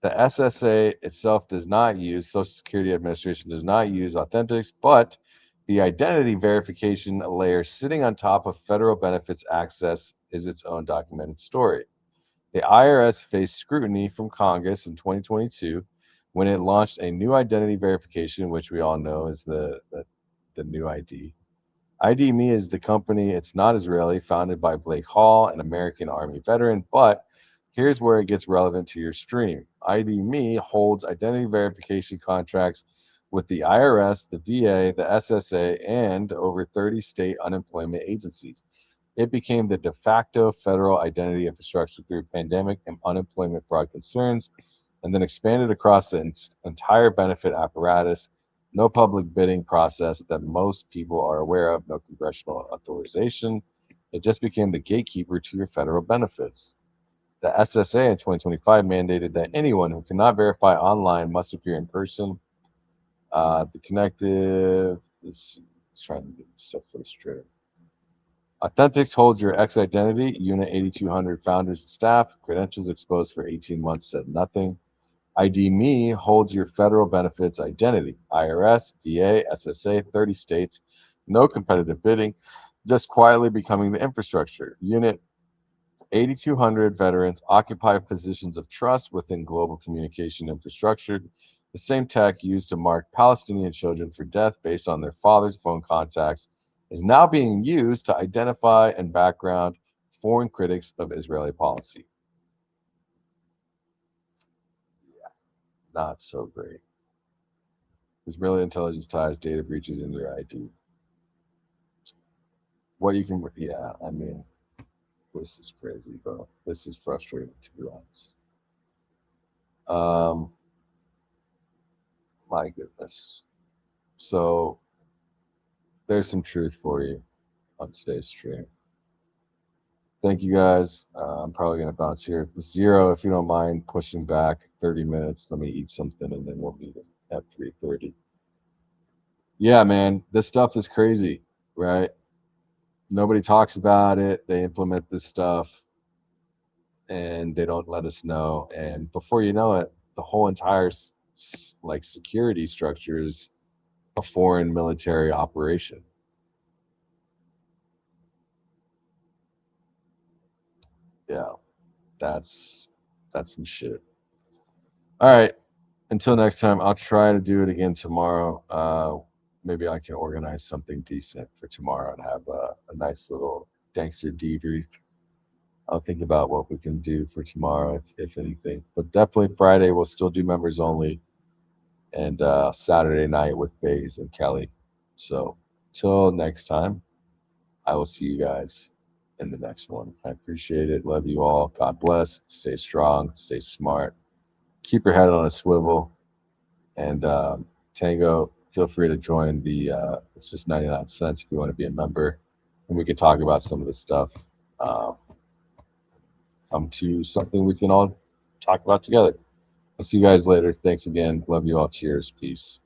The SSA itself does not use, Social Security Administration does not use Authentics, but the identity verification layer sitting on top of federal benefits access is its own documented story. The IRS faced scrutiny from Congress in 2022 when it launched a new identity verification, which we all know is the new ID. ID.me is the company. It's not Israeli, founded by Blake Hall, an American Army veteran. But here's where it gets relevant to your stream. ID.me holds identity verification contracts with the IRS, the VA, the SSA, and over 30 state unemployment agencies. It became the de facto federal identity infrastructure through pandemic and unemployment fraud concerns, and then expanded across the entire benefit apparatus. No public bidding process that most people are aware of, no congressional authorization. It just became the gatekeeper to your federal benefits. The SSA in 2025 mandated that anyone who cannot verify online must appear in person. The connective, let's try to get stuff frustrated. Authentics holds your X identity. Unit 8200 founders and staff. Credentials exposed for 18 months said nothing. ID.me holds your federal benefits identity. IRS, VA, SSA, 30 states. No competitive bidding, just quietly becoming the infrastructure. Unit 8200 veterans occupy positions of trust within global communication infrastructure. The same tech used to mark Palestinian children for death based on their father's phone contacts is now being used to identify and background foreign critics of Israeli policy. Yeah, not so great. Israeli intelligence ties data breaches in your ID. What you can, yeah, I mean, this is crazy, bro. This is frustrating, to be honest. My goodness. So there's some truth for you on today's stream. Thank you guys. I'm probably going to bounce here. Zero, if you don't mind pushing back 30 minutes, let me eat something and then we'll meet at 3:30. Yeah, man, this stuff is crazy, right? Nobody talks about it. They implement this stuff and they don't let us know. And before you know it, the whole entire like security structure is a foreign military operation. Yeah, that's some shit. All right, until next time, I'll try to do it again tomorrow. Maybe I can organize something decent for tomorrow and have a nice little gangster debrief. I'll think about what we can do for tomorrow, if anything. But definitely Friday, we'll still do members only. And Saturday night with Baze and Kelly. So till next time, I will see you guys in the next one. I appreciate it. Love you all. God bless. Stay strong. Stay smart. Keep your head on a swivel. And Tango, feel free to join the, it's just 99 cents if you want to be a member. And we can talk about some of the stuff. Come to something we can all talk about together. I'll see you guys later. Thanks again. Love you all. Cheers. Peace.